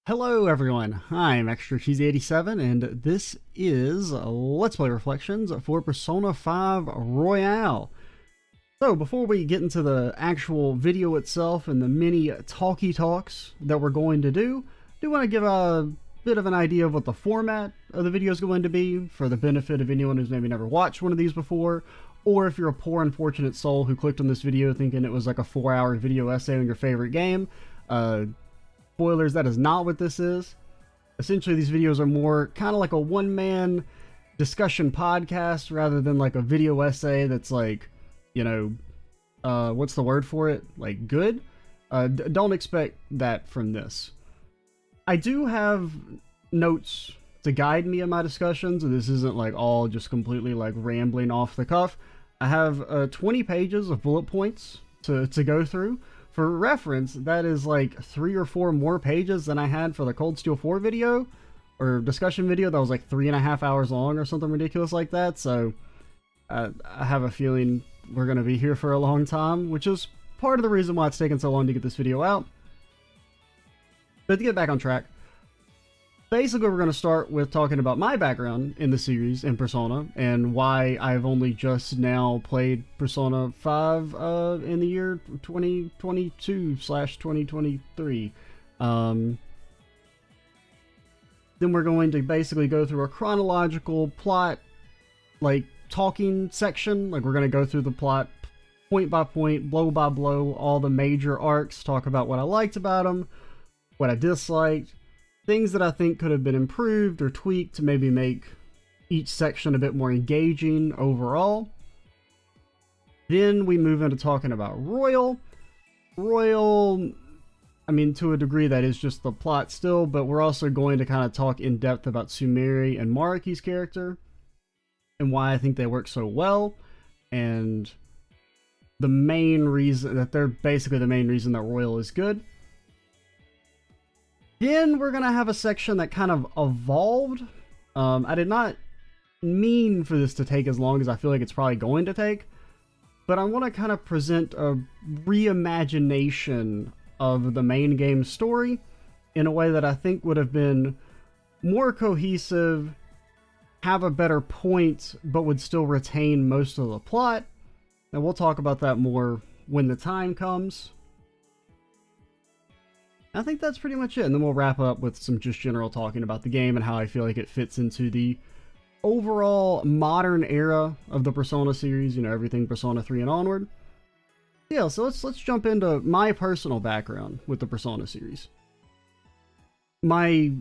Hello everyone, I'm Extra Cheesy 87 and this is Let's Play Reflections for Persona 5 Royale. So before we get into the actual video itself and the mini talkie talks that we're going to do, I do want to give a bit of an idea of what the format of the video is going to be for the benefit of anyone who's maybe never watched one of these before, or if you're a poor unfortunate soul who clicked on this video thinking it was like a 4-hour video essay on your favorite game. Spoilers, that is not what this is. Essentially, these videos are more kind of like a one-man discussion podcast rather than like a video essay that's like, you know, what's the word for it? Like good? Don't expect that from this. I do have notes to guide me in my discussions, and this isn't like all just completely like rambling off the cuff. I have 20 pages of bullet points to go through. For reference, that is like 3 or 4 more pages than I had for the Cold Steel 4 video, or discussion video that was like 3.5 hours long or something ridiculous like that, so I have a feeling we're going to be here for a long time, which is part of the reason why it's taken so long to get this video out. But to get back on track, basically we're going to start with talking about my background in the series in Persona and why I've only just now played Persona 5 in the year 2022/2023. Then we're going to basically go through a chronological plot, like talking section. Like we're going to go through the plot point by point, blow by blow, all the major arcs, talk about what I liked about them, what I disliked, things that I think could have been improved or tweaked to maybe make each section a bit more engaging overall. Then we move into talking about Royal. Royal, I mean, to a degree that is just the plot still, but we're also going to kind of talk in depth about Sumeri and Maruki's character and why I think they work so well, and the main reason that they're basically the main reason that Royal is good. Then we're going to have a section that kind of evolved. I did not mean for this to take as long as I feel like it's probably going to take, but I want to kind of present a reimagination of the main game story in a way that I think would have been more cohesive, have a better point, but would still retain most of the plot. And we'll talk about that more when the time comes. I think that's pretty much it, and then we'll wrap up with some just general talking about the game and how I feel like it fits into the overall modern era of the Persona series, you know, everything Persona 3 and onward. Yeah, so let's jump into my personal background with the Persona series. My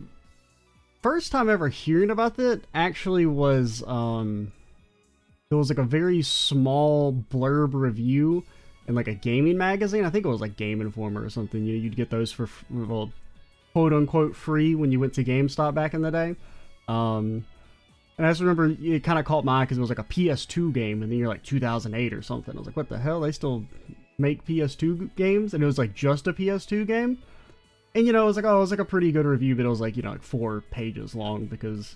first time ever hearing about it actually was, it was like a very small blurb review in like a gaming magazine. I think it was like Game Informer or something. You'd get those for, well, quote unquote free when you went to GameStop back in the day. And I just remember it kind of caught my eye because it was like a PS2 game in the year like 2008 or something. I was like, what the hell? They still make PS2 games? And it was like just a PS2 game. And you know, it was like, oh, it was like a pretty good review, but it was like, you know, like 4 pages long because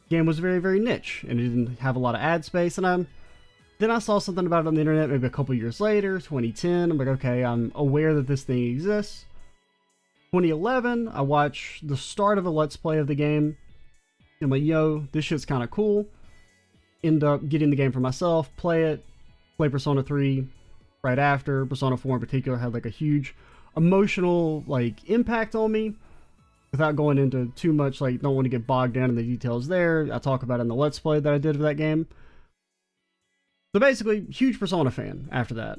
the game was very, very niche and it didn't have a lot of ad space. And then I saw something about it on the internet maybe a couple years later, 2010. I'm like, okay, I'm aware that this thing exists. 2011, I watched the start of a Let's Play of the game. I'm like, yo, this shit's kind of cool. End up getting the game for myself, play Persona 3 right after. Persona 4 in particular had like a huge emotional like impact on me. Without going into too much, like, don't want to get bogged down in the details there. I talk about it in the Let's Play that I did for that game. So basically, huge Persona fan after that.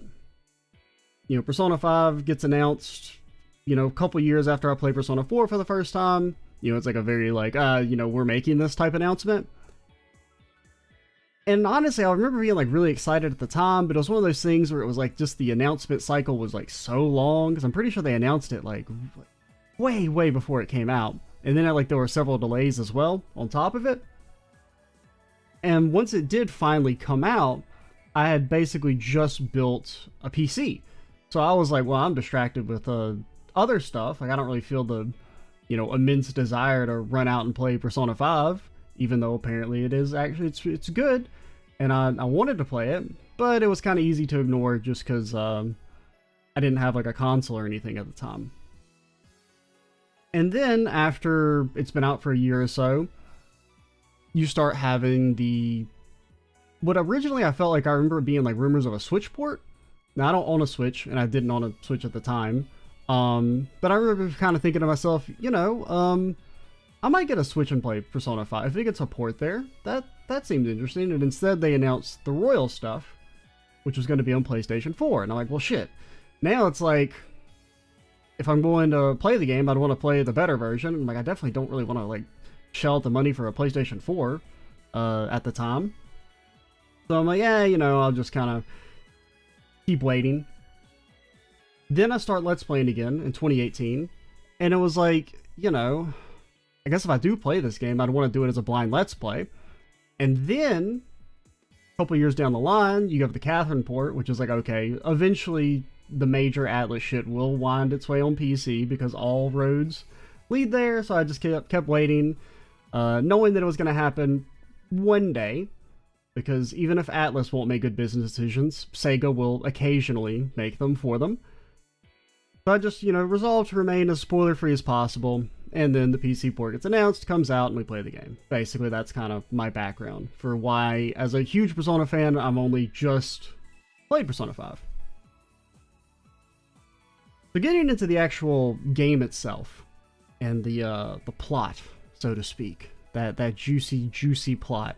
You know, Persona 5 gets announced, you know, a couple years after I played Persona 4 for the first time. You know, it's like a very like, you know, we're making this type announcement. And honestly, I remember being like really excited at the time, but it was one of those things where it was like just the announcement cycle was like so long, because I'm pretty sure they announced it like way, way before it came out. And then like there were several delays as well on top of it. And once it did finally come out, I had basically just built a PC. So I was like, well, I'm distracted with other stuff. Like I don't really feel the, you know, immense desire to run out and play Persona 5, even though apparently it is actually, it's good. And I wanted to play it, but it was kind of easy to ignore just because I didn't have like a console or anything at the time. And then after it's been out for a year or so, you start having what originally I felt like I remember it being like rumors of a Switch port. Now I don't own a Switch, and I didn't own a Switch at the time. But I remember kind of thinking to myself, I might get a Switch and play Persona 5. If it gets a port there, that seemed interesting. And instead they announced the Royal stuff, which was going to be on PlayStation 4. And I'm like, well, shit. Now it's like, if I'm going to play the game, I'd want to play the better version. I'm like, I definitely don't really want to like shell out the money for a PlayStation 4 at the time. So I'm like, yeah, I'll just kind of keep waiting. Then I start Let's Playing again in 2018. And it was like, I guess if I do play this game, I'd want to do it as a blind Let's Play. And then, a couple years down the line, you have the Catherine port, which is like, okay, eventually the major Atlas shit will wind its way on PC because all roads lead there. So I just kept waiting, knowing that it was going to happen one day. Because even if Atlas won't make good business decisions, Sega will occasionally make them for them. So I just, resolved to remain as spoiler-free as possible. And then the PC port gets announced, comes out, and we play the game. Basically, that's kind of my background for why, as a huge Persona fan, I'm only just played Persona 5. So getting into the actual game itself, and the plot, so to speak, that juicy plot,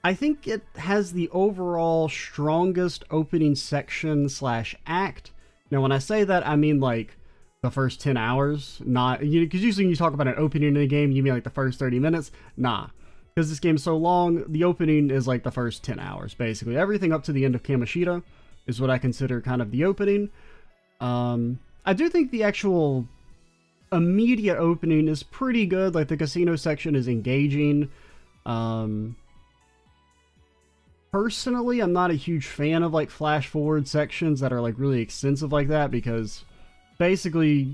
I think it has the overall strongest opening section / act. Now, when I say that, I mean like the first 10 hours, not, because usually when you talk about an opening in a game, you mean like the first 30 minutes. Nah, because this game's so long, the opening is like the first 10 hours, basically. Everything up to the end of Kamoshida is what I consider kind of the opening. I do think the actual immediate opening is pretty good. Like, the casino section is engaging. Personally, I'm not a huge fan of like flash forward sections that are like really extensive like that, because basically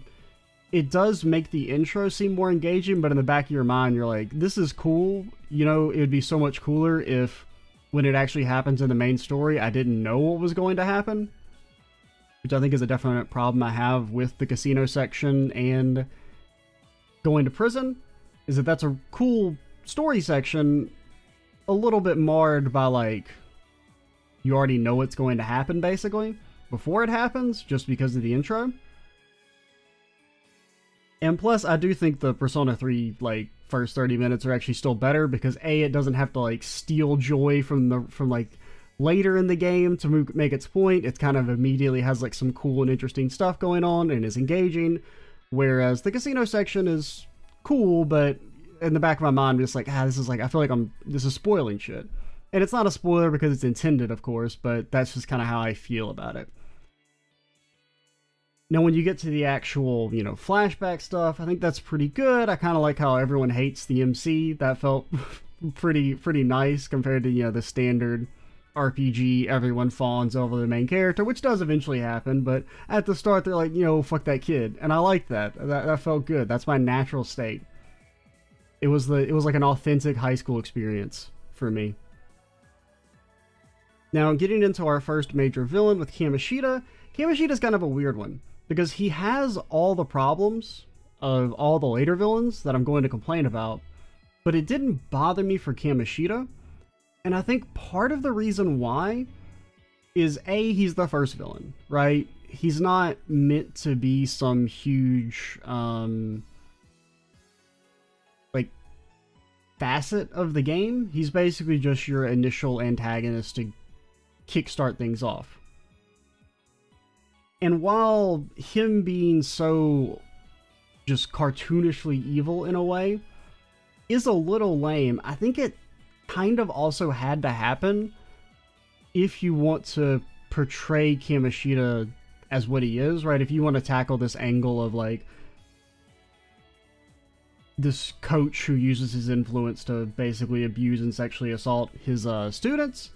it does make the intro seem more engaging, but in the back of your mind you're like, this is cool, it would be so much cooler if when it actually happens in the main story I didn't know what was going to happen, which I think is a definite problem I have with the casino section and going to prison, is that that's a cool story section, a little bit marred by like, you already know what's going to happen basically before it happens just because of the intro. And plus, I do think the Persona 3 like first 30 minutes are actually still better because A, it doesn't have to like steal joy from like later in the game to make its point. It kind of immediately has like some cool and interesting stuff going on and is engaging, whereas the casino section is cool, but in the back of my mind, I'm just like, this is like, I feel like this is spoiling shit. And it's not a spoiler because it's intended, of course, but that's just kind of how I feel about it. Now, when you get to the actual, flashback stuff, I think that's pretty good. I kind of like how everyone hates the MC. That felt pretty nice compared to, the standard RPG, everyone fawns over the main character, which does eventually happen, but at the start, they're like, fuck that kid. And I like that. That felt good. That's my natural state. It was like an authentic high school experience for me. Now, getting into our first major villain with Kamoshida. Kamoshida's kind of a weird one, because he has all the problems of all the later villains that I'm going to complain about, but it didn't bother me for Kamoshida. And I think part of the reason why is A, he's the first villain, right? He's not meant to be some huge, facet of the game. He's basically just your initial antagonist to kickstart things off. And while him being so just cartoonishly evil in a way is a little lame, I think it kind of also had to happen if you want to portray Kamoshida as what he is, right? If you want to tackle this angle of like this coach who uses his influence to basically abuse and sexually assault his students,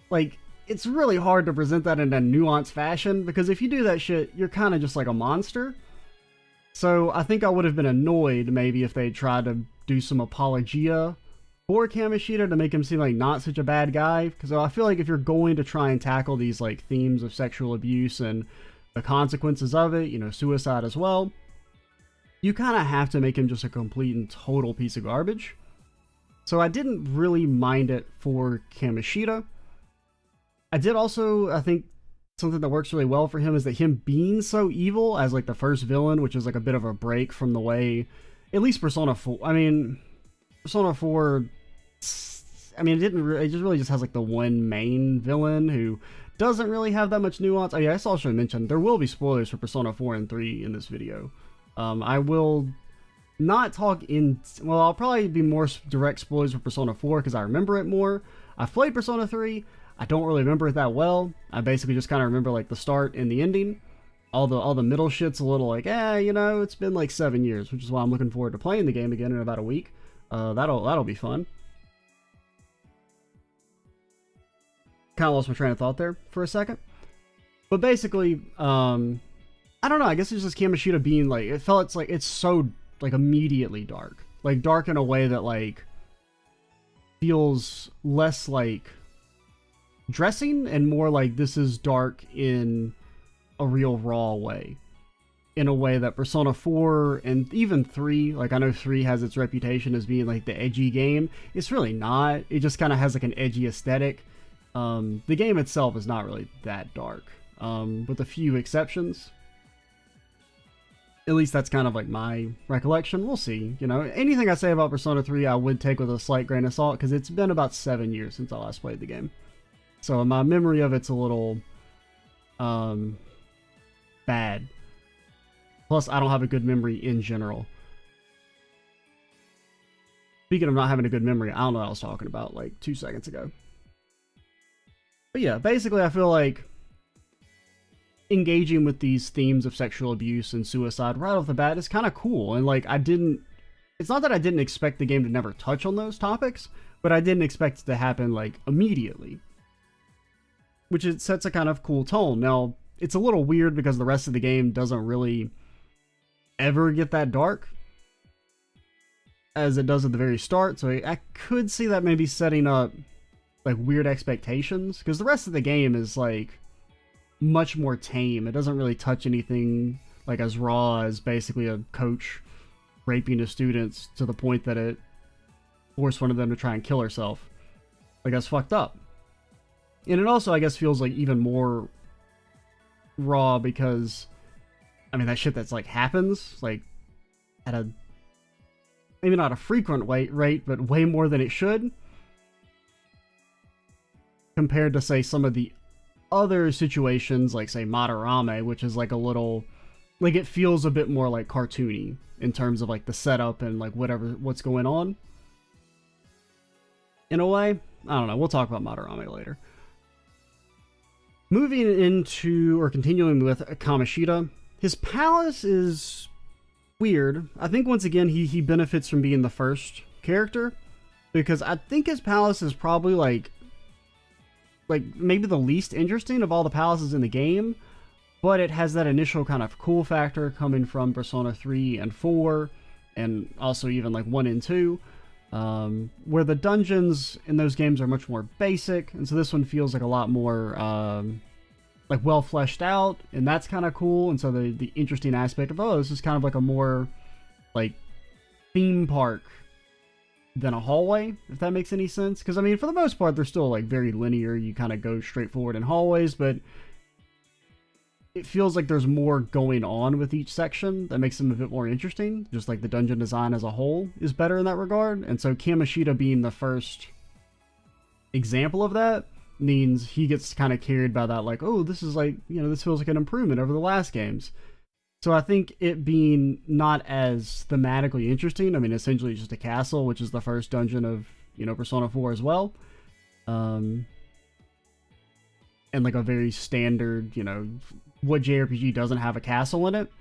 like, it's really hard to present that in a nuanced fashion, because if you do that shit, you're kind of just like a monster. So I think I would have been annoyed maybe if they tried to do some apologia for Kamoshida to make him seem like not such a bad guy, because I feel like if you're going to try and tackle these like themes of sexual abuse and the consequences of it, suicide as well, you kind of have to make him just a complete and total piece of garbage. So I didn't really mind it for Kamoshida. I did also, I think, something that works really well for him is that him being so evil as like the first villain, which is like a bit of a break from the way, at least Persona 4, I mean, Persona 4, I mean, it just really just has like the one main villain who doesn't really have that much nuance. Oh yeah, I also should mention, there will be spoilers for Persona 4 and 3 in this video. I will not talk in, well, I'll probably be more direct spoilers for Persona 4 because I remember it more. I've played Persona 3, I don't really remember it that well. I basically just kind of remember like the start and the ending. All the middle shit's a little like, you know, it's been like 7 years, which is why I'm looking forward to playing the game again in about a week. That'll be fun. Kind of lost my train of thought there for a second. But basically, I don't know, I guess it's just Kamoshida being like, it felt like it's so like immediately dark. Like dark in a way that like feels less like dressing and more like this is dark in a real raw way, in a way that Persona 4 and even 3, like I know 3 has its reputation as being like the edgy game. It's really not. It just kind of has like an edgy aesthetic. The game itself is not really that dark, with a few exceptions. At least that's kind of like my recollection. We'll see. You know, anything I say about Persona 3 I would take with a slight grain of salt because it's been about 7 years since I last played the game. So my memory of it's a little bad. Plus, I don't have a good memory in general. Speaking of not having a good memory, I don't know what I was talking about like 2 seconds ago. But yeah, basically I feel like engaging with these themes of sexual abuse and suicide right off the bat is kind of cool. And like it's not that I didn't expect the game to never touch on those topics, but I didn't expect it to happen like immediately. Which it sets a kind of cool tone. Now, it's a little weird because the rest of the game doesn't really ever get that dark as it does at the very start, so I could see that maybe setting up like weird expectations, because the rest of the game is like much more tame. It doesn't really touch anything like as raw as basically a coach raping his students to the point that it forced one of them to try and kill herself. Like, that's fucked up. And it also, I guess, feels like even more raw because, I mean, that shit that's like happens like at a maybe not a frequent rate, but way more than it should, compared to say some of the other situations like say Madarame, which is like a little like, it feels a bit more like cartoony in terms of like the setup and like what's going on. In a way, I don't know, we'll talk about Madarame later. Moving into, or continuing with Kamoshida, his palace is weird. I think once again he benefits from being the first character, because I think his palace is probably like maybe the least interesting of all the palaces in the game, but it has that initial kind of cool factor coming from Persona 3 and 4, and also even like 1 and 2, where the dungeons in those games are much more basic, and so this one feels like a lot more like well fleshed out, and that's kind of cool. And so the interesting aspect of, oh, this is kind of like a more like theme park than a hallway, if that makes any sense. Because I mean, for the most part, they're still like very linear. You kind of go straight forward in hallways, but it feels like there's more going on with each section that makes them a bit more interesting. Just like the dungeon design as a whole is better in that regard. And so Kamoshida being the first example of that means he gets kind of carried by that, like, oh, this is like, you know, this feels like an improvement over the last games. So I think it being not as thematically interesting, I mean, essentially just a castle, which is the first dungeon of, you know, Persona 4 as well. And like a very standard, you know, what JRPG doesn't have a castle in it?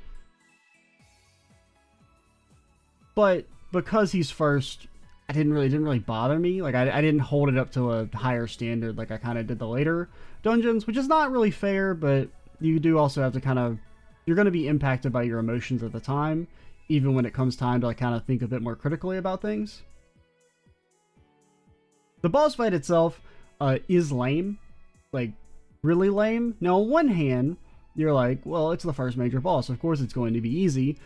But because he's first, it didn't really bother me. Like, I didn't hold it up to a higher standard like I kind of did the later dungeons, which is not really fair, but you do also have to kind of, you're going to be impacted by your emotions at the time, even when it comes time to like kind of think a bit more critically about things. The boss fight itself is lame, like really lame. Now, on one hand, you're like, well, it's the first major boss, of course it's going to be easy,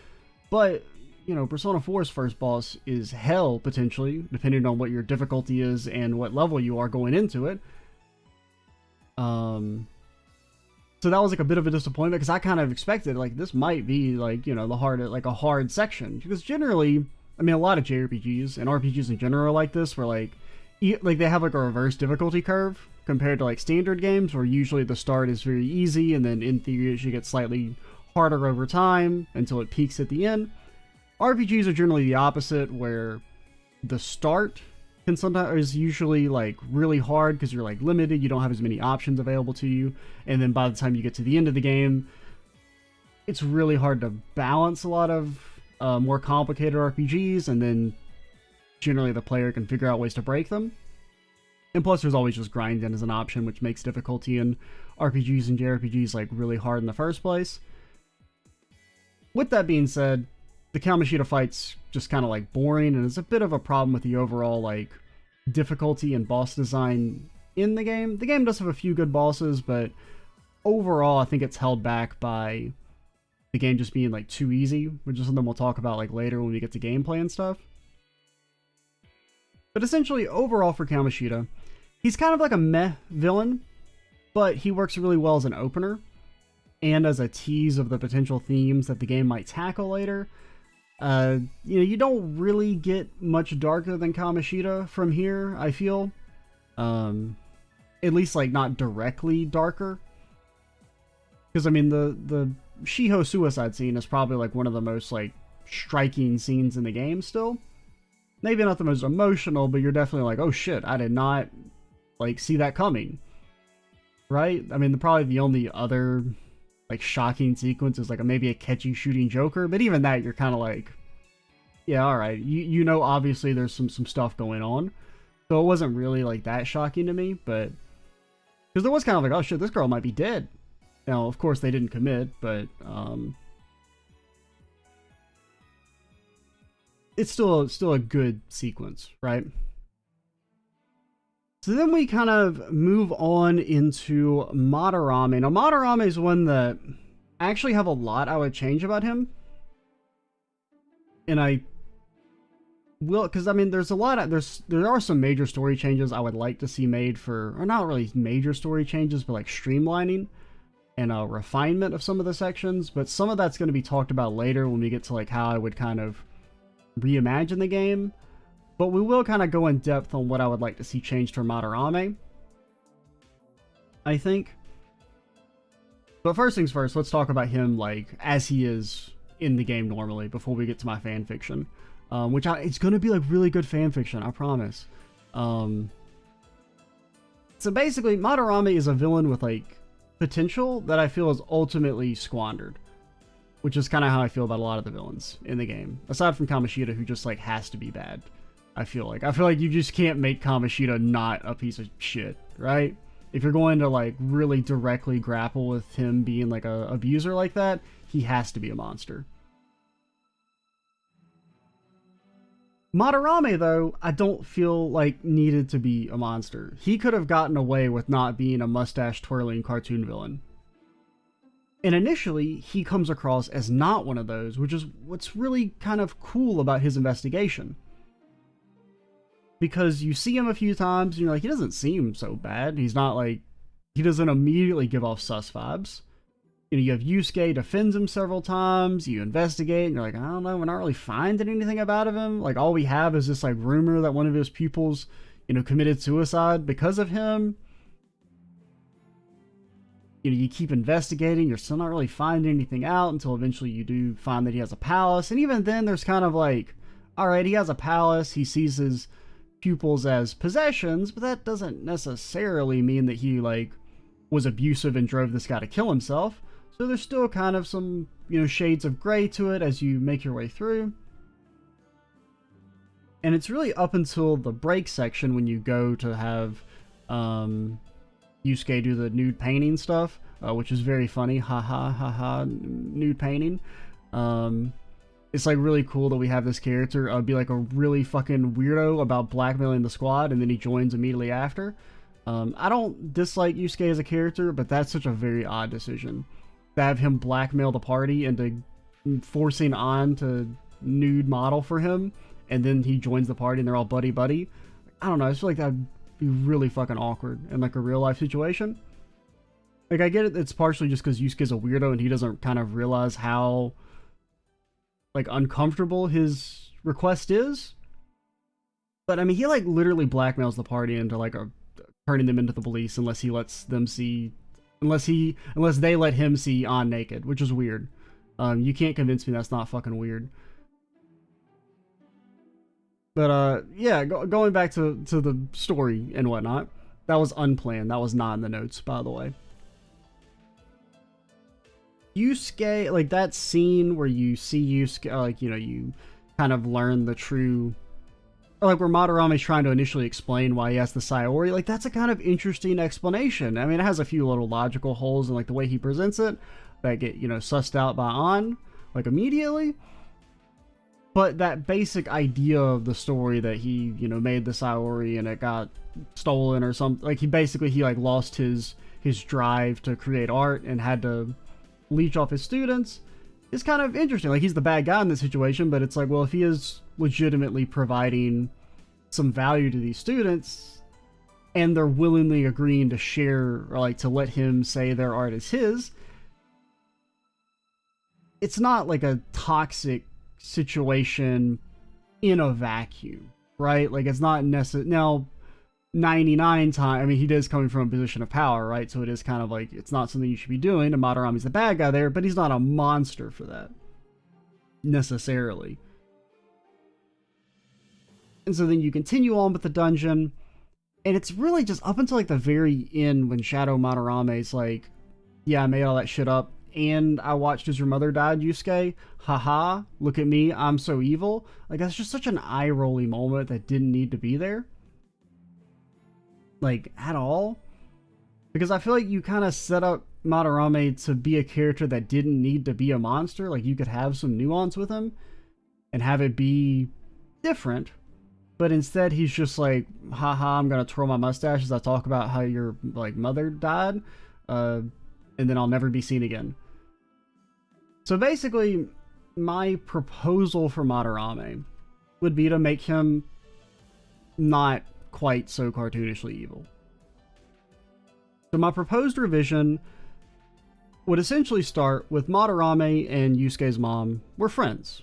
but you know, Persona 4's first boss is hell, potentially, depending on what your difficulty is and what level you are going into it. So that was like a bit of a disappointment, because I kind of expected, like, this might be, like, you know, a hard section. Because generally, I mean, a lot of JRPGs and RPGs in general are like this, where, like they have, like, a reverse difficulty curve compared to, like, standard games, where usually the start is very easy, and then in theory it should get slightly harder over time until it peaks at the end. RPGs are generally the opposite, where the start can sometimes is usually like really hard because you're like limited, you don't have as many options available to you, and then by the time you get to the end of the game, it's really hard to balance a lot of more complicated RPGs, and then generally the player can figure out ways to break them. And plus there's always just grinding as an option, which makes difficulty in RPGs and JRPGs like really hard in the first place. With that being said, the Kamoshida fight's just kind of like boring, and it's a bit of a problem with the overall like difficulty and boss design in the game. The game does have a few good bosses, but overall I think it's held back by the game just being like too easy, which is something we'll talk about like later when we get to gameplay and stuff. But essentially, overall for Kamoshida, he's kind of like a meh villain, but he works really well as an opener and as a tease of the potential themes that the game might tackle later. You know, you don't really get much darker than Kamoshida from here, I feel. At least, like, not directly darker. Because, I mean, the Shiho suicide scene is probably, like, one of the most, like, striking scenes in the game still. Maybe not the most emotional, but you're definitely like, oh shit, I did not, like, see that coming. Right? I mean, probably the only other like shocking sequence is like maybe Akechi shooting Joker, but even that you're kind of like, yeah, all right, you know, obviously there's some stuff going on, so it wasn't really like that shocking to me. But because there was kind of like, oh shit, this girl might be dead. Now of course they didn't commit, but it's still a good sequence, right? So then we kind of move on into Madarame. Now, Madarame is one that I actually have a lot I would change about him. And I will, because I mean, there are some major story changes I would like to see made for, or not really major story changes, but like streamlining and refinement of some of the sections. But some of that's going to be talked about later when we get to like how I would kind of reimagine the game. But we will kind of go in depth on what I would like to see changed for Madarame, I think. But first things first, let's talk about him like as he is in the game normally before we get to my fan fiction, it's going to be like really good fan fiction, I promise. So basically, Madarame is a villain with like potential that I feel is ultimately squandered, which is kind of how I feel about a lot of the villains in the game, aside from Kamoshida, who just like has to be bad. I feel like you just can't make Kamoshida not a piece of shit, right? If you're going to like really directly grapple with him being like a abuser like that, he has to be a monster. Madarame, though, I don't feel like needed to be a monster. He could have gotten away with not being a mustache-twirling cartoon villain. And initially, he comes across as not one of those, which is what's really kind of cool about his investigation. Because you see him a few times, and you're like, he doesn't seem so bad. He's not like, he doesn't immediately give off sus vibes. You know, you have Yusuke defends him several times, you investigate, and you're like, I don't know, we're not really finding anything about him. Like, all we have is this, like, rumor that one of his pupils, you know, committed suicide because of him. You know, you keep investigating, you're still not really finding anything out until eventually you do find that he has a palace. And even then, there's kind of like, alright, he has a palace, he sees his pupils as possessions, but that doesn't necessarily mean that he, like, was abusive and drove this guy to kill himself. So there's still kind of some, you know, shades of gray to it as you make your way through. And it's really up until the break section when you go to have Yusuke do the nude painting stuff, which is very funny. Ha ha ha ha, nude painting. It's like really cool that we have this character be like a really fucking weirdo about blackmailing the squad, and then he joins immediately after. I don't dislike Yusuke as a character, but that's such a very odd decision to have him blackmail the party into forcing on to nude model for him, and then he joins the party and they're all buddy-buddy. I don't know, I just feel like that'd be really fucking awkward in like a real-life situation. Like, I get it, it's partially just because Yusuke's a weirdo and he doesn't kind of realize how, like, uncomfortable his request is. But, I mean, he, like, literally blackmails the party into, like, turning them into the police unless he lets them see... Unless they let him see An naked, which is weird. You can't convince me that's not fucking weird. But, yeah, going back to the story and whatnot, that was unplanned. That was not in the notes, by the way. Yusuke, like, that scene where you see Yusuke, like, you know, you kind of learn the true... Or, like, where Madarame's trying to initially explain why he has the Sayori, like, that's a kind of interesting explanation. I mean, it has a few little logical holes in, like, the way he presents it that get, you know, sussed out by An, like, immediately. But that basic idea of the story that he, you know, made the Sayori and it got stolen or something, like, he like, lost his drive to create art and had to leech off his students, is kind of interesting. Like, he's the bad guy in this situation, but it's like, well, if he is legitimately providing some value to these students and they're willingly agreeing to share, or like to let him say their art is his, it's not like a toxic situation in a vacuum, right? Like, it's not necessary. Now, 99 times, I mean, he is coming from a position of power, right? So it is kind of like, it's not something you should be doing, and Madarame's the bad guy there, but he's not a monster for that, necessarily. And so then you continue on with the dungeon, and it's really just up until, like, the very end when Shadow Madarame's like, yeah, I made all that shit up, and I watched as your mother died, Yusuke. Haha, look at me, I'm so evil. Like, that's just such an eye-rolly moment that didn't need to be there. Like, at all. Because I feel like you kind of set up Madarame to be a character that didn't need to be a monster. Like, you could have some nuance with him and have it be different. But instead, he's just like, haha, I'm gonna twirl my mustache as I talk about how your, like, mother died, and then I'll never be seen again. So basically, my proposal for Madarame would be to make him not quite so cartoonishly evil. So my proposed revision would essentially start with Madarame and Yusuke's mom were friends,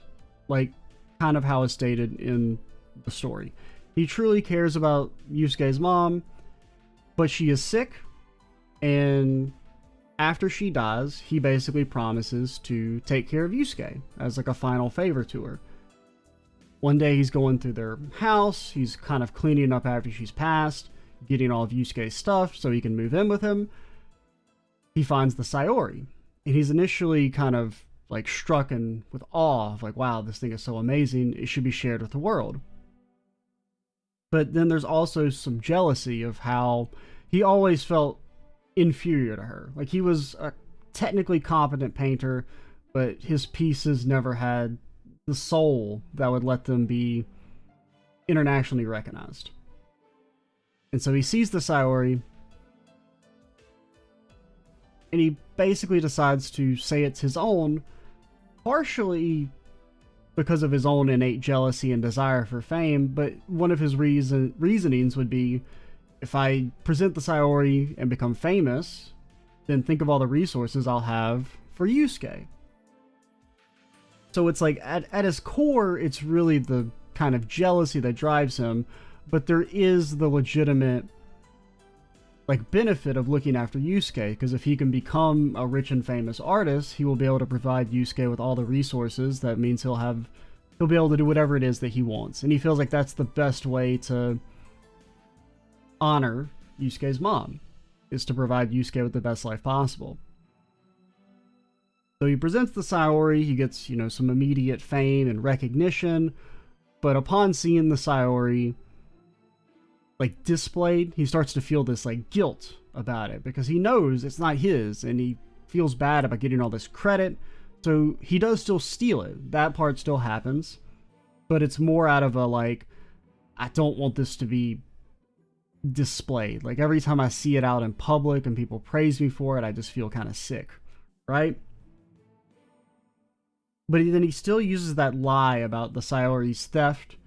like, kind of how is stated in the story. He truly cares about Yusuke's mom, but she is sick, and after she dies, he basically promises to take care of Yusuke as like a final favor to her. One day he's going through their house, he's kind of cleaning up after she's passed, getting all of Yusuke's stuff so he can move in with him. He finds the Sayori, and he's initially kind of like struck and with awe of like, wow, this thing is so amazing, it should be shared with the world. But then there's also some jealousy of how he always felt inferior to her. Like, he was a technically competent painter, but his pieces never had the soul that would let them be internationally recognized. And so he sees the Sayori, and he basically decides to say it's his own, partially because of his own innate jealousy and desire for fame, but one of his reasonings would be, if I present the Sayori and become famous, then think of all the resources I'll have for Yusuke. So it's like, at his core, it's really the kind of jealousy that drives him, but there is the legitimate, like, benefit of looking after Yusuke, because if he can become a rich and famous artist, he will be able to provide Yusuke with all the resources. That means he'll be able to do whatever it is that he wants, and he feels like that's the best way to honor Yusuke's mom, is to provide Yusuke with the best life possible. So he presents the Sayori, he gets, you know, some immediate fame and recognition, but upon seeing the Sayori, like, displayed, he starts to feel this, like, guilt about it, because he knows it's not his, and he feels bad about getting all this credit, so he does still steal it. That part still happens, but it's more out of a, like, I don't want this to be displayed. Like, every time I see it out in public and people praise me for it, I just feel kind of sick, right? But then he still uses that lie about the Sayori's theft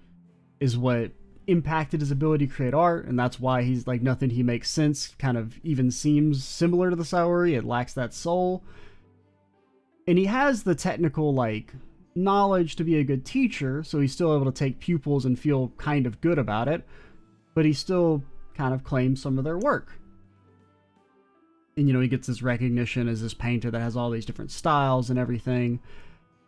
is what impacted his ability to create art, and that's why he's like, nothing he makes sense kind of even seems similar to the Sayori. It lacks that soul. And he has the technical like knowledge to be a good teacher, so he's still able to take pupils and feel kind of good about it, but he still kind of claims some of their work. And you know, he gets this recognition as this painter that has all these different styles and everything.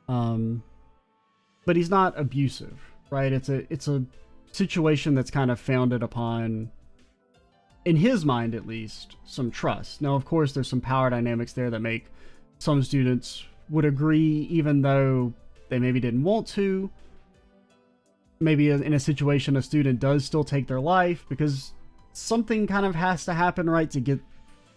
But he's not abusive, right? It's a situation that's kind of founded upon, in his mind at least, some trust. Now, of course, there's some power dynamics there that make some students would agree, even though they maybe didn't want to. Maybe in a situation, a student does still take their life because something kind of has to happen, right, to get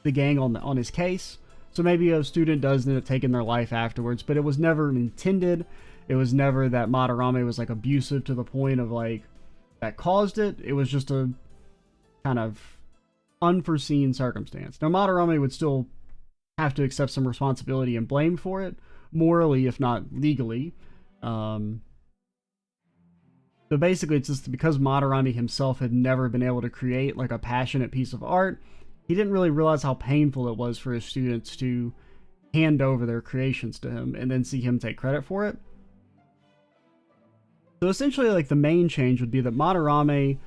the gang on his case. So maybe a student does end up taking their life afterwards, but it was never intended. It was never that Madarame was like abusive to the point of like that caused it. It was just a kind of unforeseen circumstance. Now Madarame would still have to accept some responsibility and blame for it, morally if not legally. So basically it's just because Madarame himself had never been able to create like a passionate piece of art, he didn't really realize how painful it was for his students to hand over their creations to him and then see him take credit for it. So essentially, like, the main change would be that Madarame,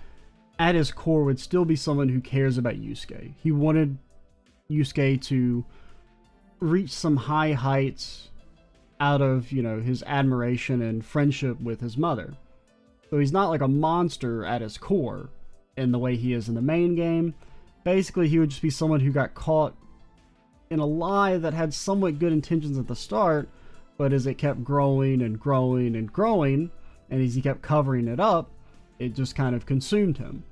at his core, would still be someone who cares about Yusuke. He wanted Yusuke to reach some high heights out of, you know, his admiration and friendship with his mother. So he's not like a monster at his core in the way he is in the main game. Basically, he would just be someone who got caught in a lie that had somewhat good intentions at the start, but as it kept growing and growing and growing, and as he kept covering it up, it just kind of consumed him.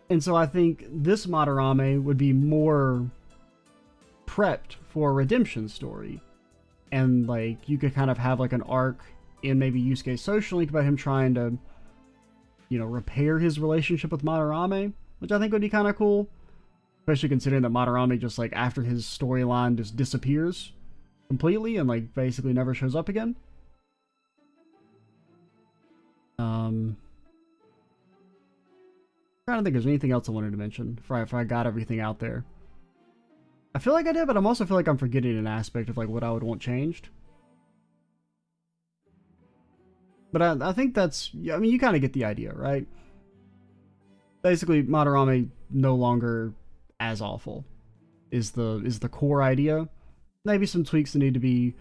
And so I think this Madarame would be more prepped for a redemption story. And like, you could kind of have like an arc in maybe Yusuke's social link about him trying to, you know, repair his relationship with Madarame, which I think would be kind of cool. Especially considering that Madarame just like after his storyline just disappears completely and like basically never shows up again. Trying to think if there's anything else I wanted to mention if I got everything out there. I feel like I did, but I also feel like I'm forgetting an aspect of like what I would want changed. But I think that's, I mean, you kind of get the idea, right? Basically, Madarame no longer as awful is the core idea. Maybe some tweaks that need to be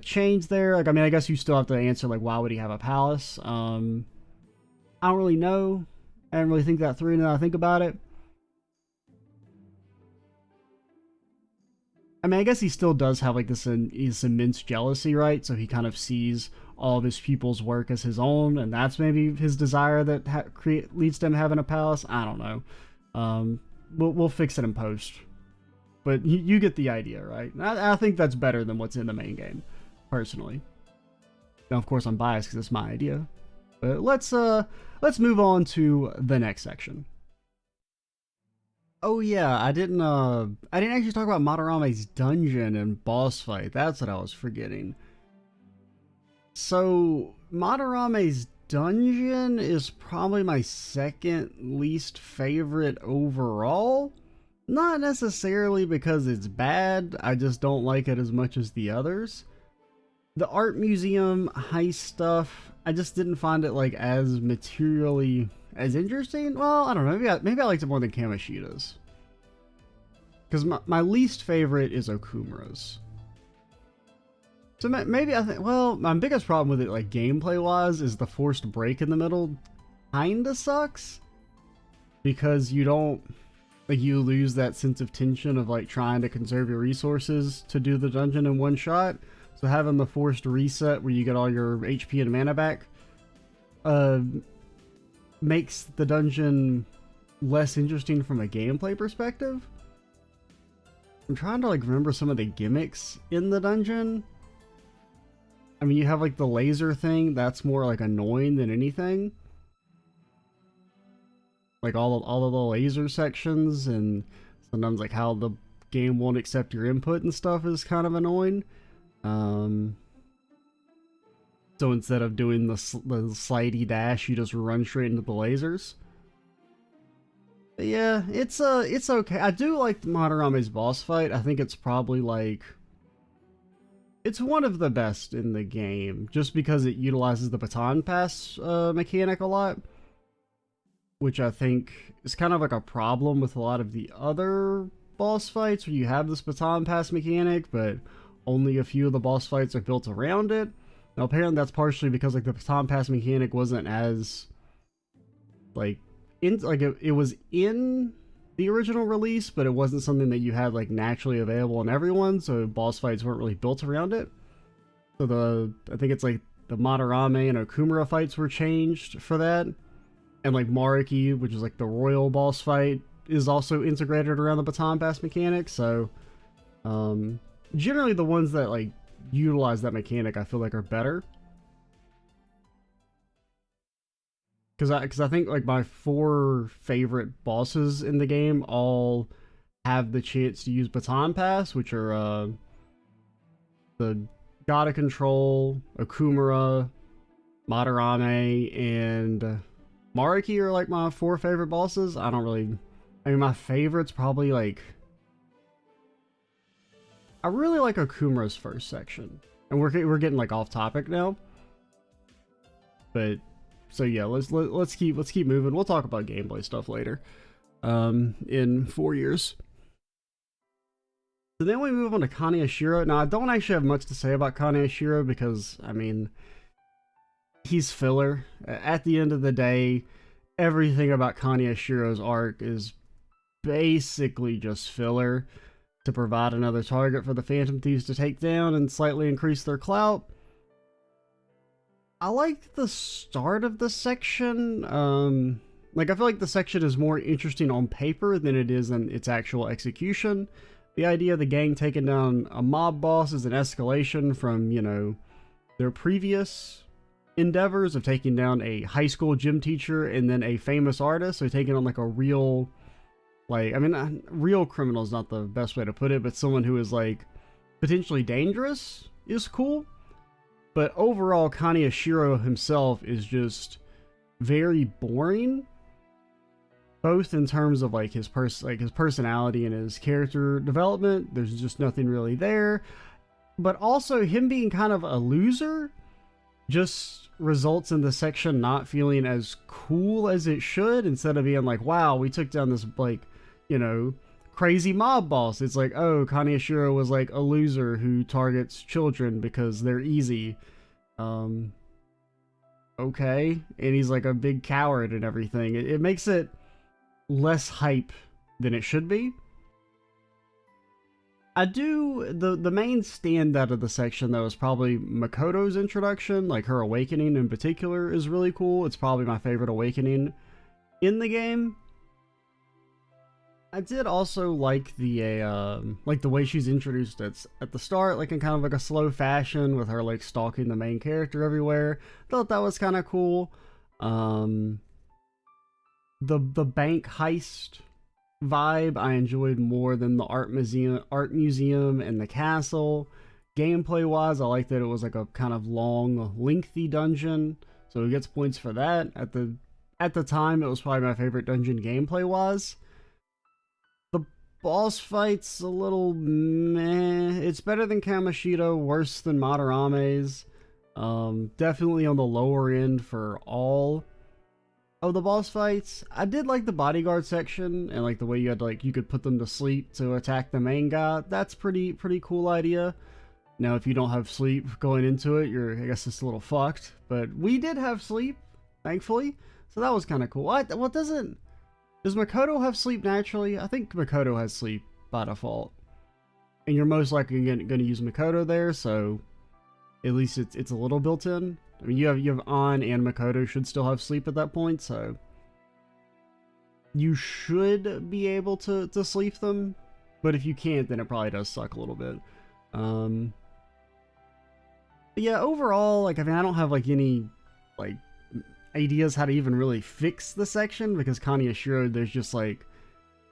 changed there. Like, I mean, I guess you still have to answer like, why would he have a palace? I don't really know. I didn't really think that through now that I think about it. I mean, I guess he still does have like this immense jealousy, right? So he kind of sees all of his pupils' work as his own, and that's maybe his desire that leads to him having a palace. I don't know. We'll fix it in post. But you get the idea, right? I think that's better than what's in the main game, personally. Now, of course, I'm biased because it's my idea. But let's move on to the next section. Oh yeah, I didn't actually talk about Madarame's dungeon and boss fight. That's what I was forgetting. So Madarame's dungeon is probably my second least favorite overall. Not necessarily because it's bad, I just don't like it as much as the others. The art museum heist stuff, I just didn't find it like as materially as interesting. Well, I don't know, maybe I liked it more than Kamoshida's. Because my least favorite is Okumura's. So maybe I think, well, my biggest problem with it, like gameplay wise, is the forced break in the middle kinda sucks. Because you don't, like, you lose that sense of tension of like trying to conserve your resources to do the dungeon in one shot. So having the forced reset where you get all your HP and mana back makes the dungeon less interesting from a gameplay perspective. I'm trying to like remember some of the gimmicks in the dungeon. I mean, you have like the laser thing, that's more like annoying than anything. Like all of the laser sections, and sometimes like how the game won't accept your input and stuff is kind of annoying. So instead of doing the slidey dash, you just run straight into the lasers. But yeah, it's okay. I do like Madarame's boss fight. I think it's probably like, it's one of the best in the game, just because it utilizes the baton pass mechanic a lot, which I think is kind of like a problem with a lot of the other boss fights where you have this baton pass mechanic, but only a few of the boss fights are built around it. Now apparently that's partially because like the baton pass mechanic wasn't as like it was in the original release, but it wasn't something that you had like naturally available on everyone, so boss fights weren't really built around it. So I think it's like the Madarame and Okumura fights were changed for that. And like Mariki, which is like the royal boss fight, is also integrated around the baton pass mechanic. So generally the ones that like utilize that mechanic I feel like are better. Because I think like my 4 favorite bosses in the game all have the chance to use baton pass, which are the God of Control, Okumura, Madarame, and Mariki are like my 4 favorite bosses. I mean my favorite's probably like, I really like Okumura's first section. And we're getting like off topic now. But so yeah, let's keep moving. We'll talk about gameplay stuff later. In 4 years. So then we move on to Kaneshiro. Now I don't actually have much to say about Kaneshiro because I mean he's filler. At the end of the day, everything about Kaneshiro's arc is basically just filler to provide another target for the Phantom Thieves to take down and slightly increase their clout. I like the start of the section. Like I feel like the section is more interesting on paper than it is in its actual execution. The idea of the gang taking down a mob boss is an escalation from, you know, their previous endeavors of taking down a high school gym teacher and then a famous artist. So taking on like a real, like, I mean, real criminal is not the best way to put it, but someone who is like potentially dangerous is cool. But overall, Kaneshiro himself is just very boring, both in terms of like his personality and his character development. There's just nothing really there, but also him being kind of a loser just results in the section not feeling as cool as it should. Instead of being like, wow, we took down this like, you know, crazy mob boss, it's like, oh, Kaneshiro was like a loser who targets children because they're easy. Okay, and he's like a big coward and everything. It makes it less hype than it should be. The main standout of the section though is probably Makoto's introduction. Like her awakening in particular is really cool. It's probably my favorite awakening in the game. I did also like the way she's introduced at the start, like in kind of like a slow fashion with her like stalking the main character everywhere. Thought that was kind of cool. The bank heist vibe I enjoyed more than the art museum and the castle. Gameplay wise, I like that it was like a kind of long, lengthy dungeon, so it gets points for that. At the time, it was probably my favorite dungeon gameplay wise. The boss fight's a little meh. It's better than Kamoshida, worse than Madarame's. Definitely on the lower end for all of the boss fights. I did like the bodyguard section and like the way you had like you could put them to sleep to attack the main guy. That's pretty cool idea. Now if you don't have sleep going into it, I guess it's a little fucked. But we did have sleep, thankfully, so that was kind of cool. Does Makoto have sleep naturally? I think Makoto has sleep by default, and you're most likely going to use Makoto there, so at least it's a little built in. I mean, you have An and Makoto should still have sleep at that point, so you should be able to sleep them. But if you can't, then it probably does suck a little bit. But yeah, overall, like, I mean, I don't have like any like ideas how to even really fix the section, because Kaneshiro, there's just like,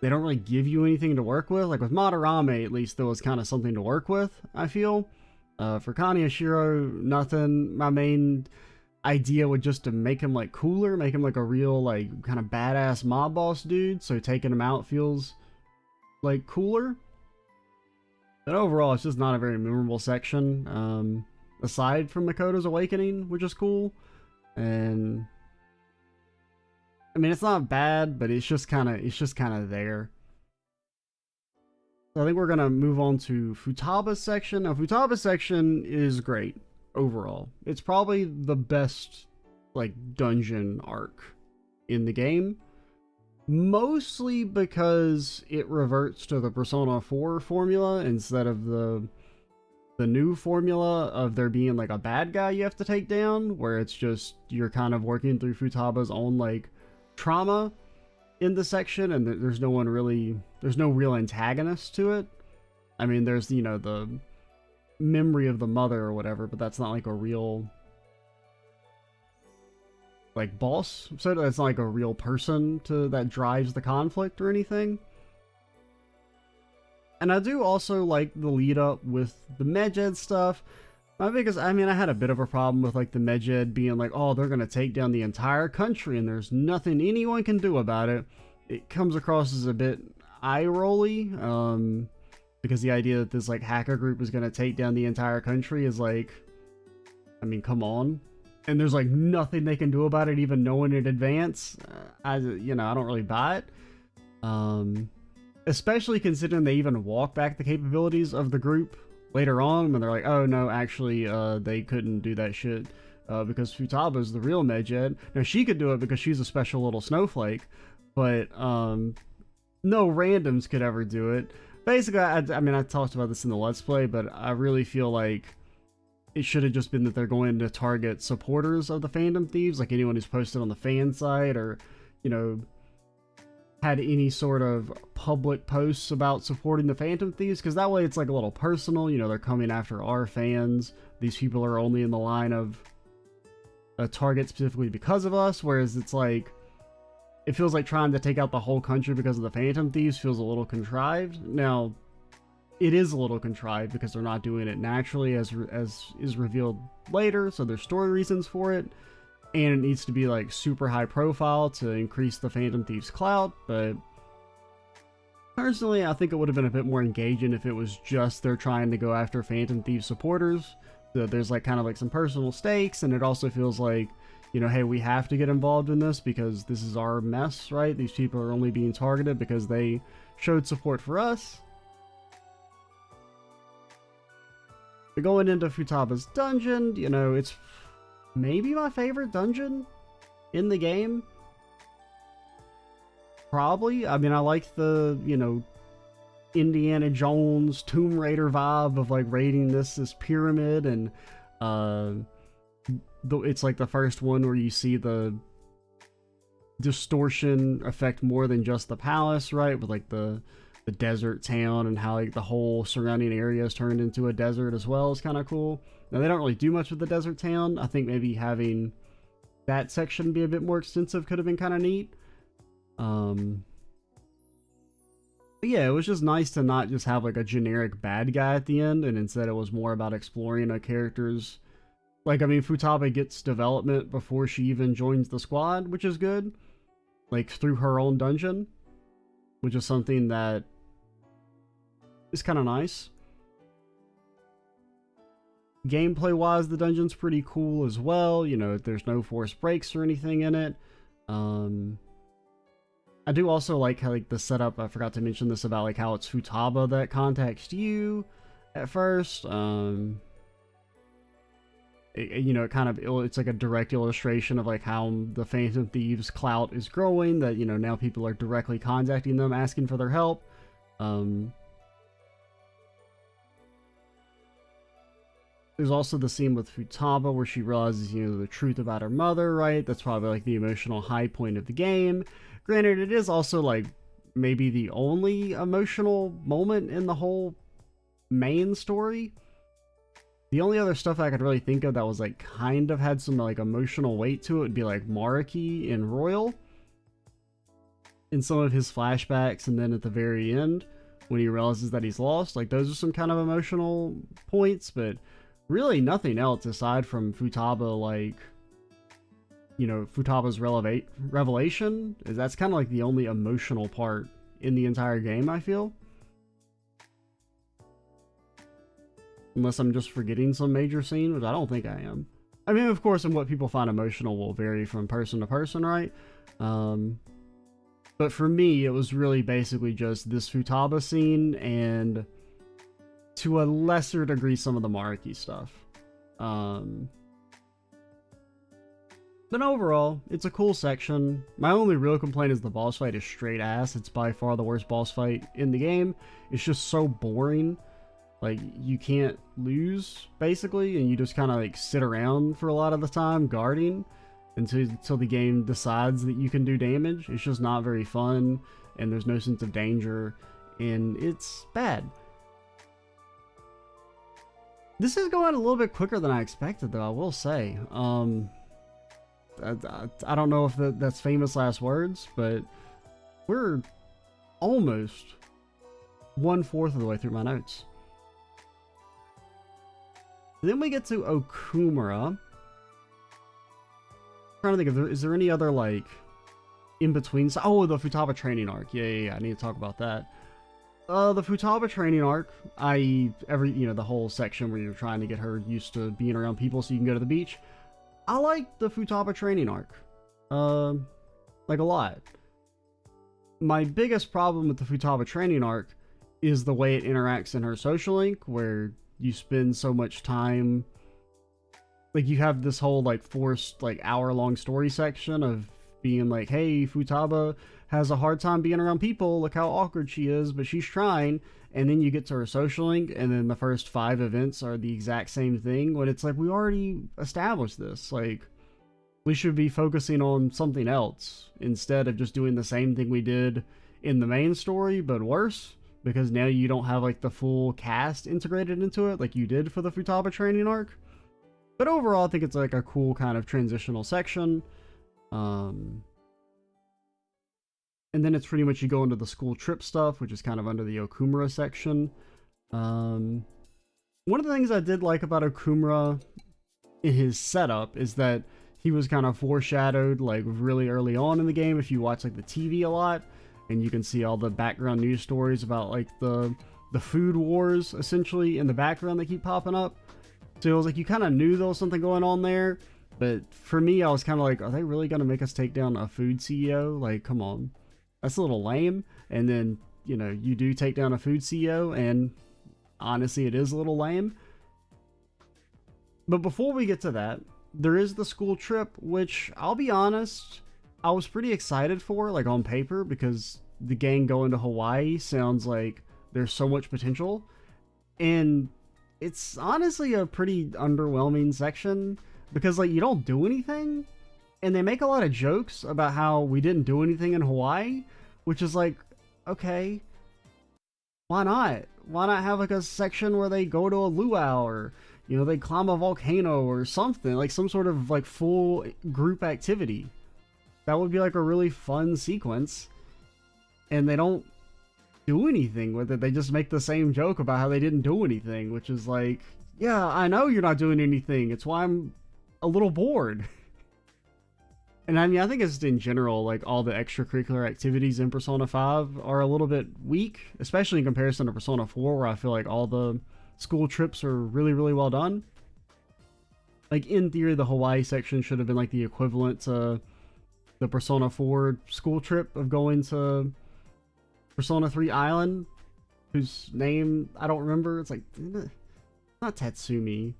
they don't really give you anything to work with. Like with Madarame, at least there was kind of something to work with, I feel. For Kaneshiro, nothing. My main idea would just to make him like cooler, make him like a real like kind of badass mob boss dude, so taking him out feels like cooler. But overall, it's just not a very memorable section. Aside from Makoto's awakening, which is cool, and I mean it's not bad, but it's just kind of there. So I think we're gonna move on to Futaba's section. Now, Futaba's section is great overall. It's probably the best like dungeon arc in the game. Mostly because it reverts to the Persona 4 formula instead of the new formula of there being like a bad guy you have to take down, where it's just you're kind of working through Futaba's own like trauma in the section, and there's no real antagonist to it. I mean, there's, you know, the memory of the mother or whatever, but that's not like a real like boss, so that's not like a real person that drives the conflict or anything. And I do also like the lead up with the Medjed stuff, because I mean I had a bit of a problem with like the Medjed being like, oh, they're gonna take down the entire country and there's nothing anyone can do about it. It comes across as a bit eye-rolly, because the idea that this like hacker group is gonna take down the entire country is like, I mean, come on. And there's like nothing they can do about it, even knowing in advance. I don't really buy it. Especially considering they even walk back the capabilities of the group later on when they're like, oh no, actually, they couldn't do that shit because Futaba's the real Medjed. Now she could do it because she's a special little snowflake, but no randoms could ever do it. Basically, I mean, I talked about this in the Let's Play, but I really feel like it should have just been that they're going to target supporters of the Phantom Thieves, like anyone who's posted on the fan site or, you know, had any sort of public posts about supporting the Phantom Thieves, because that way it's like a little personal, you know, they're coming after our fans. These people are only in the line of a target specifically because of us, whereas it's like, it feels like trying to take out the whole country because of the Phantom Thieves feels a little contrived. Now, it is a little contrived because they're not doing it naturally, as is revealed later, so there's story reasons for it, and it needs to be like super high profile to increase the Phantom Thieves' clout. But personally, I think it would have been a bit more engaging if it was just they're trying to go after Phantom Thieves supporters. So there's like kind of like some personal stakes, and it also feels like, you know, hey, we have to get involved in this because this is our mess, right? These people are only being targeted because they showed support for us. But going into Futaba's dungeon, you know, it's maybe my favorite dungeon in the game. Probably. I mean, I like the, you know, Indiana Jones, Tomb Raider vibe of like raiding this pyramid, and it's like the first one where you see the distortion affect more than just the palace, right? With like the desert town and how like the whole surrounding area is turned into a desert as well is kind of cool. Now they don't really do much with the desert town. I think maybe having that section be a bit more extensive could have been kind of neat. But yeah, it was just nice to not just have like a generic bad guy at the end, and instead it was more about exploring a character's, like, I mean, Futaba gets development before she even joins the squad, which is good, like through her own dungeon, which is something that is kind of nice. Gameplay wise, the dungeon's pretty cool as well. You know, there's no forced breaks or anything in it. I do also like how like the setup, I forgot to mention this about like how it's Futaba that contacts you at first. You know, it's like a direct illustration of like how the Phantom Thieves clout is growing, that, you know, now people are directly contacting them asking for their help. There's also the scene with Futaba where she realizes, you know, the truth about her mother, right? That's probably like the emotional high point of the game. Granted, it is also like maybe the only emotional moment in the whole main story. The only other stuff I could really think of that was like kind of had some like emotional weight to it would be like Mariki in Royal, in some of his flashbacks, and then at the very end when he realizes that he's lost. Like, those are some kind of emotional points, but really nothing else aside from Futaba, like, you know, Futaba's revelation. That's kind of like the only emotional part in the entire game, I feel. Unless I'm just forgetting some major scene, which I don't think I am. I mean, of course, and what people find emotional will vary from person to person, right? But for me, it was really basically just this Futaba scene and, to a lesser degree, some of the Maruki stuff. But overall, it's a cool section. My only real complaint is the boss fight is straight ass. It's by far the worst boss fight in the game. It's just so boring. Like, you can't lose, basically, and you just kind of, like, sit around for a lot of the time guarding until the game decides that you can do damage. It's just not very fun, and there's no sense of danger, and it's bad. This is going a little bit quicker than I expected, though, I will say. I don't know if that's famous last words, but we're almost 1/4 of the way through my notes. Then we get to Okumura. I'm trying to think, is there any other, like, in-between? Oh, the Futaba training arc. Yeah, I need to talk about that. The Futaba training arc, i.e. the whole section where you're trying to get her used to being around people so you can go to the beach. I like the Futaba training arc. Like, a lot. My biggest problem with the Futaba training arc is the way it interacts in her social link, where you spend so much time, like, you have this whole, like, forced, like, hour-long story section of being like, hey, Futaba has a hard time being around people, look how awkward she is, but she's trying. And then you get to her social link, and then the first 5 events are the exact same thing, when it's like, we already established this. Like, we should be focusing on something else instead of just doing the same thing we did in the main story, but worse, because now you don't have, like, the full cast integrated into it like you did for the Futaba training arc. But overall, I think it's, like, a cool kind of transitional section. And then it's pretty much you go into the school trip stuff, which is kind of under the Okumura section. One of the things I did like about Okumura in his setup is that he was kind of foreshadowed, like, really early on in the game. If you watch, like, the TV a lot, and you can see all the background news stories about, like, the food wars, essentially, in the background that keep popping up. So it was like, you kind of knew there was something going on there. But for me, I was kind of like, are they really going to make us take down a food CEO? Like, come on. That's a little lame. And then, you do take down a food CEO, and honestly, it is a little lame. But before we get to that, there is the school trip, which, I'll be honest, I was pretty excited for, like, on paper, because the gang going to Hawaii sounds like there's so much potential. And it's honestly a pretty underwhelming section, because, like, you don't do anything. And they make a lot of jokes about how we didn't do anything in Hawaii, which is like, okay, why not? Why not have, like, a section where they go to a luau, or, they climb a volcano or something, like some sort of, like, full group activity. That would be, like, a really fun sequence. And they don't do anything with it. They just make the same joke about how they didn't do anything, which is like, yeah, I know you're not doing anything. It's why I'm a little bored. And I mean, I think it's in general, like, all the extracurricular activities in Persona 5 are a little bit weak, especially in comparison to Persona 4, where I feel like all the school trips are really, really well done. Like, in theory, the Hawaii section should have been, like, the equivalent to the Persona 4 school trip of going to Persona 3 Island, whose name I don't remember. It's like, not Tatsumi.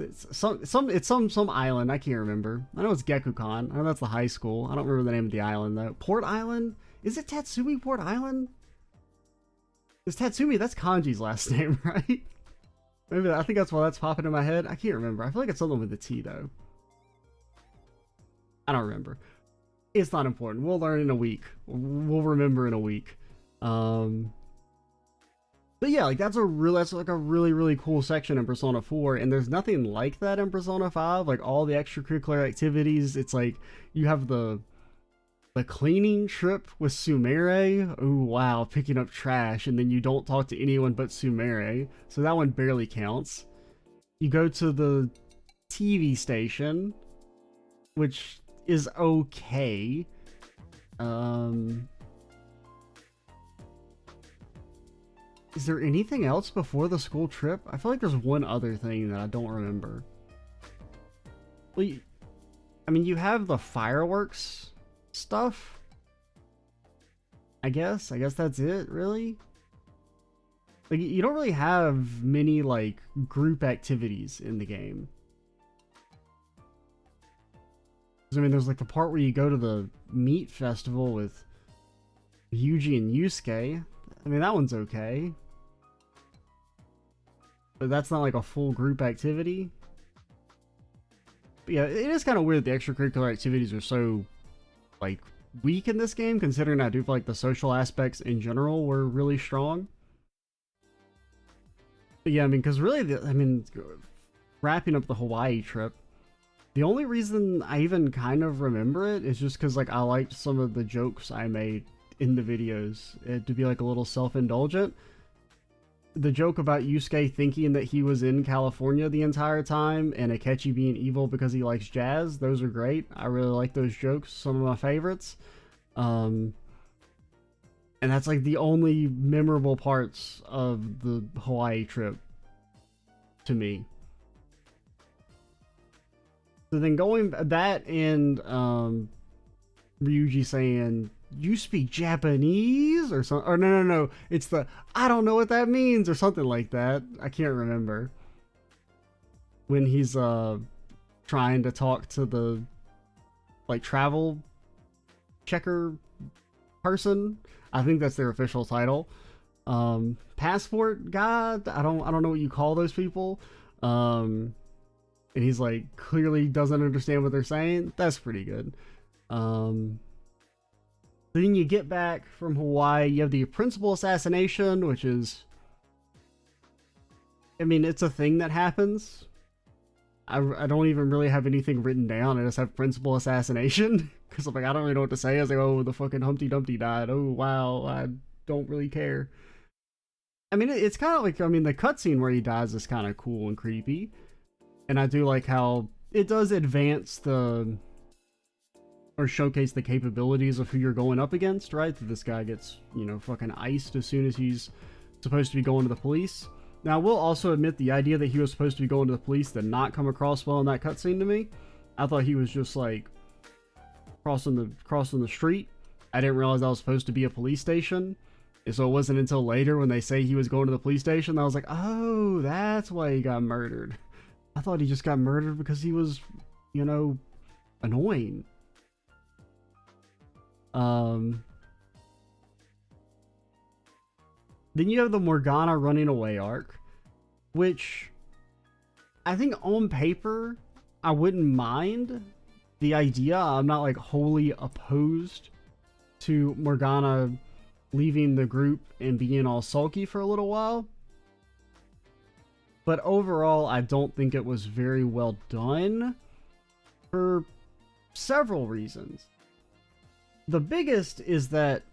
It's some island. I can't remember. I know it's Gekukan. I know that's the high school. I don't remember the name of the island though. Port Island? Is it Tatsumi Port Island? It's Tatsumi. That's Kanji's last name, right? Maybe I think that's why that's popping in my head. I can't remember. I feel like it's something with a T though. I don't remember. It's not important. We'll learn in a week. We'll remember in a week. But yeah, like, that's like a really, really cool section in Persona 4, and there's nothing like that in Persona 5. Like, all the extracurricular activities, it's like, you have the cleaning trip with Sumire. Ooh, wow, picking up trash, and then you don't talk to anyone but Sumire, so that one barely counts. You go to the TV station, which is okay. Is there anything else before the school trip? I feel like there's one other thing that I don't remember. Well, I mean, you have the fireworks stuff. I guess that's it, really. Like, you don't really have many, like, group activities in the game. I mean, there's, like, the part where you go to the meat festival with Yuji and Yusuke. I mean, that one's okay. But that's not, like, a full group activity. But yeah, it is kind of weird the extracurricular activities are so, like, weak in this game, considering I do feel like the social aspects in general were really strong. But yeah, I mean, because really, wrapping up the Hawaii trip, the only reason I even kind of remember it is just because, like, I liked some of the jokes I made in the videos to be, like, a little self-indulgent. The joke about Yusuke thinking that he was in California the entire time and Akechi being evil because he likes jazz, those are great. I really like those jokes, some of my favorites. And that's, like, the only memorable parts of the Hawaii trip to me. So then going that and Ryuji saying, "You speak Japanese?" or something, or no, it's the "I don't know what that means" or something like that. I can't remember. When he's trying to talk to the, like, travel checker person. I think that's their official title. Passport guy? I don't know what you call those people. And he's, like, clearly doesn't understand what they're saying. That's pretty good. Then you get back from Hawaii, you have the principal assassination, which is, I mean, it's a thing that happens. I don't even really have anything written down. I just have principal assassination. Because I'm like, I don't really know what to say. I was like, oh, the fucking Humpty Dumpty died. Oh, wow, I don't really care. I mean, it's kind of like, I mean, the cutscene where he dies is kind of cool and creepy. And I do like how it does advance the, or showcase the capabilities of who you're going up against, right? That this guy gets, you know, fucking iced as soon as he's supposed to be going to the police. Now, I will also admit the idea that he was supposed to be going to the police did not come across well in that cutscene to me. I thought he was just, like, crossing the street. I didn't realize that was supposed to be a police station. And so it wasn't until later when they say he was going to the police station that I was like, oh, that's why he got murdered. I thought he just got murdered because he was, you know, annoying. Then you have the Morgana running away arc, which I think on paper I wouldn't mind the idea. I'm not, like, wholly opposed to Morgana leaving the group and being all sulky for a little while. But overall, I don't think it was very well done for several reasons. The biggest is that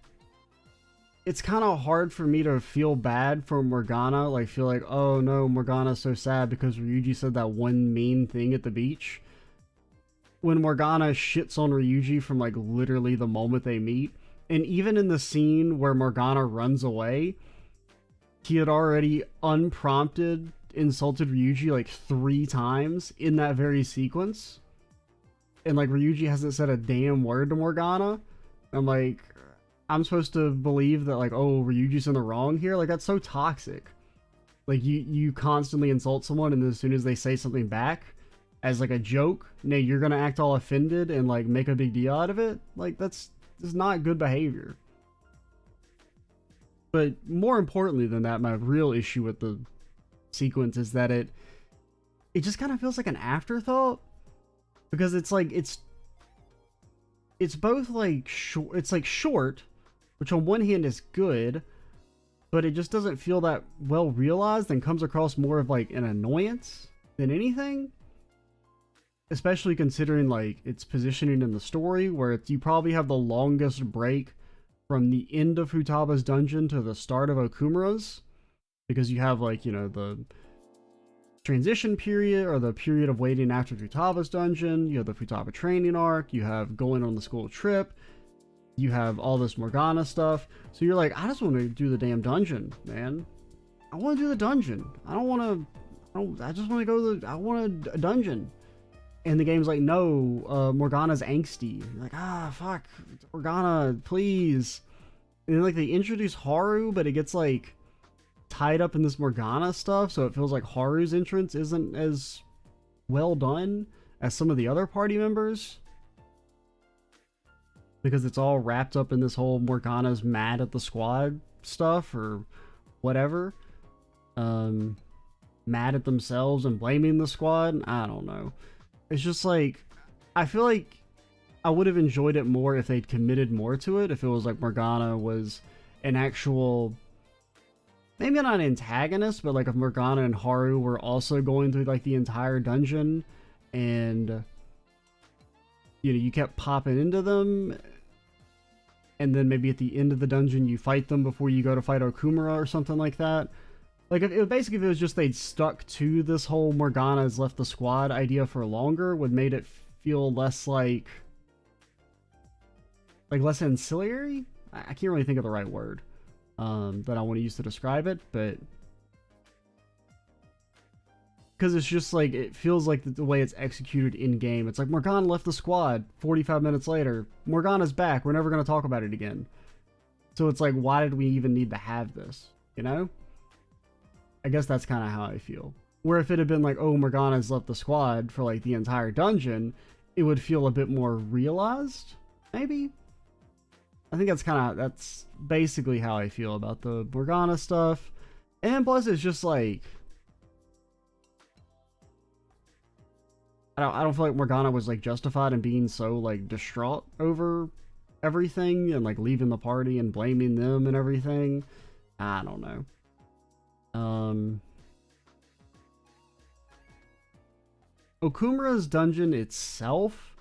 it's kind of hard for me to feel bad for Morgana, like feel like, oh no, Morgana's so sad because Ryuji said that one mean thing at the beach. When Morgana shits on Ryuji from, like, literally the moment they meet, and even in the scene where Morgana runs away, he had already unprompted insulted Ryuji like 3 times in that very sequence. And, like, Ryuji hasn't said a damn word to Morgana. I'm like, I'm supposed to believe that, like, oh, Ryuji's in the wrong here? Like, that's so toxic. Like, you constantly insult someone, and as soon as they say something back as, like, a joke, you're gonna act all offended and, like, make a big deal out of it? Like, that's not good behavior. But more importantly than that, my real issue with the sequence is that it just kind of feels like an afterthought. Because it's like, it's both, like, short, it's, like, short, which on one hand is good, but it just doesn't feel that well realized and comes across more of, like, an annoyance than anything. Especially considering, like, its positioning in the story, where you probably have the longest break from the end of Futaba's dungeon to the start of Okumura's. Because you have, like, you know, the transition period, or the period of waiting after Futaba's dungeon. You have the Futaba training arc. You have going on the school trip. You have all this Morgana stuff. So you're like, I just want to do the damn dungeon, man. I want to do the dungeon. I just want to go to I want a dungeon. And the game's like, no, Morgana's angsty. You're like, fuck, Morgana, please. And then, like, they introduce Haru, but it gets, like, tied up in this Morgana stuff, so it feels like Haru's entrance isn't as well done as some of the other party members. Because it's all wrapped up in this whole Morgana's mad at the squad stuff, or whatever. Mad at themselves and blaming the squad. I don't know. It's just like, I feel like I would have enjoyed it more if they'd committed more to it. If it was like Morgana was an actual, maybe not an antagonist, but like if Morgana and Haru were also going through like the entire dungeon, and you know, you kept popping into them, and then maybe at the end of the dungeon you fight them before you go to fight Okumura or something like that. Like, if it was just they'd stuck to this whole Morgana's left the squad idea for longer, would made it feel less like less ancillary? I can't really think of the right word that I want to use to describe it, but because it's just like, it feels like the way it's executed in game. It's like, Morgana left the squad 45 minutes later. Morgana's back. We're never going to talk about it again. So it's like, why did we even need to have this? You know? I guess that's kind of how I feel. Where if it had been like, oh, Morgana's left the squad for like the entire dungeon, it would feel a bit more realized, maybe? I think that's basically how I feel about the Morgana stuff. And plus, it's just like, I don't feel like Morgana was like justified in being so like distraught over everything and like leaving the party and blaming them and everything. I don't know. Okumura's dungeon itself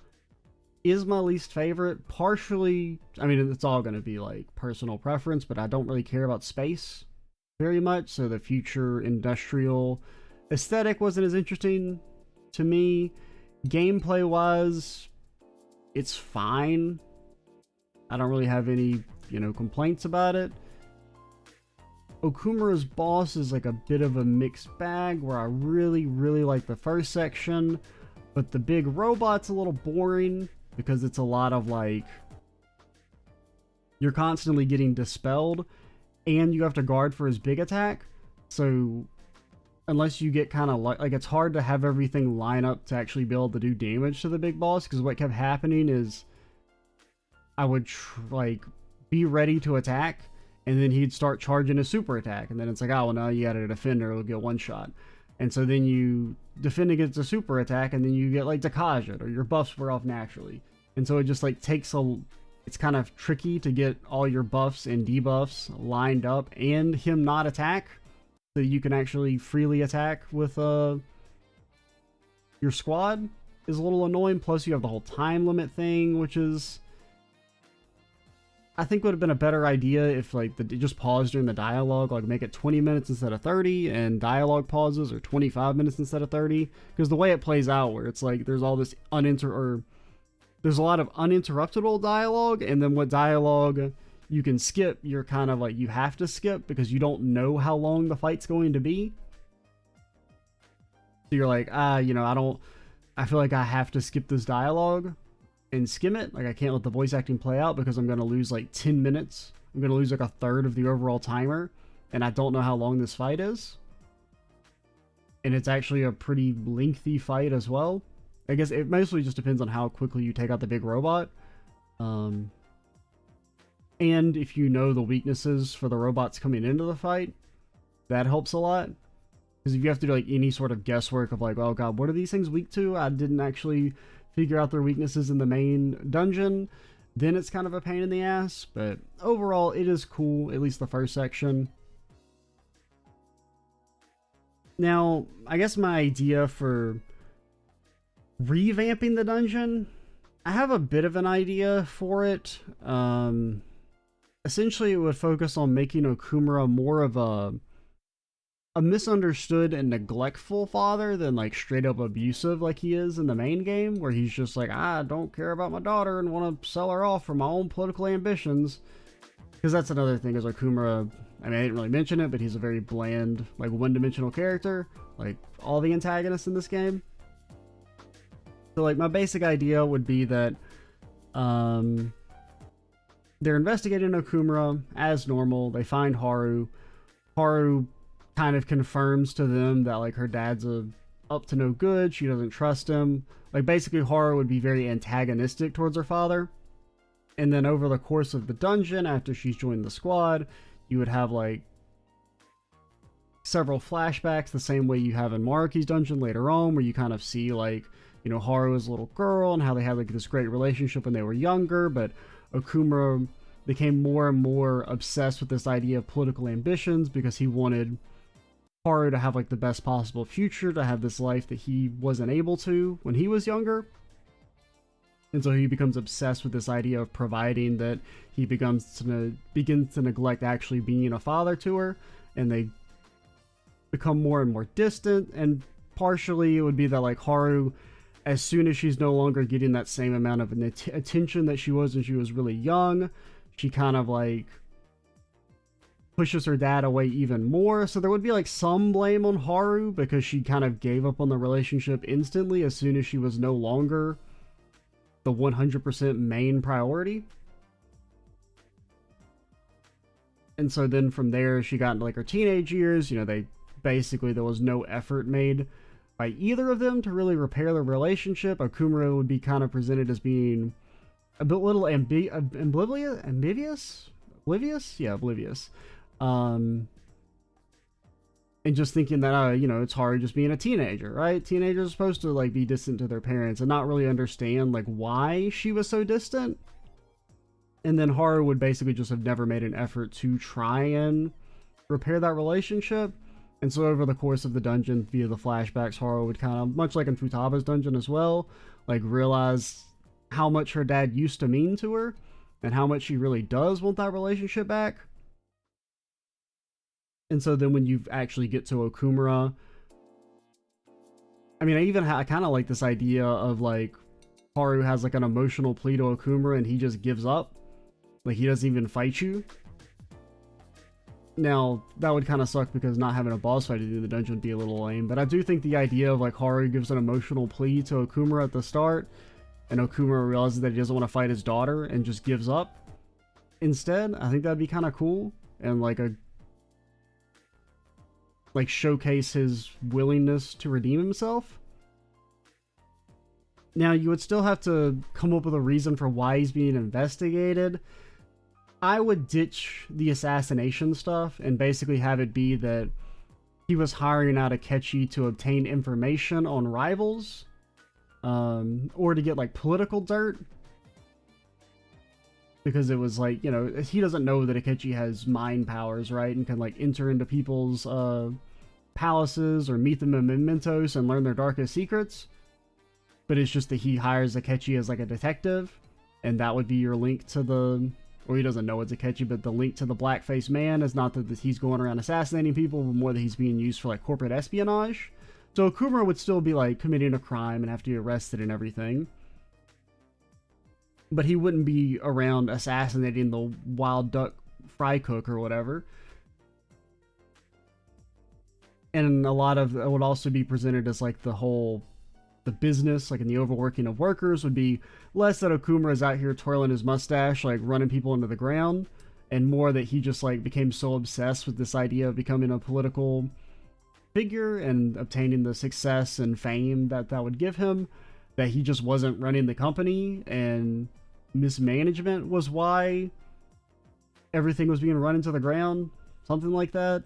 is my least favorite. Partially, I mean, it's all going to be like personal preference, but I don't really care about space very much, so the future industrial aesthetic wasn't as interesting to me. Gameplay wise, it's fine. I don't really have any, complaints about it. Okumura's boss is like a bit of a mixed bag, where I really, really like the first section, but the big robot's a little boring because it's a lot of like, you're constantly getting dispelled and you have to guard for his big attack. So unless you get kind of like it's hard to have everything line up to actually be able to do damage to the big boss, because what kept happening is I would be ready to attack, and then he'd start charging a super attack, and then it's like, oh, well, now you got a defender, it'll get one shot. And so then you defend against a super attack, and then you get like Dakajit, or your buffs wear off naturally. And so it just like takes it's kind of tricky to get all your buffs and debuffs lined up and him not attack, so you can actually freely attack with your squad is a little annoying. Plus you have the whole time limit thing, which is, I think would have been a better idea if like just pause during the dialogue, like make it 20 minutes instead of 30, and dialogue pauses are 25 minutes instead of 30. Because the way it plays out, where it's like there's all this there's a lot of uninterruptible dialogue, and then what dialogue you can skip, you're kind of like, you have to skip because you don't know how long the fight's going to be. So you're like, I feel like I have to skip this dialogue and skim it. Like, I can't let the voice acting play out because I'm going to lose like 10 minutes. I'm going to lose like a third of the overall timer, and I don't know how long this fight is. And it's actually a pretty lengthy fight as well. I guess it mostly just depends on how quickly you take out the big robot. And if you know the weaknesses for the robots coming into the fight, that helps a lot. Because if you have to do like any sort of guesswork of like, oh god, what are these things weak to? I didn't actually figure out their weaknesses in the main dungeon, then it's kind of a pain in the ass. But overall, it is cool, at least the first section. Now, I guess my idea for revamping the dungeon, I have a bit of an idea for it. Essentially, it would focus on making Okumura more of a a misunderstood and neglectful father than like straight up abusive like he is in the main game, where he's just like, I don't care about my daughter and want to sell her off for my own political ambitions. Because that's another thing, is Okumura, I mean, I didn't really mention it, but he's a very bland, like, one-dimensional character, like all the antagonists in this game. So, like, my basic idea would be that they're investigating Okumura as normal. They find Haru. Haru kind of confirms to them that, like, her dad's up to no good. She doesn't trust him. Like, basically, Haru would be very antagonistic towards her father. And then over the course of the dungeon, after she's joined the squad, you would have, like, several flashbacks the same way you have in Maruki's dungeon later on, where you kind of see, like, you know, Haru as a little girl and how they had, like, this great relationship when they were younger, but Okumura became more and more obsessed with this idea of political ambitions because he wanted Haru to have, like, the best possible future, to have this life that he wasn't able to when he was younger. And so he becomes obsessed with this idea of providing, that he begins to neglect actually being a father to her, and they become more and more distant. And partially it would be that, like, Haru, as soon as she's no longer getting that same amount of attention that she was when she was really young, she kind of, like, pushes her dad away even more. So there would be, like, some blame on Haru because she kind of gave up on the relationship instantly as soon as she was no longer the 100% main priority. And so then from there, she got into, like, her teenage years. You know, there was no effort made by either of them to really repair the relationship. Okumura would be kind of presented as being a bit little oblivious. And just thinking that, you know, it's hard just being a teenager, right? Teenagers are supposed to, like, be distant to their parents and not really understand, like, why she was so distant. And then Haru would basically just have never made an effort to try and repair that relationship. And so over the course of the dungeon, via the flashbacks, Haru would kind of, much like in Futaba's dungeon as well, like, realize how much her dad used to mean to her and how much she really does want that relationship back. And so then when you actually get to Okumura, I mean, I kind of like this idea of, like, Haru has, like, an emotional plea to Okumura and he just gives up. Like, he doesn't even fight you. Now, that would kind of suck because not having a boss fight to do in the dungeon would be a little lame, but I do think the idea of, like, Haru gives an emotional plea to Okumura at the start, and Okumura realizes that he doesn't want to fight his daughter and just gives up instead, I think that'd be kind of cool, and, like, showcase his willingness to redeem himself. Now, you would still have to come up with a reason for why he's being investigated. I would ditch the assassination stuff and basically have it be that he was hiring out Akechi to obtain information on rivals, or to get, like, political dirt. Because it was like, you know, he doesn't know that Akechi has mind powers, right? And can, like, enter into people's palaces or meet them in mementos and learn their darkest secrets. But it's just that he hires Akechi as, like, a detective, and that would be your link to the... Or he doesn't know it's Akechi, but the link to the black-faced man is not that he's going around assassinating people, but more that he's being used for, like, corporate espionage. So Okumura would still be, like, committing a crime and have to be arrested and everything. But he wouldn't be around assassinating the wild duck fry cook or whatever. And a lot of it would also be presented as, like, the business, like, in the overworking of workers, would be less that Okumura is out here twirling his mustache, like, running people into the ground, and more that he just, like, became so obsessed with this idea of becoming a political figure and obtaining the success and fame that would give him, that he just wasn't running the company, and mismanagement was why everything was being run into the ground, something like that.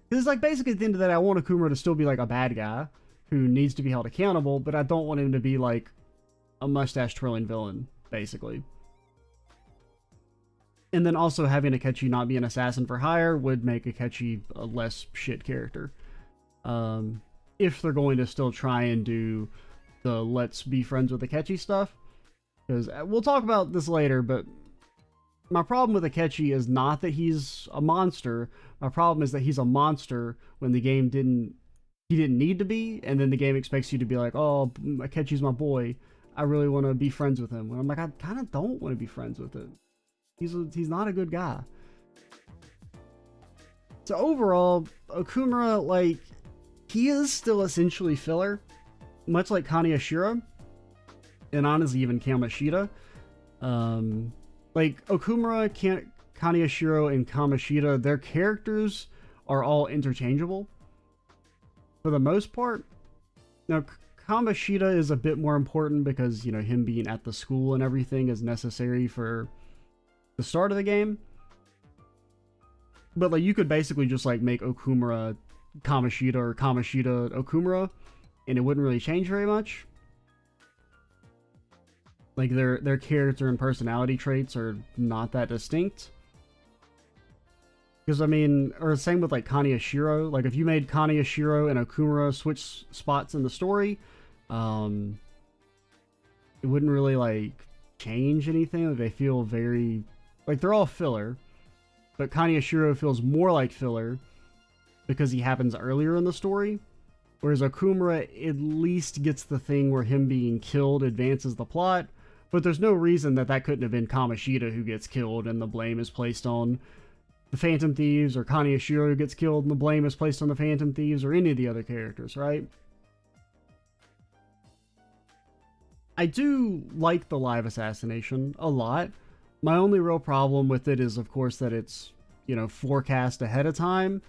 Because it's, like, basically at the end of that, I want Okumura to still be, like, a bad guy who needs to be held accountable, but I don't want him to be, like, a mustache-twirling villain, basically. And then also having Akechi not be an assassin for hire would make Akechi a less shit character. If they're going to still try and do the let's be friends with Akechi stuff. Because we'll talk about this later, but My problem with Akechi is not that he's a monster. My problem is that he's a monster when the game he didn't need to be, and then the game expects you to be like, oh, Akechi's my boy. I really want to be friends with him. And I'm like, I kind of don't want to be friends with him. He's not a good guy. So overall, Okumura, like, he is still essentially filler, much like Kaneshiro, and honestly even Kamoshida. Like, Okumura, Kaneshiro, and Kamoshida, their characters are all interchangeable for the most part. Now, Kamoshida is a bit more important because, you know, him being at the school and everything is necessary for the start of the game. But, like, you could basically just, like, make Okumura Kamoshida or Kamoshida Okumura, and it wouldn't really change very much. Like, their character and personality traits are not that distinct. Because, I mean, or same with, like, Kaneshiro. Like, if you made Kaneshiro and Okumura switch spots in the story, it wouldn't really, like, change anything. Like, they feel very... Like, they're all filler. But Kaneshiro feels more like filler because he happens earlier in the story. Whereas Okumura at least gets the thing where him being killed advances the plot. But there's no reason that couldn't have been Kamoshida who gets killed and the blame is placed on the Phantom Thieves, or Kaneshiro who gets killed and the blame is placed on the Phantom Thieves, or any of the other characters, right? I do like the live assassination a lot. My only real problem with it is, of course, that it's, you know, forecast ahead of time.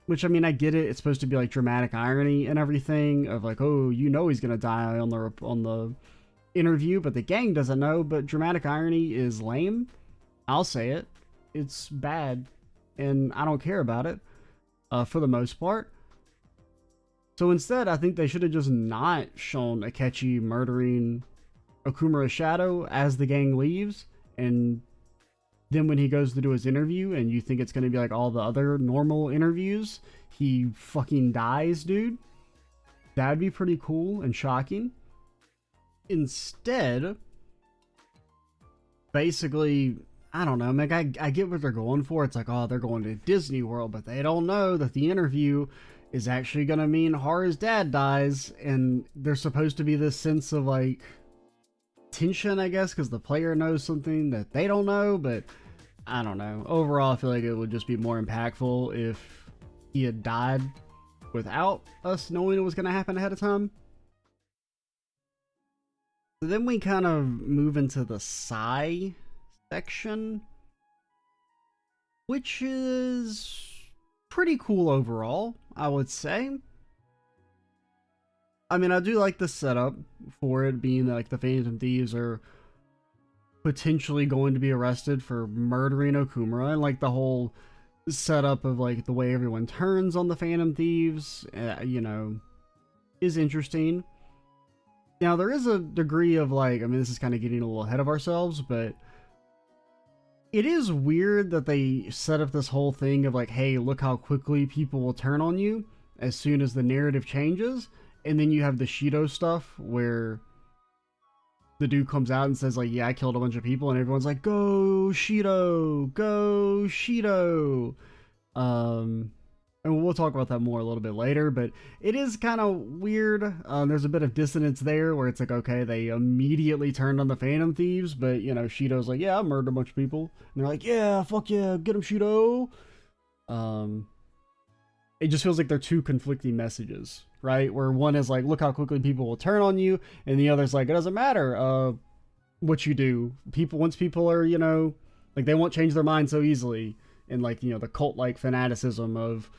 Which, I mean, I get it. It's supposed to be like dramatic irony and everything of like, oh, you know he's gonna die on the interview, but the gang doesn't know. But dramatic irony is lame. I'll say it. It's bad, and I don't care about it for the most part. So instead, I think they should have just not shown Akechi murdering Okumura's shadow as the gang leaves, and then when he goes to do his interview and you think it's going to be like all the other normal interviews, he fucking dies, dude. That'd be pretty cool and shocking. Instead, basically, I don't know, like, I get what they're going for. It's like, oh, they're going to Disney World, but they don't know that the interview is actually going to mean Haru's dad dies, and there's supposed to be this sense of, like, tension, I guess, because the player knows something that they don't know. But I don't know. Overall, I feel like it would just be more impactful if he had died without us knowing it was going to happen ahead of time. So then we kind of move into the Sai section, which is pretty cool overall, I would say. I mean, I do like the setup for it being like the Phantom Thieves are potentially going to be arrested for murdering Okumura, and like the whole setup of like the way everyone turns on the Phantom Thieves, you know, is interesting. Now, there is a degree of like, I mean, this is kind of getting a little ahead of ourselves, but it is weird that they set up this whole thing of like, hey, look how quickly people will turn on you as soon as the narrative changes. And then you have the Shido stuff where the dude comes out and says like, yeah, I killed a bunch of people, and everyone's like, go Shido, go Shido. And we'll talk about that more a little bit later, but it is kind of weird. There's a bit of dissonance there where it's like, okay, they immediately turned on the Phantom Thieves, but, you know, Shido's like, yeah, I murdered a bunch of people. And they're like, yeah, fuck yeah, get him, Shido. It just feels like they're two conflicting messages, right? Where one is like, look how quickly people will turn on you, and the other's like, it doesn't matter what you do. Once people are, you know, like, they won't change their mind so easily. And like, you know, the cult-like fanaticism of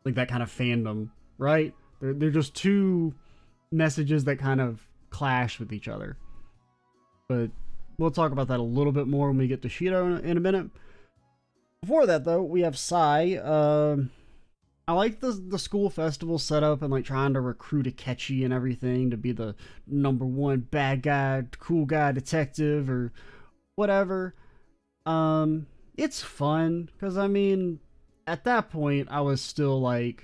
like that kind of fandom, right? They're just two messages that kind of clash with each other. But we'll talk about that a little bit more when we get to Shido in a minute. Before that, though, we have Sai. I like the school festival setup and like trying to recruit Akechi and everything to be the #1 bad guy, cool guy detective or whatever. It's fun because, I mean, at that point I was still like,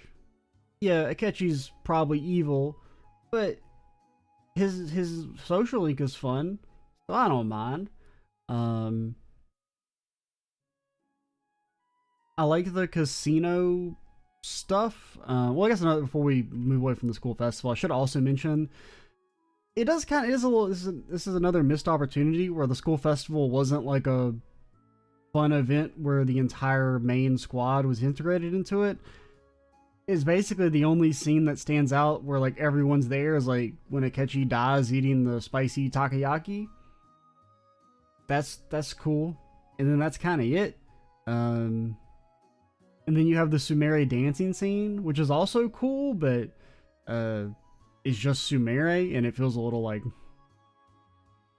yeah, Akechi's probably evil, but his social link is fun, so I don't mind. Um, I like the casino stuff. Well, I guess before we move away from the school festival, I should also mention it does kind of is a little. This is another missed opportunity where the school festival wasn't like a fun event where the entire main squad was integrated into it. Is basically the only scene that stands out where like everyone's there is like when Akechi dies eating the spicy takoyaki. That's cool, and then that's kind of it. And then you have the Sumire dancing scene, which is also cool, but it's just Sumire, and it feels a little like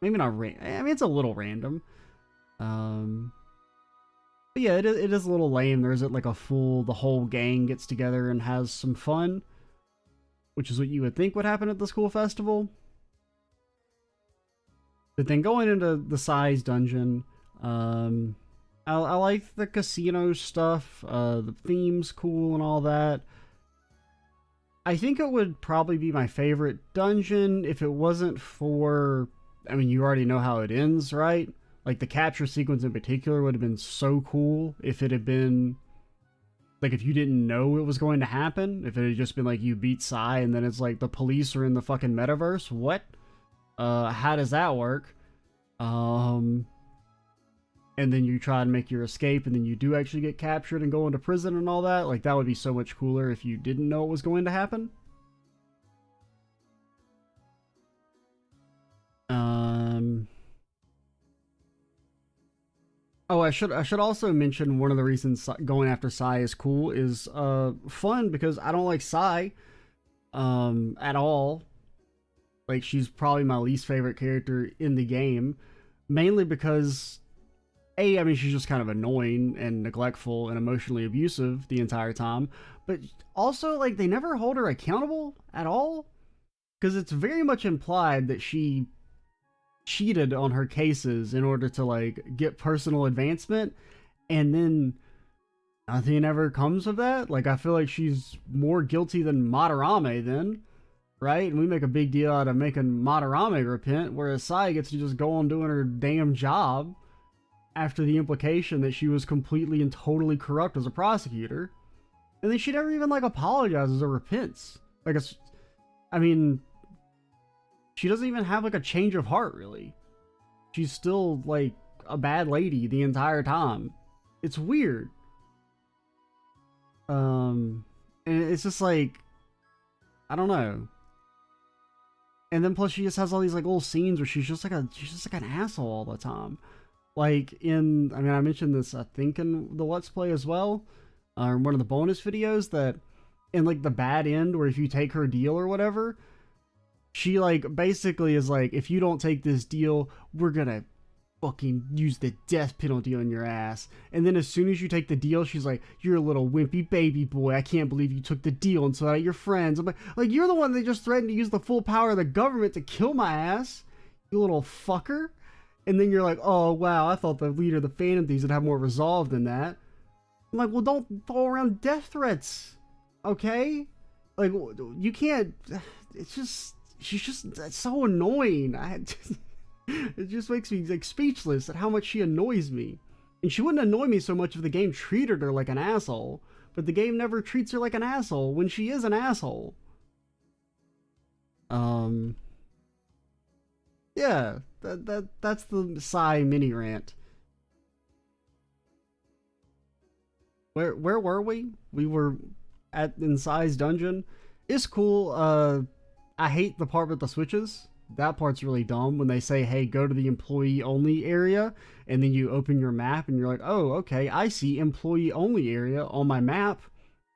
maybe not. I mean, it's a little random. But yeah, it is a little lame. There isn't like the whole gang gets together and has some fun, which is what you would think would happen at the school festival. But then going into the size dungeon, I like the casino stuff. The theme's cool and all that. I think it would probably be my favorite dungeon if it wasn't for... I mean, you already know how it ends, right? Like, the capture sequence in particular would have been so cool if it had been... Like, if you didn't know it was going to happen. If it had just been, like, you beat Sai and then it's like the police are in the fucking metaverse. What? How does that work? And then you try and make your escape and then you do actually get captured and go into prison and all that. Like, that would be so much cooler if you didn't know it was going to happen. Oh, I should also mention one of the reasons going after Sai is cool is fun because I don't like Sai at all. Like, she's probably my least favorite character in the game, mainly because I mean, she's just kind of annoying and neglectful and emotionally abusive the entire time, but also, like, they never hold her accountable at all, because it's very much implied that she cheated on her cases in order to, like, get personal advancement, and then nothing ever comes of that. Like, I feel like she's more guilty than Madarame then, right? And we make a big deal out of making Madarame repent, whereas Sai gets to just go on doing her damn job after the implication that she was completely and totally corrupt as a prosecutor. And then she never even, like, apologizes or repents. Like, I mean, she doesn't even have, like, a change of heart, really. She's still, like, a bad lady the entire time. It's weird. And it's just, like, I don't know. And then plus she just has all these, like, little scenes where she's just like an asshole all the time. Like, I mean, I mentioned this, I think, in the Let's Play as well, or one of the bonus videos, that in, like, the bad end, where if you take her deal or whatever, she, like, basically is like, if you don't take this deal, we're gonna fucking use the death penalty on your ass. And then as soon as you take the deal, she's like, you're a little wimpy baby boy, I can't believe you took the deal and so out your friends. I'm like, you're the one that just threatened to use the full power of the government to kill my ass, you little fucker. And then you're like, oh, wow, I thought the leader of the Phantom Thieves would have more resolve than that. I'm like, well, don't throw around death threats, okay? Like, you can't, it's just, she's just so annoying. It just makes me, like, speechless at how much she annoys me. And she wouldn't annoy me so much if the game treated her like an asshole, but the game never treats her like an asshole when she is an asshole. Yeah, that's the Sai mini rant. Where were we? We were in Sai's dungeon. It's cool. I hate the part with the switches. That part's really dumb when they say, hey, go to the employee only area, and then you open your map and you're like, oh, okay, I see employee only area on my map.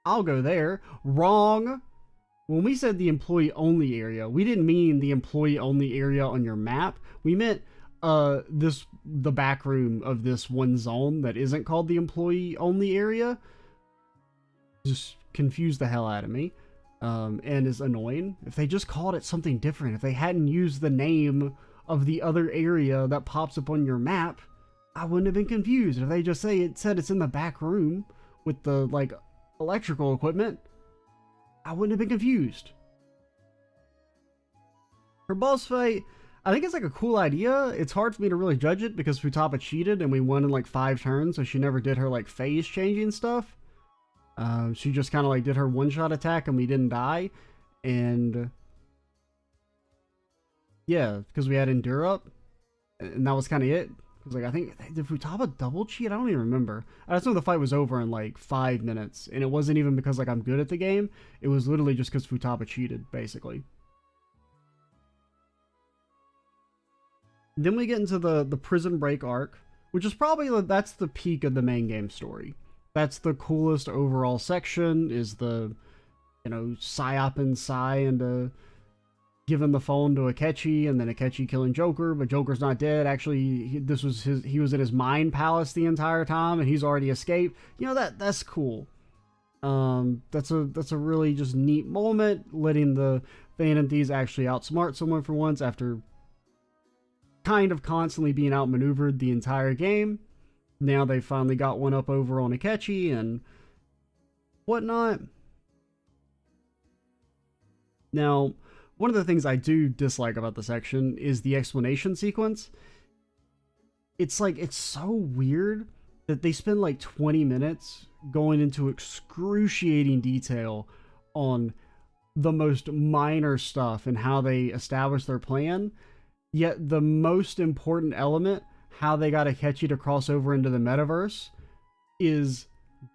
I'll go there. Wrong. When we said the employee only area, we didn't mean the employee only area on your map. We meant the back room of this one zone that isn't called the employee only area. Just confused the hell out of me. And is annoying. If they just called it something different, if they hadn't used the name of the other area that pops up on your map, I wouldn't have been confused. If they just said it's in the back room with the, like, electrical equipment, I wouldn't have been confused. Her boss fight, I think it's like a cool idea. It's hard for me to really judge it because Futaba cheated and we won in like 5 turns, so she never did her like phase changing stuff. She just kind of like did her one-shot attack and we didn't die. And yeah, because we had Endure up, and that was kind of it. Because like I think, did Futaba double cheat? I don't even remember. I just know the fight was over in like 5 minutes, and it wasn't even because like I'm good at the game. It was literally just because Futaba cheated, basically. Then we get into the prison break arc, which is probably that's the peak of the main game story. That's the coolest overall section. Is the psyoping Sai into giving the phone to Akechi, and then Akechi killing Joker, but Joker's not dead. Actually, he was in his mind palace the entire time, and he's already escaped. That's cool. That's a really just neat moment, letting the Phantom Thieves actually outsmart someone for once after kind of constantly being outmaneuvered the entire game. Now they finally got one up over on Akechi and whatnot. Now, one of the things I do dislike about the section is the explanation sequence. It's so weird that they spend like 20 minutes going into excruciating detail on the most minor stuff and how they establish their plan. Yet the most important element, how they got Akechi to cross over into the metaverse, is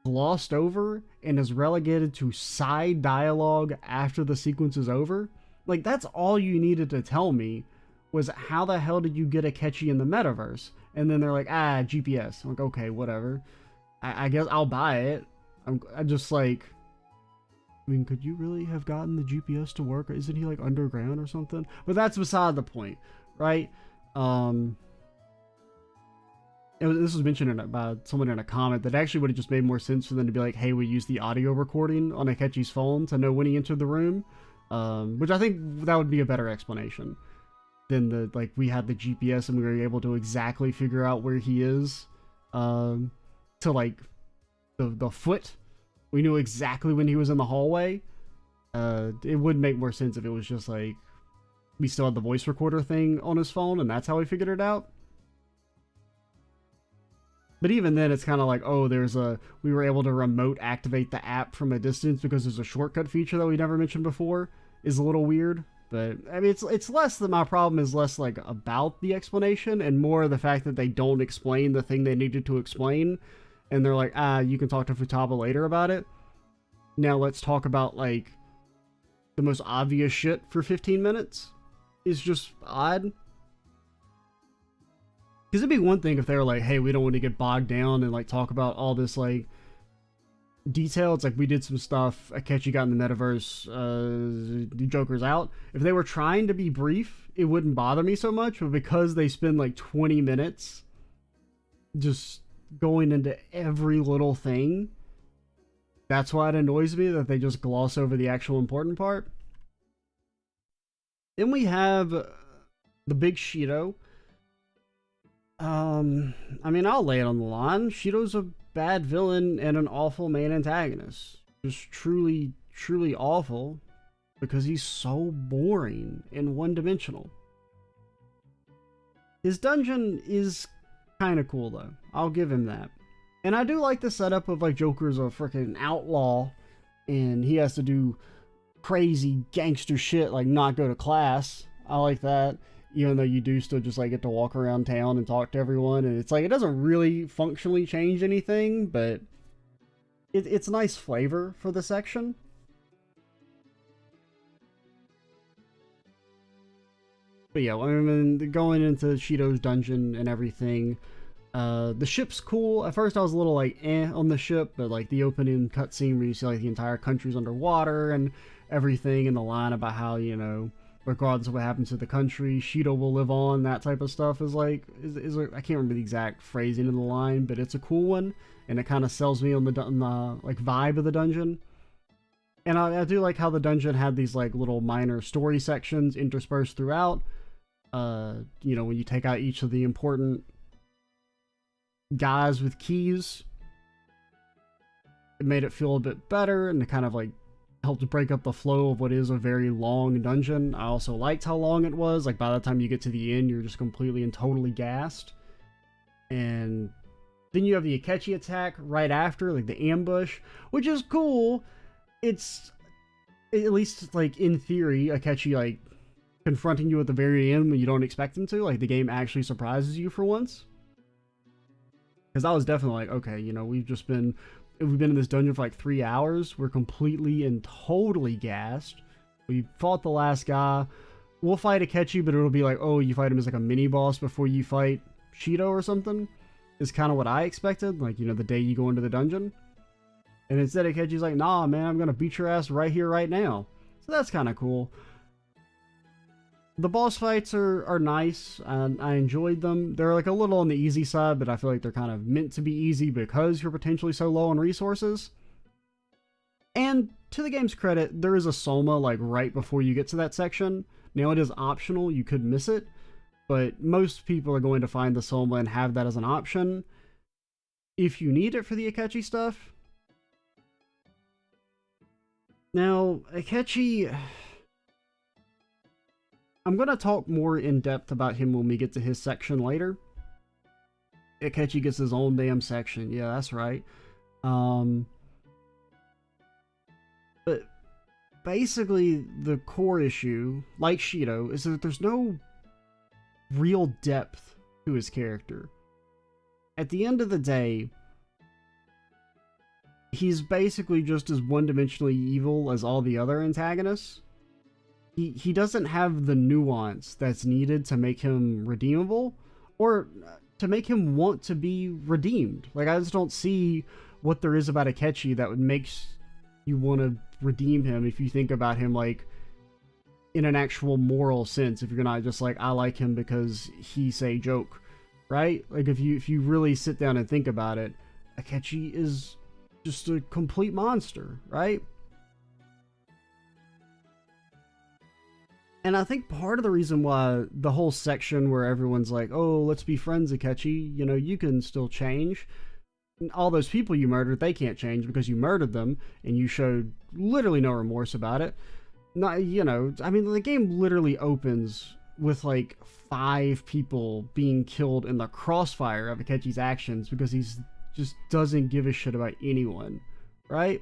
glossed over and is relegated to side dialogue after the sequence is over. Like, that's all you needed to tell me, was how the hell did you get Akechi in the metaverse? And then they're like, GPS. I'm like, okay, whatever. I guess I'll buy it. I'm just like, I mean, could you really have gotten the GPS to work? Isn't he like underground or something? But that's beside the point, right? This was mentioned by someone in a comment that actually would have just made more sense for them to be like, hey, we used the audio recording on Akechi's phone to know when he entered the room. Which I think that would be a better explanation than we had the GPS and we were able to exactly figure out where he is, to like the foot. We knew exactly when he was in the hallway. It would make more sense if it was just like we still had the voice recorder thing on his phone and that's how we figured it out. But even then, it's kind of like, oh, we were able to remote activate the app from a distance because there's a shortcut feature that we never mentioned before. Is a little weird. But, I mean, it's less that my problem is less, like, about the explanation and more the fact that they don't explain the thing they needed to explain. And they're like, you can talk to Futaba later about it. Now let's talk about, like, the most obvious shit for 15 minutes. It's just odd. Because it'd be one thing if they were like, hey, we don't want to get bogged down and like talk about all this like detail. It's like we did some stuff, Akechi got in the metaverse, the Joker's out. If they were trying to be brief, it wouldn't bother me so much, but because they spend like 20 minutes just going into every little thing, that's why it annoys me that they just gloss over the actual important part. Then we have the big Shido. I mean, I'll lay it on the line. Shido's a bad villain and an awful main antagonist. Just truly, truly awful because he's so boring and one-dimensional. His dungeon is kind of cool, though. I'll give him that. And I do like the setup of, like, Joker's a freaking outlaw and he has to do crazy gangster shit, like not go to class. I like that. Even though you do still just like get to walk around town and talk to everyone, and it's like it doesn't really functionally change anything, but it's nice flavor for the section. But yeah, I mean, going into Shido's dungeon and everything, the ship's cool. At first I was a little like on the ship, but like the opening cutscene where you see like the entire country's underwater and everything, and the line about how, regardless of what happens to the country, Shido will live on, that type of stuff is I can't remember the exact phrasing in the line, but it's a cool one, and it kind of sells me on the like vibe of the dungeon. And I do like how the dungeon had these like little minor story sections interspersed throughout. When you take out each of the important guys with keys, it made it feel a bit better, and it kind of like helped break up the flow of what is a very long dungeon. I also liked how long it was. Like, by the time you get to the end, you're just completely and totally gassed. And then you have the Akechi attack right after, like the ambush, which is cool. It's, at least, like, in theory, Akechi, like, confronting you at the very end when you don't expect him to. Like, the game actually surprises you for once. Because I was definitely like, okay, you know, we've been in this dungeon for like 3 hours. We're completely and totally gassed. We fought the last guy. We'll fight Akechi, but it'll be like, oh, you fight him as like a mini boss before you fight Shido or something. Is kind of what I expected. Like, you know, the day you go into the dungeon. And instead Akechi's like, nah, man, I'm gonna beat your ass right here, right now. So that's kind of cool. The boss fights are nice, and I enjoyed them. They're like a little on the easy side, but I feel like they're kind of meant to be easy because you're potentially so low on resources. And to the game's credit, there is a Soma like right before you get to that section. Now it is optional, you could miss it, but most people are going to find the Soma and have that as an option if you need it for the Akechi stuff. Now, Akechi, I'm going to talk more in depth about him when we get to his section later. Akechi gets his own damn section. Yeah, that's right. But basically, the core issue, like Shido, is that there's no real depth to his character. At the end of the day, he's basically just as one-dimensionally evil as all the other antagonists. He doesn't have the nuance that's needed to make him redeemable, or to make him want to be redeemed. Like, I just don't see what there is about Akechi that would make you want to redeem him if you think about him, like, in an actual moral sense, if you're not just like, I like him because he's a joke, right? Like, if you really sit down and think about it, Akechi is just a complete monster, right? And I think part of the reason why the whole section where everyone's like, oh, let's be friends, Akechi, you know, you can still change. All those people you murdered, they can't change because you murdered them, and you showed literally no remorse about it. Not, you know, I mean, the game literally opens with like 5 people being killed in the crossfire of Akechi's actions because he's just doesn't give a shit about anyone, right?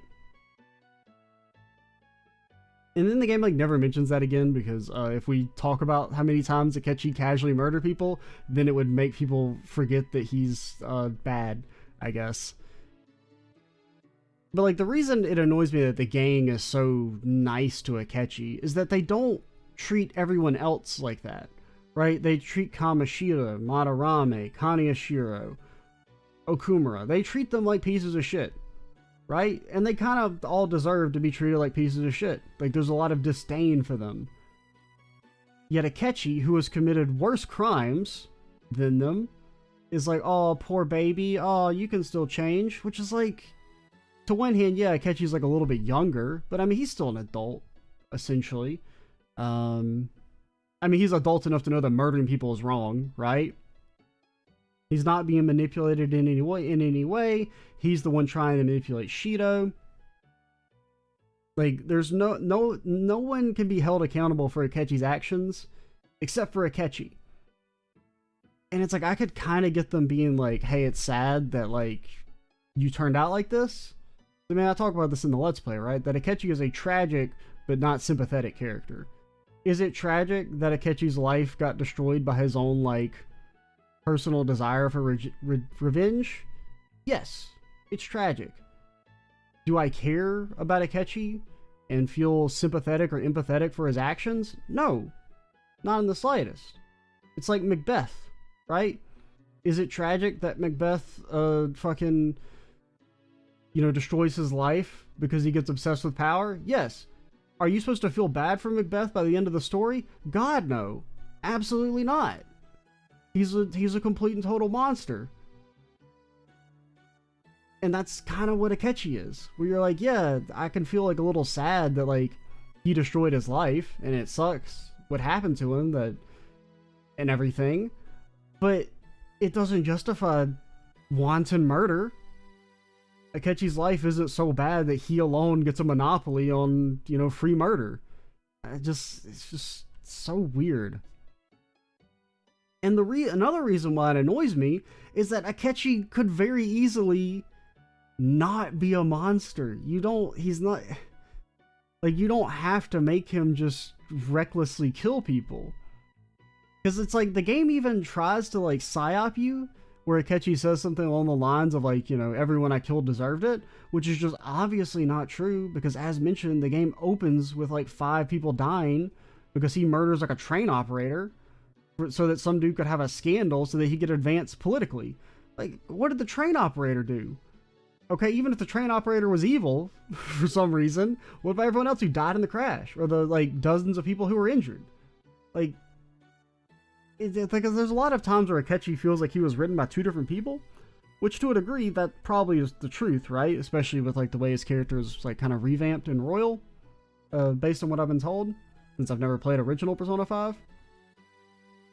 And then the game like never mentions that again because if we talk about how many times Akechi casually murdered people, then it would make people forget that he's bad, I guess. But like the reason it annoys me that the gang is so nice to Akechi is that they don't treat everyone else like that, right? They treat Kamoshida, Madarame, Kaneshiro, Okumura. They treat them like pieces of shit. Right? And they kind of all deserve to be treated like pieces of shit. Like, there's a lot of disdain for them. Yet Akechi, who has committed worse crimes than them, is like, oh, poor baby, oh, you can still change. Which is like, to one hand, yeah, Akechi's like a little bit younger, but I mean, he's still an adult, essentially. I mean, he's adult enough to know that murdering people is wrong, right? He's not being manipulated in any way. He's the one trying to manipulate Shido. Like, there's no one can be held accountable for Akechi's actions except for Akechi. And it's like, I could kind of get them being like, hey, it's sad that, like, you turned out like this. I mean, I talk about this in the Let's Play, right? That Akechi is a tragic but not sympathetic character. Is it tragic that Akechi's life got destroyed by his own, like, personal desire for revenge? Yes, it's tragic. Do I care about Akechi and feel sympathetic or empathetic for his actions? No, not in the slightest. It's like Macbeth, right? Is it tragic that Macbeth fucking, you know, destroys his life because he gets obsessed with power? Yes. Are you supposed to feel bad for Macbeth by the end of the story? God, no. Absolutely not. He's a complete and total monster. And that's kind of what Akechi is. Where you're like, yeah, I can feel like a little sad that like he destroyed his life and it sucks what happened to him and everything. But it doesn't justify wanton murder. Akechi's life isn't so bad that he alone gets a monopoly on, you know, free murder. It's just so weird. And another reason why it annoys me is that Akechi could very easily not be a monster. He's not, like, you don't have to make him just recklessly kill people. Because it's like, the game even tries to, like, psyop you, where Akechi says something along the lines of, like, you know, everyone I killed deserved it, which is just obviously not true, because as mentioned, the game opens with, like, 5 people dying because he murders, like, a train operator, so that some dude could have a scandal so that he could advance politically. Like, what did the train operator do? Okay, even if the train operator was evil, for some reason, what about everyone else who died in the crash? Or the, like, dozens of people who were injured? Like, because there's a lot of times where Akechi feels like he was written by 2 different people, which to a degree, that probably is the truth, right? Especially with, like, the way his character is, like, kind of revamped in Royal, based on what I've been told, since I've never played original Persona 5.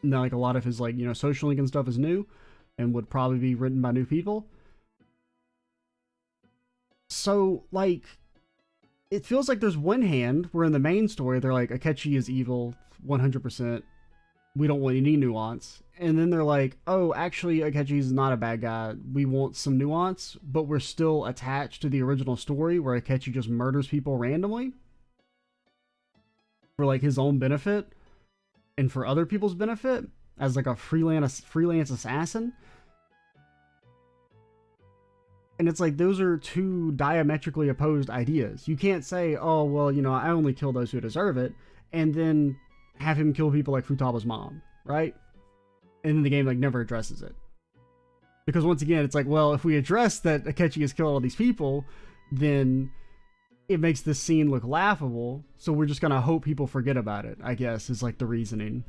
Now, like, a lot of his, like, you know, social link and stuff is new, and would probably be written by new people. So, like, it feels like there's one hand where in the main story, they're like, Akechi is evil, 100%. We don't want any nuance. And then they're like, oh, actually, Akechi's not a bad guy. We want some nuance, but we're still attached to the original story where Akechi just murders people randomly for, like, his own benefit and for other people's benefit as, like, a freelance assassin. And it's like, those are 2 diametrically opposed ideas. You can't say, oh, well, you know, I only kill those who deserve it, and then have him kill people like Futaba's mom, right? And then the game, like, never addresses it. Because once again, it's like, well, if we address that Akechi has killed all these people, then it makes this scene look laughable, so we're just gonna hope people forget about it, I guess, is, like, the reasoning.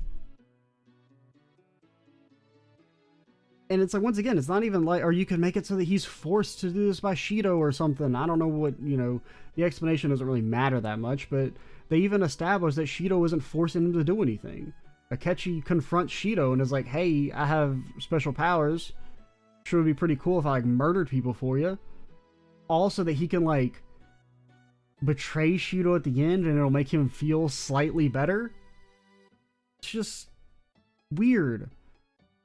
And it's like, once again, it's not even like, or you can make it so that he's forced to do this by Shido or something. I don't know what, you know, the explanation doesn't really matter that much, but they even establish that Shido isn't forcing him to do anything. Akechi confronts Shido and is like, hey, I have special powers. Sure would be pretty cool if I, like, murdered people for you. Also that he can, like, betray Shido at the end and it'll make him feel slightly better. It's just weird.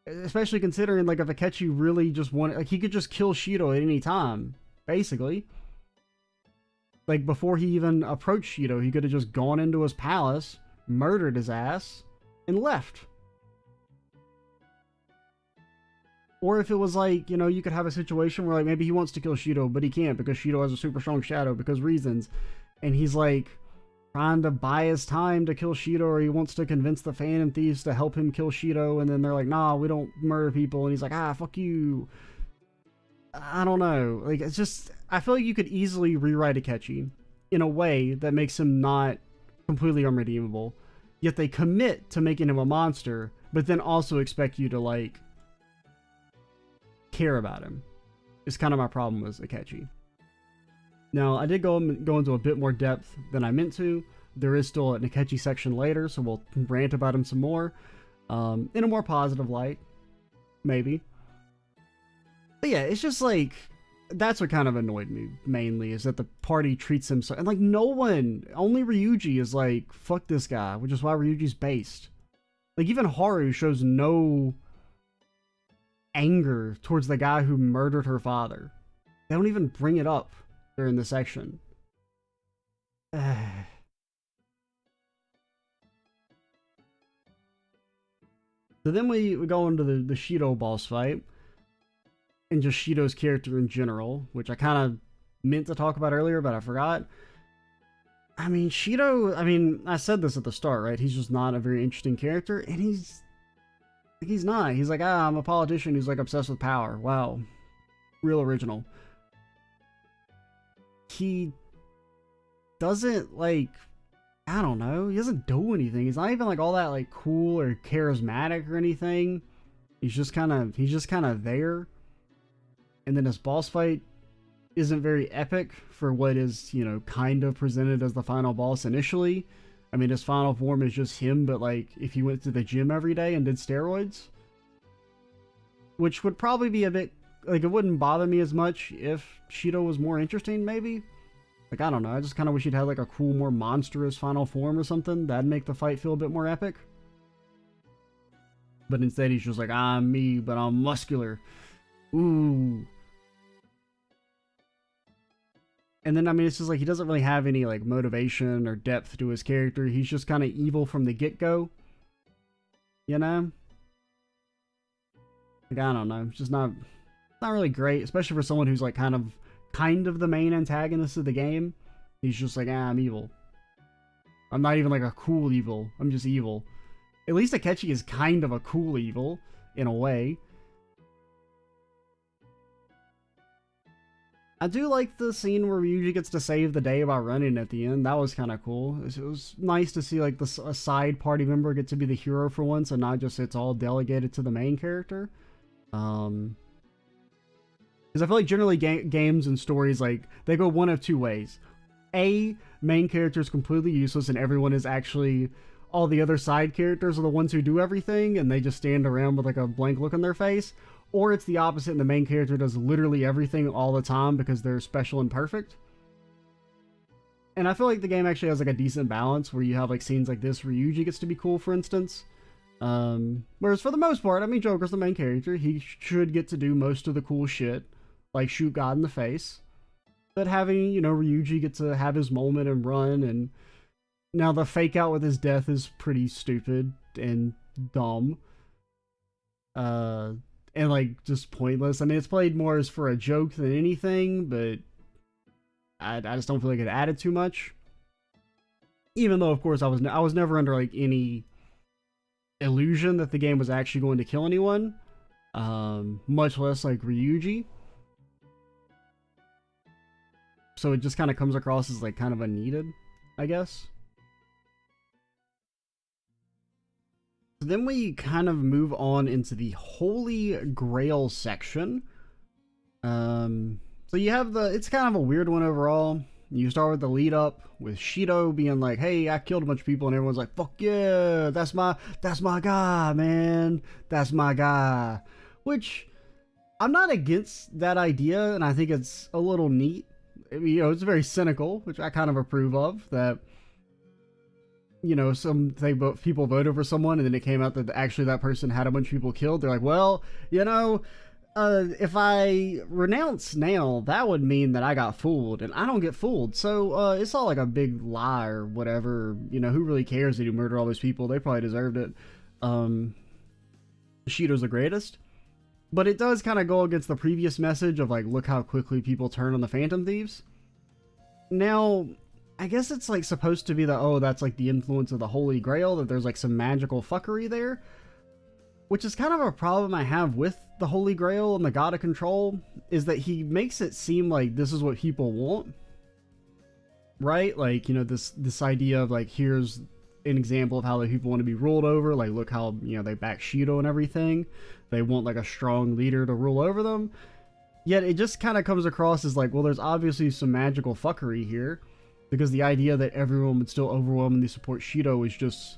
Especially considering, like, if Akechi really just wanted, like, he could just kill Shido at any time, basically. Like, before he even approached Shido, he could have just gone into his palace, murdered his ass, and left. Or if it was like, you know, you could have a situation where, like, maybe he wants to kill Shido, but he can't because Shido has a super strong shadow because reasons. And he's, like, trying to buy his time to kill Shido, or he wants to convince the Phantom Thieves to help him kill Shido, and then they're like, nah, we don't murder people, and he's like, ah, fuck you. I don't know. Like, it's just, I feel like you could easily rewrite Akechi in a way that makes him not completely unredeemable, yet they commit to making him a monster, but then also expect you to, like, care about him. It's kind of my problem with Akechi. Now, I did go into a bit more depth than I meant to. There is still an Akechi section later, so we'll rant about him some more. In a more positive light. Maybe. But yeah, it's just like, that's what kind of annoyed me, mainly, is that the party treats him so... And, like, no one, only Ryuji is like, fuck this guy, which is why Ryuji's based. Like, even Haru shows no anger towards the guy who murdered her father. They don't even bring it up during the section. So then we go into the Shido boss fight, and just Shido's character in general, which I kind of meant to talk about earlier, but I forgot. I mean, Shido, I said this at the start, right? He's just not a very interesting character, and he's not. He's like, I'm a politician who's, like, obsessed with power. Wow. Real original. He doesn't, like, I don't know, he doesn't do anything. He's not even, like, all that, like, cool or charismatic or anything. He's just kind of there. And then his boss fight isn't very epic for what is, you know, kind of presented as the final boss initially. I mean, his final form is just him, but, like, if he went to the gym every day and did steroids. Which would probably be a bit like, it wouldn't bother me as much if Shido was more interesting, maybe. Like, I don't know, I just kind of wish he'd had like a cool, more monstrous final form or something. That'd make the fight feel a bit more epic. But instead he's just like, I'm me, but I'm muscular. Ooh. And then, I mean, it's just like, he doesn't really have any like motivation or depth to his character. He's just kind of evil from the get-go. You know? Like, I don't know. It's just not really great, especially for someone who's like kind of the main antagonist of the game. He's just like, I'm evil. I'm not even like a cool evil. I'm just evil. At least Akechi is kind of a cool evil, in a way. I do like the scene where Ryuji gets to save the day by running at the end. That was kind of cool. It was nice to see like a side party member get to be the hero for once, and not just it's all delegated to the main character. Because I feel like generally games and stories, like, they go one of two ways. A, main character is completely useless and everyone is actually, all the other side characters are the ones who do everything and they just stand around with like a blank look on their face. Or it's the opposite and the main character does literally everything all the time because they're special and perfect. And I feel like the game actually has like a decent balance where you have like scenes like this where Ryuji gets to be cool, for instance. Whereas for the most part, I mean, Joker's the main character. He should get to do most of the cool shit, like shoot God in the face. But having, you know, Ryuji get to have his moment and run, and now the fake out with his death is pretty stupid and dumb. And like just pointless. I mean, it's played more as for a joke than anything, but I just don't feel like it added too much. Even though, of course, I was never under like any illusion that the game was actually going to kill anyone, much less like Ryuji. So it just kind of comes across as like kind of unneeded, I guess. Then we kind of move on into the Holy Grail section. So you have it's kind of a weird one overall. You start with the lead up with Shido being like, hey, I killed a bunch of people, and everyone's like, fuck yeah, that's my guy, man. That's my guy. Which, I'm not against that idea, and I think it's a little neat. I mean, you know, it's very cynical, which I kind of approve of, that, you know, people voted for someone and then it came out that actually that person had a bunch of people killed. They're like, well, you know, if I renounce now, that would mean that I got fooled, and I don't get fooled. So it's all like a big lie or whatever. You know, who really cares that you murdered all those people? They probably deserved it. Shido's the greatest. But it does kind of go against the previous message of like, look how quickly people turn on the Phantom Thieves. Now, I guess it's like supposed to be that, oh, that's like the influence of the Holy Grail, that there's like some magical fuckery there. Which is kind of a problem I have with the Holy Grail and the God of Control, is that he makes it seem like this is what people want. Right? Like, you know, this idea of like, here's an example of how like people want to be ruled over. Like, look how, you know, they back Shido and everything. They want like a strong leader to rule over them. Yet it just kind of comes across as like, well, there's obviously some magical fuckery here, because the idea that everyone would still overwhelmingly support Shido is just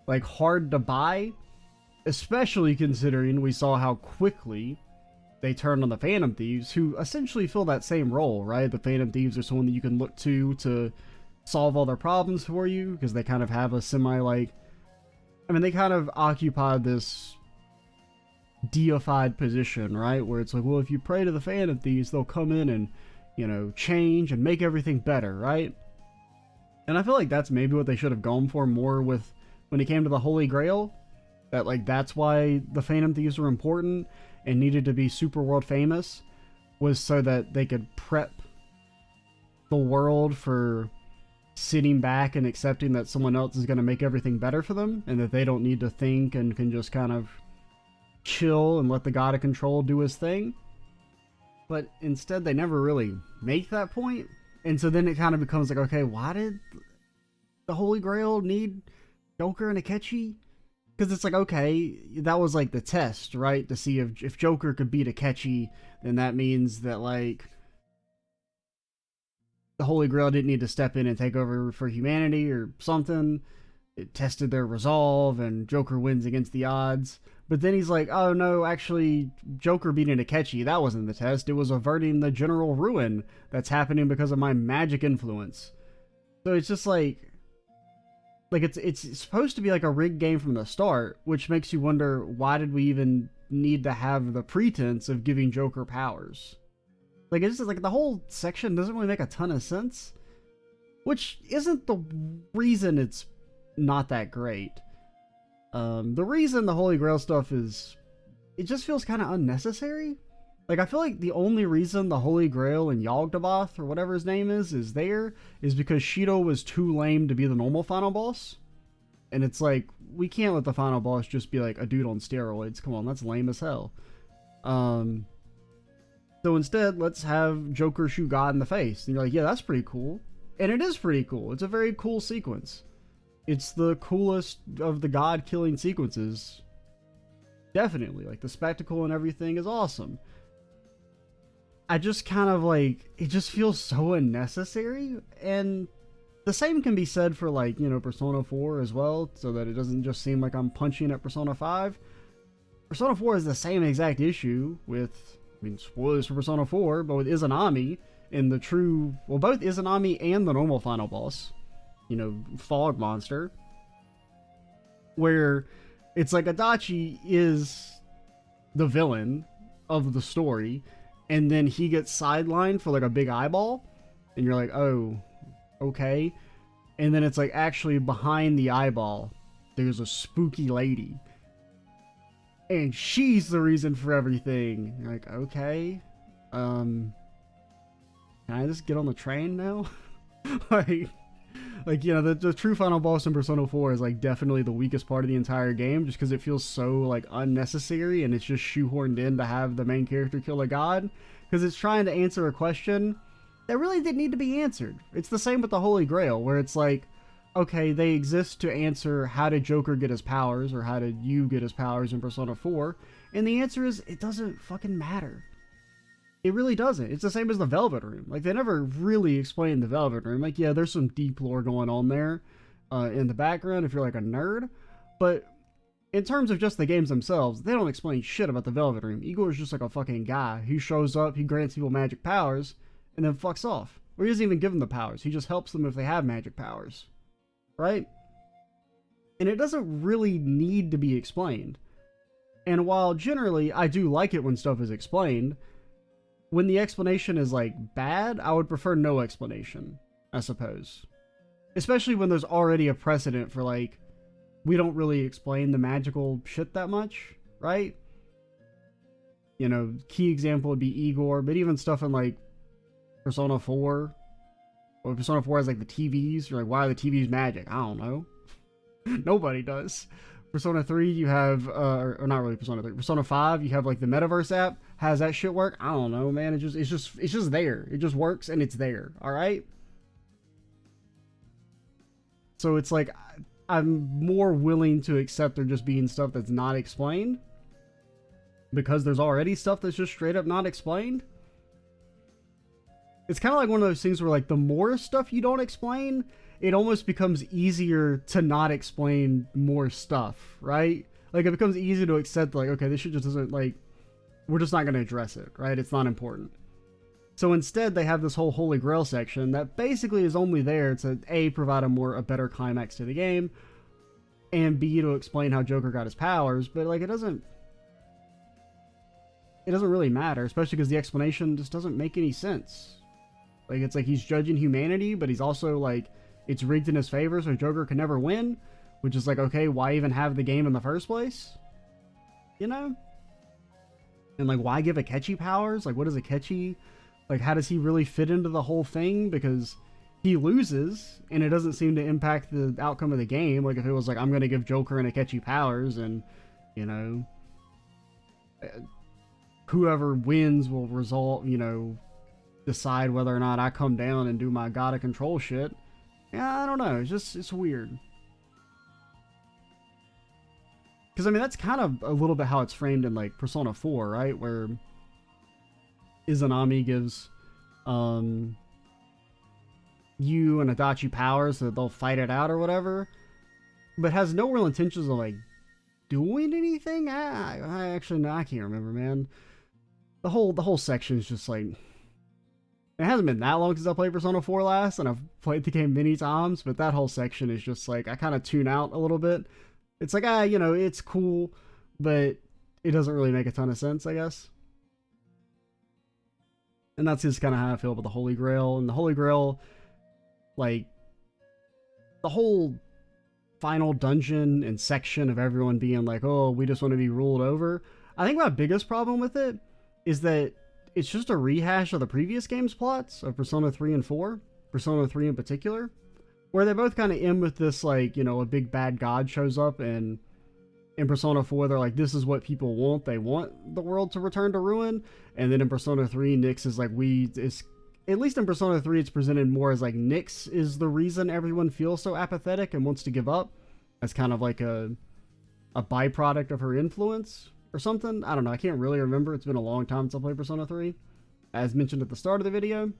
like hard to buy, especially considering we saw how quickly they turned on the Phantom Thieves, who essentially fill that same role, right? The Phantom Thieves are someone that you can look to solve all their problems for you, because they kind of have a semi, they kind of occupy this deified position, right? Where it's like, well, if you pray to the Phantom Thieves, they'll come in and, you know, change and make everything better, right? And I feel like that's maybe what they should have gone for more with when it came to the Holy Grail. That, like, that's why the Phantom Thieves were important and needed to be super world famous, was so that they could prep the world for sitting back and accepting that someone else is going to make everything better for them, and that they don't need to think and can just kind of chill and let the God of Control do his thing. But instead, they never really make that point. And so then it kind of becomes like, okay, why did the Holy Grail need Joker and Akechi? Because it's like, okay, that was like the test, right? To see if Joker could beat Akechi, then that means that, like, the Holy Grail didn't need to step in and take over for humanity or something. it tested their resolve and Joker wins against the odds. But then he's like, oh no, actually, Joker beating Akechi, that wasn't the test. It was averting the general ruin that's happening because of my magic influence. So it's just like it's supposed to be like a rigged game from the start, which makes you wonder, why did we even need to have the pretense of giving Joker powers? Like, it's just like the whole section doesn't really make a ton of sense, which isn't the reason it's not that great. The reason the Holy Grail stuff is, it just feels kind of unnecessary. Like, I feel like the only reason the Holy Grail and Yogg-Dabath, or whatever his name is there, is because Shido was too lame to be the normal final boss. And it's like, we can't let the final boss just be like a dude on steroids. Come on, that's lame as hell. So instead, let's have Joker shoot God in the face. And you're like, yeah, that's pretty cool. And it is pretty cool. It's a very cool sequence. It's the coolest of the God-killing sequences. Definitely. Like, the spectacle and everything is awesome. I just kind of like, it just feels so unnecessary. And the same can be said for, like, you know, Persona 4 as well, so that it doesn't just seem like I'm punching at Persona 5. Persona 4 is the same exact issue with, I mean, spoilers for Persona 4, but with Izanami and the true, well, both Izanami and the normal final boss, you know, fog monster, where it's like Adachi is the villain of the story, and then he gets sidelined for like a big eyeball, and you're like, oh, okay. And then it's like, actually behind the eyeball there's a spooky lady, and she's the reason for everything. You're like, okay, can I just get on the train now? Like, you know, the true final boss in Persona 4 is like definitely the weakest part of the entire game, just because it feels so like unnecessary, and it's just shoehorned in to have the main character kill a god, because it's trying to answer a question that really didn't need to be answered. It's the same with the Holy Grail, where it's like, okay, they exist to answer how did Joker get his powers, or how did you get his powers in Persona 4, and the answer is, it doesn't fucking matter. It really doesn't. It's the same as the Velvet Room. Like, they never really explained the Velvet Room. Like, yeah, there's some deep lore going on there in the background if you're like a nerd, but in terms of just the games themselves, they don't explain shit about the Velvet Room. Igor's just like a fucking guy who shows up, he grants people magic powers, and then fucks off. Or he doesn't even give them the powers. He just helps them if they have magic powers. Right? And it doesn't really need to be explained. And while generally I do like it when stuff is explained, when the explanation is like bad, I would prefer no explanation, I suppose. Especially when there's already a precedent for like, we don't really explain the magical shit that much, right? You know, key example would be Igor, but even stuff in like Persona 4, or Persona 4 has like the TVs, you're like, why are the TVs magic? I don't know. Nobody does. Persona 3, you have, or not really Persona 3, Persona 5, you have like the Metaverse app. How does that shit work? I don't know, man. It's just there. It just works and it's there. All right. So it's like, I'm more willing to accept there just being stuff that's not explained, because there's already stuff that's just straight up not explained. It's kind of like one of those things where like, the more stuff you don't explain, it almost becomes easier to not explain more stuff, right? Like, it becomes easy to accept, like, okay, this shit just doesn't, like, we're just not going to address it, right? It's not important. So instead, they have this whole Holy Grail section that basically is only there to A, provide a better climax to the game, and B, to explain how Joker got his powers, but like, it doesn't really matter, especially because the explanation just doesn't make any sense. Like, it's like he's judging humanity, but he's also like, it's rigged in his favor, so Joker can never win, which is like, okay, why even have the game in the first place? You know? And like, why give Akechi powers? Like, what is Akechi? Like, how does he really fit into the whole thing? Because he loses, and it doesn't seem to impact the outcome of the game. Like, if it was like, I'm going to give Joker and Akechi powers, and, you know, whoever wins will result, you know, decide whether or not I come down and do my God of Control shit. Yeah, I don't know. It's weird. Because, I mean, that's kind of a little bit how it's framed in, like, Persona 4, right? Where Izanami gives you and Adachi powers so that they'll fight it out or whatever. but has no real intentions of like doing anything. I actually no, I can't remember, man. The whole section is just like, it hasn't been that long since I played Persona 4 last, and I've played the game many times, but that whole section is just like, I kind of tune out a little bit. It's like, you know, it's cool, but it doesn't really make a ton of sense, I guess. And that's just kind of how I feel about the Holy Grail. And the Holy Grail, like, the whole final dungeon and section of everyone being like, oh, we just want to be ruled over. I think my biggest problem with it is that it's just a rehash of the previous game's plots of Persona 3 and 4, Persona 3 in particular, where they both kind of end with this, like, you know, a big bad god shows up, and in Persona 4, they're like, this is what people want. They want the world to return to ruin. And then in Persona 3, Nyx is like, at least in Persona 3, it's presented more as like Nyx is the reason everyone feels so apathetic and wants to give up, as kind of like a byproduct of her influence or something. I don't know. I can't really remember. It's been a long time since I played Persona 3, as mentioned at the start of the video.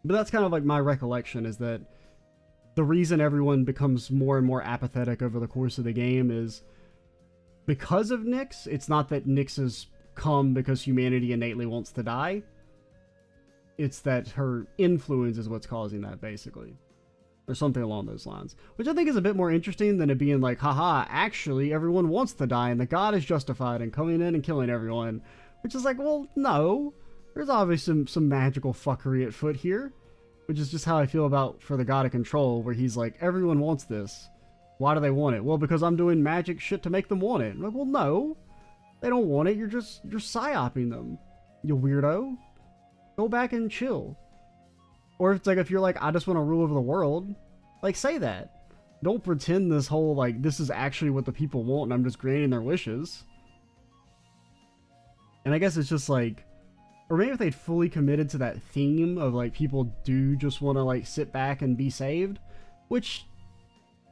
But that's kind of like my recollection, is that the reason everyone becomes more and more apathetic over the course of the game is because of Nyx. It's not that Nyx has come because humanity innately wants to die. It's that her influence is what's causing that, basically. Or something along those lines. Which I think is a bit more interesting than it being like, haha, actually everyone wants to die and the god is justified in coming in and killing everyone. Which is like, well, no. There's obviously some magical fuckery at foot here. Which is just how I feel about for the God of Control, where he's like, everyone wants this. Why do they want it? Well, because I'm doing magic shit to make them want it. I'm like, well, no. They don't want it. You're psyoping them. You weirdo. Go back and chill. Or if it's like, if you're like, I just want to rule over the world, like, say that. Don't pretend this whole, like, this is actually what the people want and I'm just granting their wishes. And I guess it's just like, or maybe if they'd fully committed to that theme of like, people do just want to like sit back and be saved, which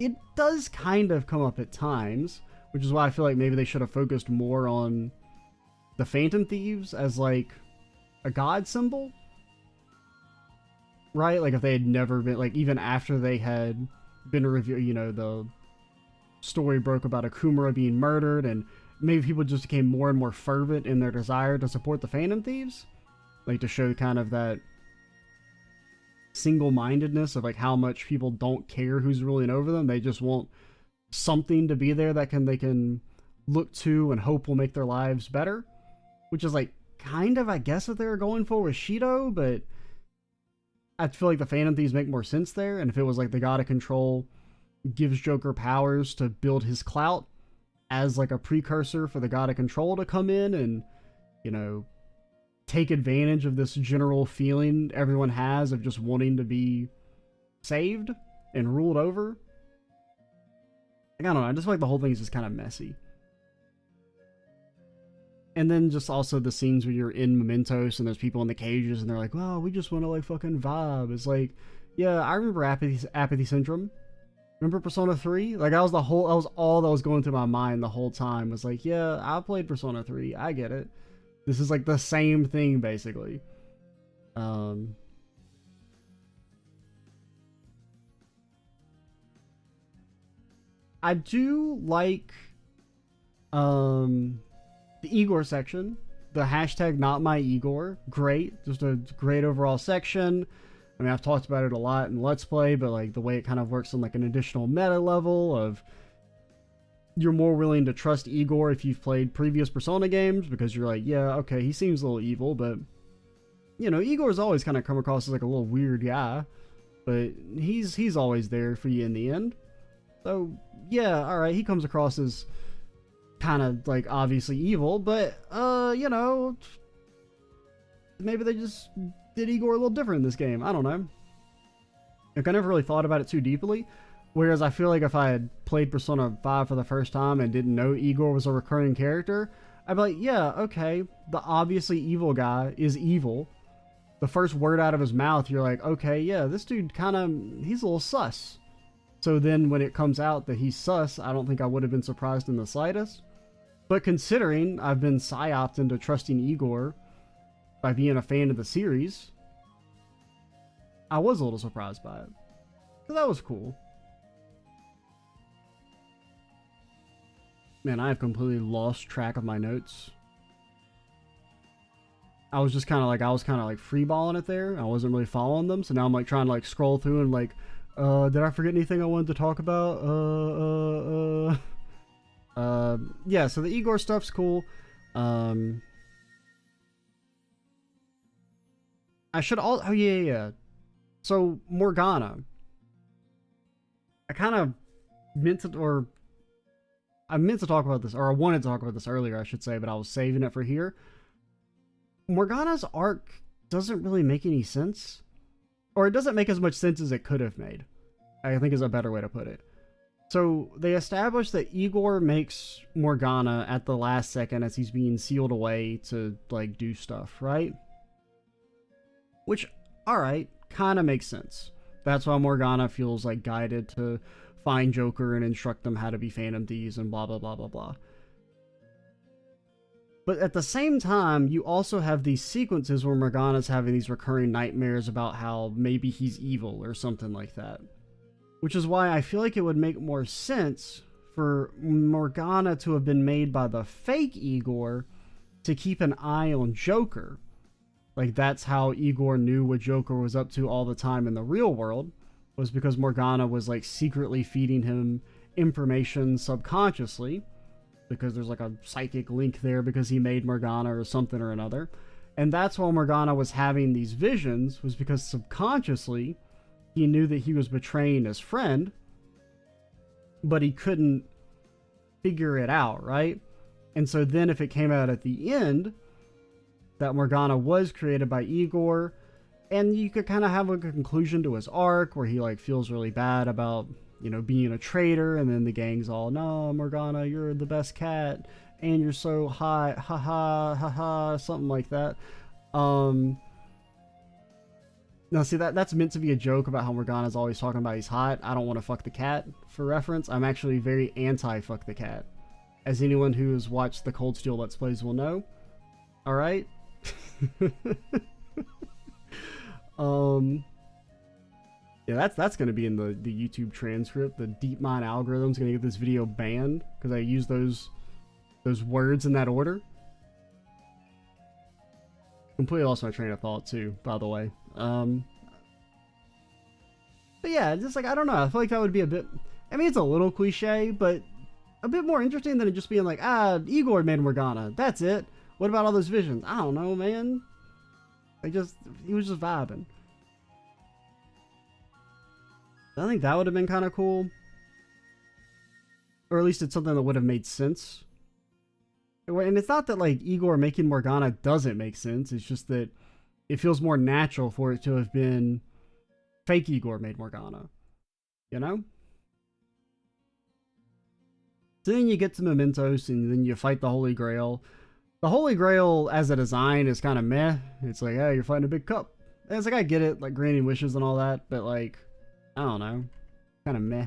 it does kind of come up at times, which is why I feel like maybe they should have focused more on the Phantom Thieves as like a god symbol. Right? Like if they had never been, like even after they had been revealed, you know, the story broke about Okumura being murdered, and maybe people just became more and more fervent in their desire to support the Phantom Thieves. Like to show kind of that single-mindedness of like how much people don't care who's ruling over them. They just want something to be there that they can look to and hope will make their lives better. Which is like kind of, I guess, what they were going for with Shido, but I feel like the Phantom Thieves make more sense there. And if it was like the God of Control gives Joker powers to build his clout as like a precursor for the God of Control to come in and, you know, take advantage of this general feeling everyone has of just wanting to be saved and ruled over. Like, I don't know, I just feel like the whole thing is just kind of messy. And then just also the scenes where you're in Mementos and there's people in the cages and they're like, well, we just want to like fucking vibe. It's like, yeah, I remember Apathy Syndrome. Remember Persona 3? Like that was all that was going through my mind the whole time. Was like, yeah, I played Persona 3. I get it. This is like the same thing basically. I do like the Igor section, the hashtag not my Igor, great, just a great overall section. I mean, I've talked about it a lot in Let's Play, but like the way it kind of works on like an additional meta level of you're more willing to trust Igor if you've played previous Persona games, because you're like, yeah, okay, he seems a little evil, but you know, Igor's always kind of come across as like a little weird guy, but he's always there for you in the end. So yeah, alright, he comes across as kind of like obviously evil, but you know, maybe they just did Igor a little different in this game. I don't know. Like, I never really thought about it too deeply, whereas I feel like if I had played Persona 5 for the first time and didn't know Igor was a recurring character, I'd be like, yeah, okay, the obviously evil guy is evil. The first word out of his mouth, you're like, okay, yeah, this dude he's a little sus. So then when it comes out that he's sus, I don't think I would have been surprised in the slightest. But considering I've been psyoped into trusting Igor by being a fan of the series, I was a little surprised by it. So that was cool. Man, I have completely lost track of my notes. I was just kind of like, freeballing it there. I wasn't really following them. So now I'm like trying to like scroll through and like, did I forget anything I wanted to talk about? Yeah, so the Igor stuff's cool. I should all, oh yeah. So Morgana. I kind of meant to, or I meant to talk about this, or I wanted to talk about this earlier, I should say, but I was saving it for here. Morgana's arc doesn't really make any sense. Or it doesn't make as much sense as it could have made, I think is a better way to put it. So they established that Igor makes Morgana at the last second as he's being sealed away to like do stuff, right? Which, alright, kind of makes sense. That's why Morgana feels like guided to find Joker and instruct them how to be Phantom Thieves and blah blah blah blah blah. But at the same time, you also have these sequences where Morgana's having these recurring nightmares about how maybe he's evil or something like that. Which is why I feel like it would make more sense for Morgana to have been made by the fake Igor to keep an eye on Joker. Like, that's how Igor knew what Joker was up to all the time in the real world, was because Morgana was like secretly feeding him information subconsciously, because there's like a psychic link there because he made Morgana or something or another. And that's why Morgana was having these visions, was because subconsciously he knew that he was betraying his friend, but he couldn't figure it out, right? And so then if it came out at the end that Morgana was created by Igor, and you could kind of have like a conclusion to his arc where he like feels really bad about, you know, being a traitor, and then the gang's all, no, Morgana, you're the best cat, and you're so hot, haha, haha, something like that. Now, see, that's meant to be a joke about how Morgana's always talking about he's hot. I don't want to fuck the cat, for reference. I'm actually very anti-fuck the cat, as anyone who has watched the Cold Steel Let's Plays will know. Alright? Yeah, that's going to be in the YouTube transcript. The DeepMind algorithm's going to get this video banned because I use those words in that order. Completely lost my train of thought too, by the way. But yeah, just like, I don't know. I feel like that would be a bit, I mean, it's a little cliche, but a bit more interesting than it just being like, Igor made Morgana. That's it. What about all those visions? I don't know, man. He was just vibing. I think that would have been kind of cool. Or at least it's something that would have made sense. And it's not that like Igor making Morgana doesn't make sense. It's just that it feels more natural for it to have been fake Igor made Morgana. You know? So then you get to Mementos and then you fight the Holy Grail. The Holy Grail as a design is kind of meh. It's like, hey, you're fighting a big cup. And it's like, I get it, like granting wishes and all that, but like, I don't know, kind of meh.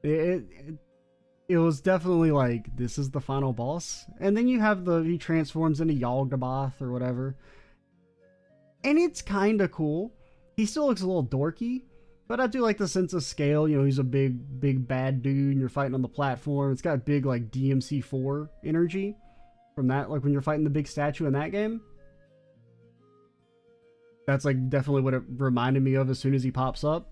It was definitely like, this is the final boss. And then you have he transforms into Yaldabaoth or whatever. And it's kind of cool. He still looks a little dorky, but I do like the sense of scale. You know, he's a big bad dude and you're fighting on the platform. It's got big like DMC4 energy from that, like when you're fighting the big statue in that game. That's like definitely what it reminded me of as soon as he pops up.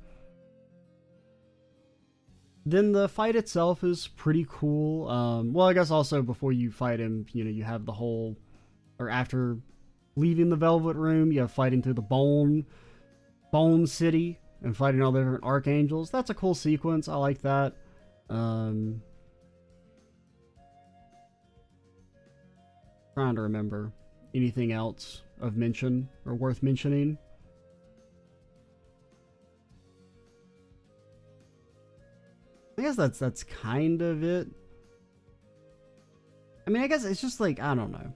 Then the fight itself is pretty cool. Well, I guess also before you fight him, you know, you have the whole, or after leaving the Velvet Room, you have fighting through the Bone City and fighting all the different archangels. That's a cool sequence. I like that. Trying to remember anything else of mention or worth mentioning. I guess that's kind of it. I mean, I guess it's just like, I don't know.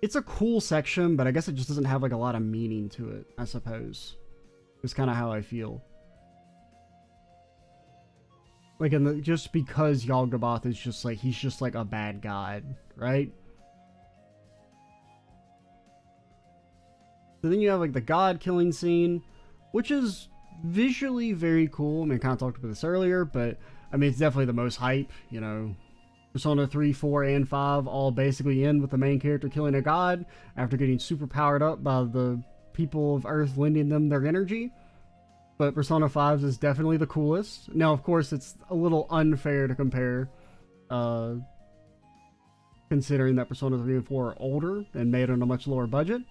It's a cool section, but I guess it just doesn't have like a lot of meaning to it, I suppose. It's kind of how I feel. Like, just because Yaldabaoth is just like, he's just like a bad god, right? So then you have like the god killing scene, which is visually very cool. I mean, I kind of talked about this earlier, but I mean, it's definitely the most hype, you know. Persona 3, 4, and 5 all basically end with the main character killing a god after getting super powered up by the people of Earth lending them their energy. But Persona 5 is definitely the coolest. Now, of course, it's a little unfair to compare, considering that Persona 3 and 4 are older and made on a much lower budget.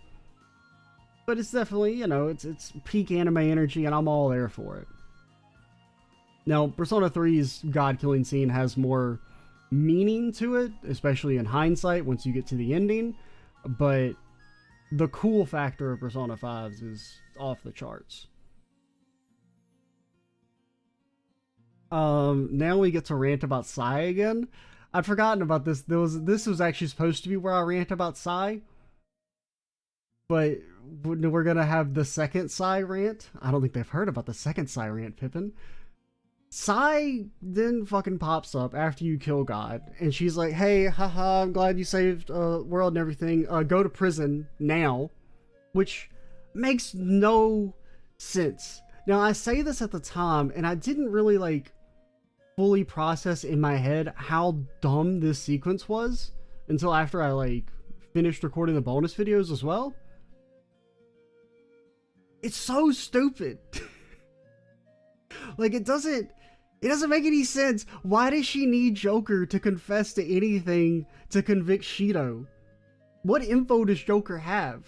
But it's definitely, you know, it's peak anime energy, and I'm all there for it. Now, Persona 3's god-killing scene has more meaning to it, especially in hindsight once you get to the ending, but the cool factor of Persona 5's is off the charts. Now we get to rant about Sai again. I'd forgotten about this. This was actually supposed to be where I rant about Sai, but we're gonna have the second Sai rant. I don't think they've heard about the second Sai rant, Pippin. Sai then fucking pops up after you kill God, and she's like, hey, haha, I'm glad you saved world and everything. Go to prison now. Which makes no sense. Now, I say this at the time, and I didn't really, like, fully process in my head how dumb this sequence was until after I, like, finished recording the bonus videos as well. It's so stupid. Like, it doesn't make any sense. Why does she need Joker to confess to anything to convict Shido? What info does Joker have?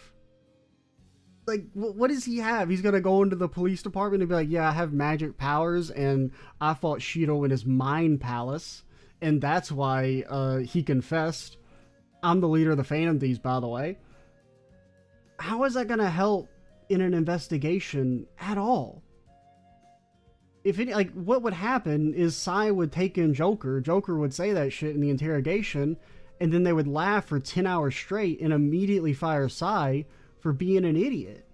Like, what does he have? He's gonna go into the police department and be like, yeah, I have magic powers, and I fought Shido in his mind palace, and that's why he confessed. I'm the leader of the Phantom Thieves, by the way. How is that gonna help in an investigation at all? If it, like, what would happen is Sai would take in Joker, Joker would say that shit in the interrogation, and then they would laugh for 10 hours straight and immediately fire Sai for being an idiot.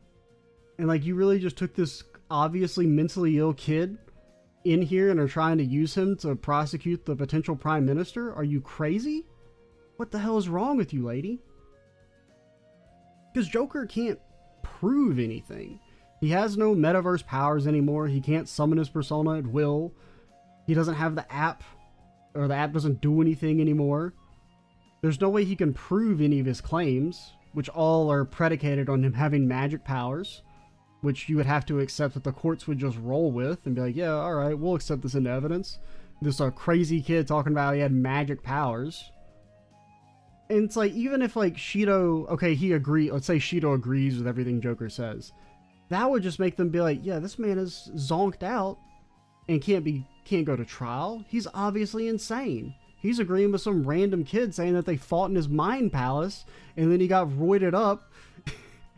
And, like, you really just took this obviously mentally ill kid in here and are trying to use him to prosecute the potential prime minister? Are you crazy? What the hell is wrong with you, lady? Because Joker can't prove anything. He has no metaverse powers anymore. He can't summon his persona at will. He doesn't have the app, or the app doesn't do anything anymore. There's no way he can prove any of his claims, which all are predicated on him having magic powers, which you would have to accept that the courts would just roll with and be like, yeah, alright, we'll accept this into evidence. This crazy kid talking about he had magic powers. And it's like, even if, like, Shido, okay, let's say Shido agrees with everything Joker says, that would just make them be like, yeah, this man is zonked out and can't go to trial. He's obviously insane. He's agreeing with some random kid saying that they fought in his mind palace, and then he got roided up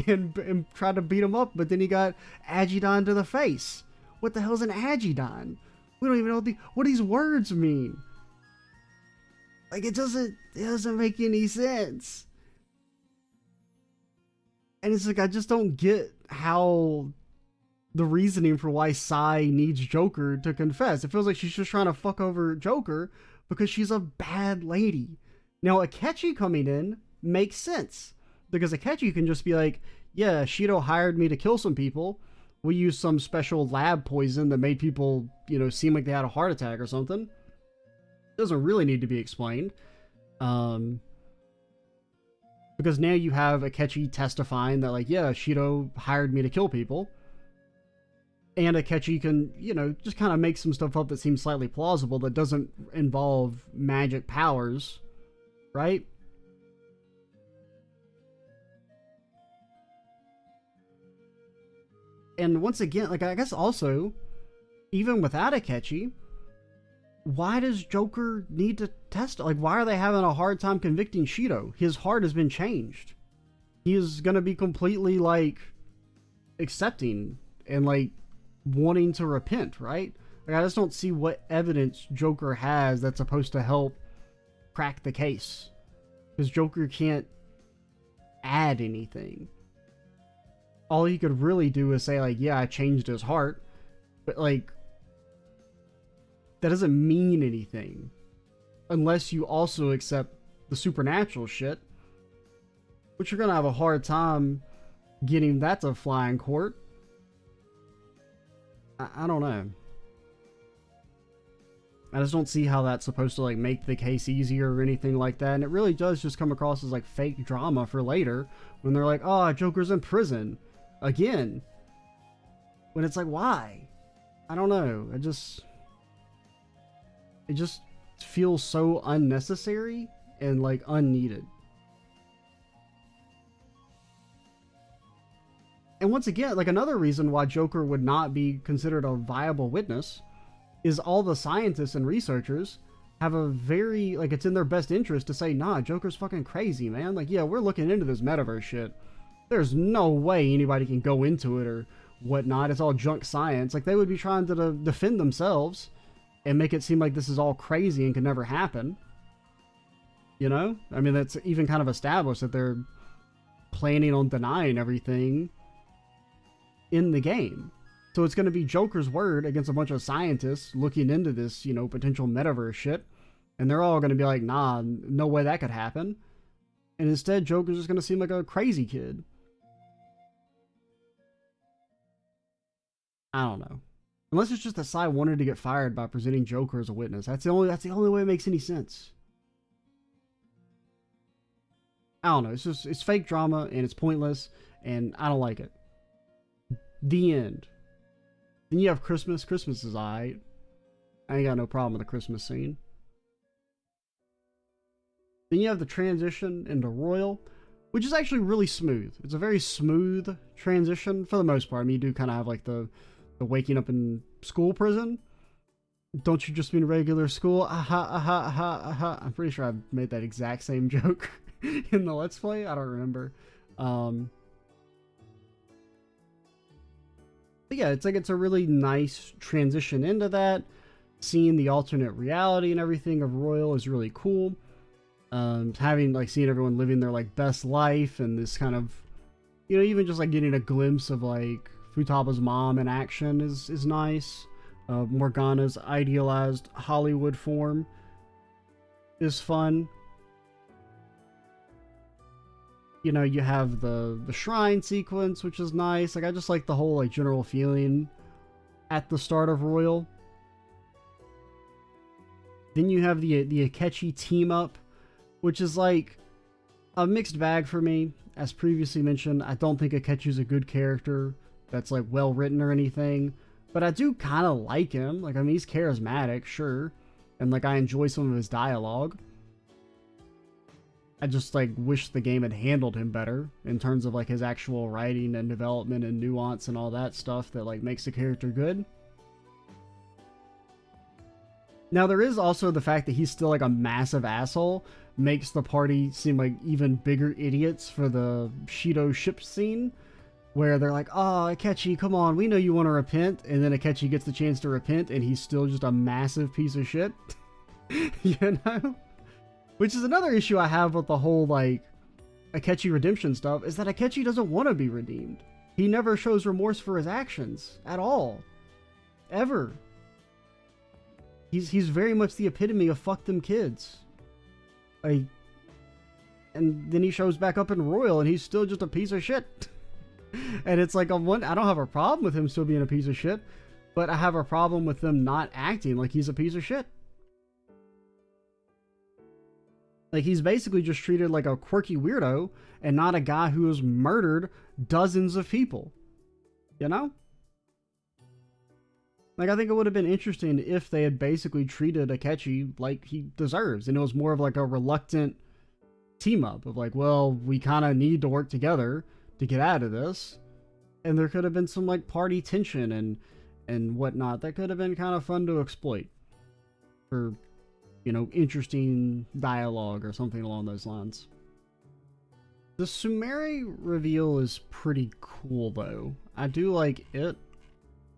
and tried to beat him up, but then he got Agidon to the face. What the hell's an Agidon? We don't even know what these words mean. Like, it doesn't make any sense. And it's like, I just don't get how the reasoning for why Sai needs Joker to confess. It feels like she's just trying to fuck over Joker because she's a bad lady. Now, Akechi coming in makes sense, because Akechi can just be like, yeah, Shido hired me to kill some people. We used some special lab poison that made people, you know, seem like they had a heart attack or something. Doesn't really need to be explained. Because now you have Akechi testifying that, like, yeah, Shido hired me to kill people. And Akechi can, you know, just kind of make some stuff up that seems slightly plausible that doesn't involve magic powers, right? And once again, like, I guess also, even without Akechi, why does Joker need to test? Like, why are they having a hard time convicting Shido? His heart has been changed. He is gonna be completely, like, accepting and, like, wanting to repent, right? Like, I just don't see what evidence Joker has that's supposed to help crack the case. Because Joker can't add anything. All he could really do is say, like, yeah, I changed his heart. But, like, that doesn't mean anything. Unless you also accept the supernatural shit. Which you're gonna have a hard time getting that to fly in court. I don't know. I just don't see how that's supposed to like make the case easier or anything like that. And it really does just come across as like fake drama for later when they're like, oh, Joker's in prison again. When it's like, why? I don't know. It just feels so unnecessary and like unneeded. And once again, like another reason why Joker would not be considered a viable witness is all the scientists and researchers have a very, like, it's in their best interest to say, nah, Joker's fucking crazy, man. Like, yeah, we're looking into this metaverse shit. There's no way anybody can go into it or whatnot. It's all junk science. Like, they would be trying to defend themselves and make it seem like this is all crazy and can never happen. You know? I mean, that's even kind of established that they're planning on denying everything in the game. So it's going to be Joker's word against a bunch of scientists looking into this, you know, potential metaverse shit. And they're all going to be like, nah, no way that could happen. And instead, Joker's just going to seem like a crazy kid. I don't know. Unless it's just that Sai wanted to get fired by presenting Joker as a witness. That's the only way it makes any sense. I don't know. It's fake drama and it's pointless and I don't like it. The end. Then you have Christmas. Christmas is alright. I ain't got no problem with the Christmas scene. Then you have the transition into Royal, which is actually really smooth. It's a very smooth transition for the most part. I mean, you do kind of have like the waking up in school prison. Don't you just mean regular school? Aha, aha, aha, aha. I'm pretty sure I've made that exact same joke in the Let's Play. I don't remember. But yeah, it's a really nice transition into that. Seeing the alternate reality and everything of Royal is really cool. Seeing everyone living their like best life and this kind of, you know, even just like getting a glimpse of like Futaba's mom in action is nice. Morgana's idealized Hollywood form is fun. You know, you have the shrine sequence, which is nice. Like, I just like the whole, like, general feeling at the start of Royal. Then you have the Akechi team-up, which is, like, a mixed bag for me. As previously mentioned, I don't think Akechi's a good character that's, like, well-written or anything. But I do kind of like him. Like, I mean, he's charismatic, sure. And, like, I enjoy some of his dialogue. I just, like, wish the game had handled him better in terms of, like, his actual writing and development and nuance and all that stuff that, like, makes the character good. Now, there is also the fact that he's still, like, a massive asshole makes the party seem like even bigger idiots for the Shido ship scene, where they're like, oh, Akechi, come on, we know you want to repent, and then Akechi gets the chance to repent, and he's still just a massive piece of shit. You know? Which is another issue I have with the whole, like, Akechi redemption stuff, is that Akechi doesn't want to be redeemed. He never shows remorse for his actions. At all. Ever. He's very much the epitome of fuck them kids. Like, and then he shows back up in Royal, and he's still just a piece of shit. And it's like, I don't have a problem with him still being a piece of shit, but I have a problem with them not acting like he's a piece of shit. Like, he's basically just treated like a quirky weirdo and not a guy who has murdered dozens of people. You know? Like, I think it would have been interesting if they had basically treated Akechi like he deserves. And it was more of like a reluctant team-up of like, well, we kind of need to work together to get out of this. And there could have been some like party tension and whatnot. That could have been kind of fun to exploit. For, you know, interesting dialogue or something along those lines. The Sumire reveal is pretty cool, though. I do like it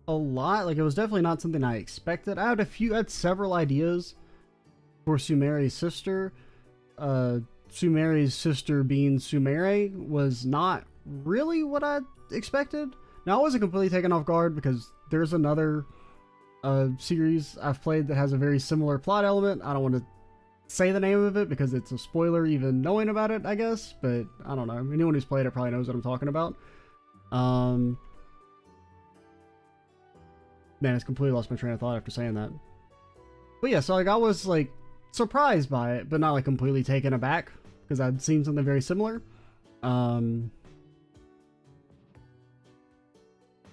a lot. Like, it was definitely not something I expected. I had several ideas for Sumire's sister. Sumire's sister being Sumire was not really what I expected. Now, I wasn't completely taken off guard because there's another series I've played that has a very similar plot element. I don't want to say the name of it because it's a spoiler even knowing about it, I guess, but I don't know. Anyone who's played it probably knows what I'm talking about. Man, it's completely lost my train of thought after saying that. But yeah, so like I was like surprised by it, but not like completely taken aback because I'd seen something very similar.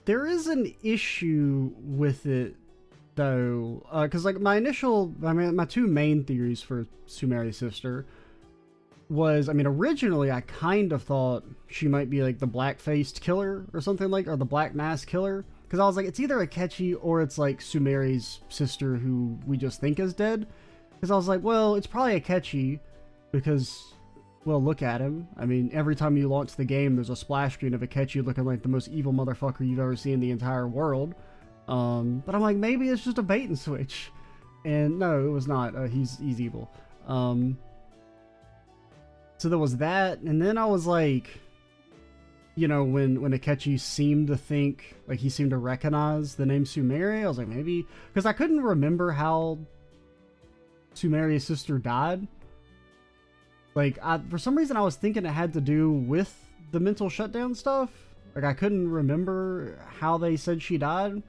There is an issue with it though, because like my two main theories for Sumeri's sister was, I mean, originally I kind of thought she might be like the black-faced killer or something like, or the black mask killer. Because I was like, it's either Akechi or it's like Sumeri's sister who we just think is dead. Because I was like, well, it's probably Akechi because, well, look at him. I mean, every time you launch the game, there's a splash screen of Akechi looking like the most evil motherfucker you've ever seen in the entire world. But I'm like, maybe it's just a bait and switch. And no, it was not. He's evil. So there was that, and then I was like, you know, when Akechi seemed to think, like he seemed to recognize the name Sumeri, I was like, maybe, because I couldn't remember how Sumeri's sister died. Like, for some reason I was thinking it had to do with the mental shutdown stuff. Like, I couldn't remember how they said she died.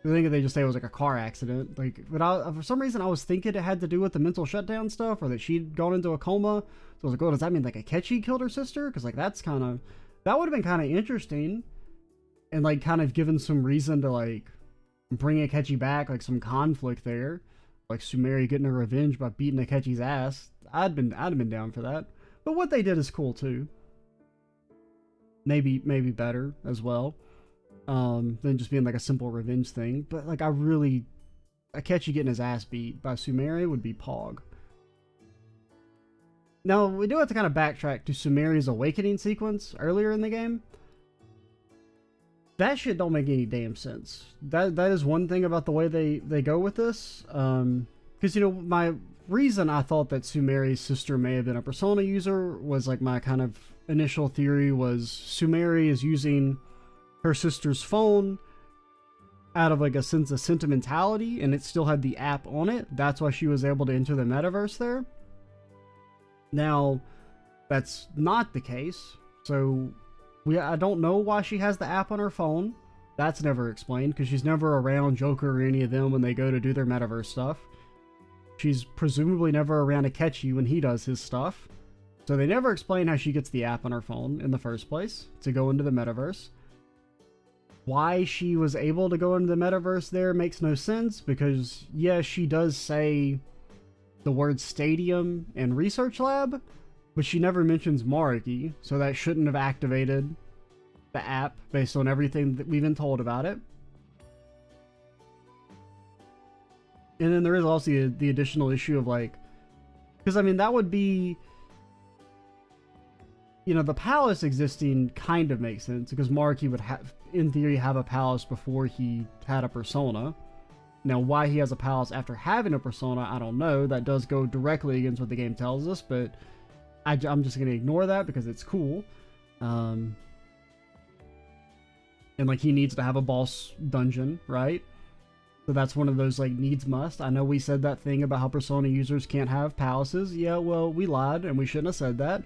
I think they just say it was like a car accident. Like, but for some reason I was thinking it had to do with the mental shutdown stuff, or that she'd gone into a coma. So I was like, oh, does that mean like Akechi killed her sister? Because like that would have been kind of interesting, and like kind of given some reason to like bring Akechi back, like some conflict there, like Sumeri getting her revenge by beating Akechi's ass. I'd have been down for that. But what they did is cool too. Maybe better as well. Than just being like a simple revenge thing. But like Akechi getting his ass beat by Sumeri would be pog. Now, we do have to kind of backtrack to Sumeri's awakening sequence earlier in the game. That shit don't make any damn sense. That is one thing about the way they go with this. Because, you know, my reason I thought that Sumeri's sister may have been a Persona user was like my kind of initial theory was Sumeri is using her sister's phone out of like a sense of sentimentality, and it still had the app on it. That's why she was able to enter the metaverse there. Now, that's not the case. So I don't know why she has the app on her phone. That's never explained because she's never around Joker or any of them when they go to do their metaverse stuff. She's presumably never around Akechi when he does his stuff. So they never explain how she gets the app on her phone in the first place to go into the metaverse. Why she was able to go into the metaverse there makes no sense because, yeah, she does say the word stadium and research lab, but she never mentions Maruki, so that shouldn't have activated the app based on everything that we've been told about it. And then there is also the additional issue of like, because I mean, that would be, you know, the palace existing kind of makes sense because Maruki would have, in theory, have a palace before he had a persona. Now, why he has a palace after having a persona, I don't know. That does go directly against what the game tells us, but I'm just going to ignore that because it's cool. And like he needs to have a boss dungeon, right? So that's one of those like needs must. I know we said that thing about how Persona users can't have palaces. Yeah, well, we lied and we shouldn't have said that.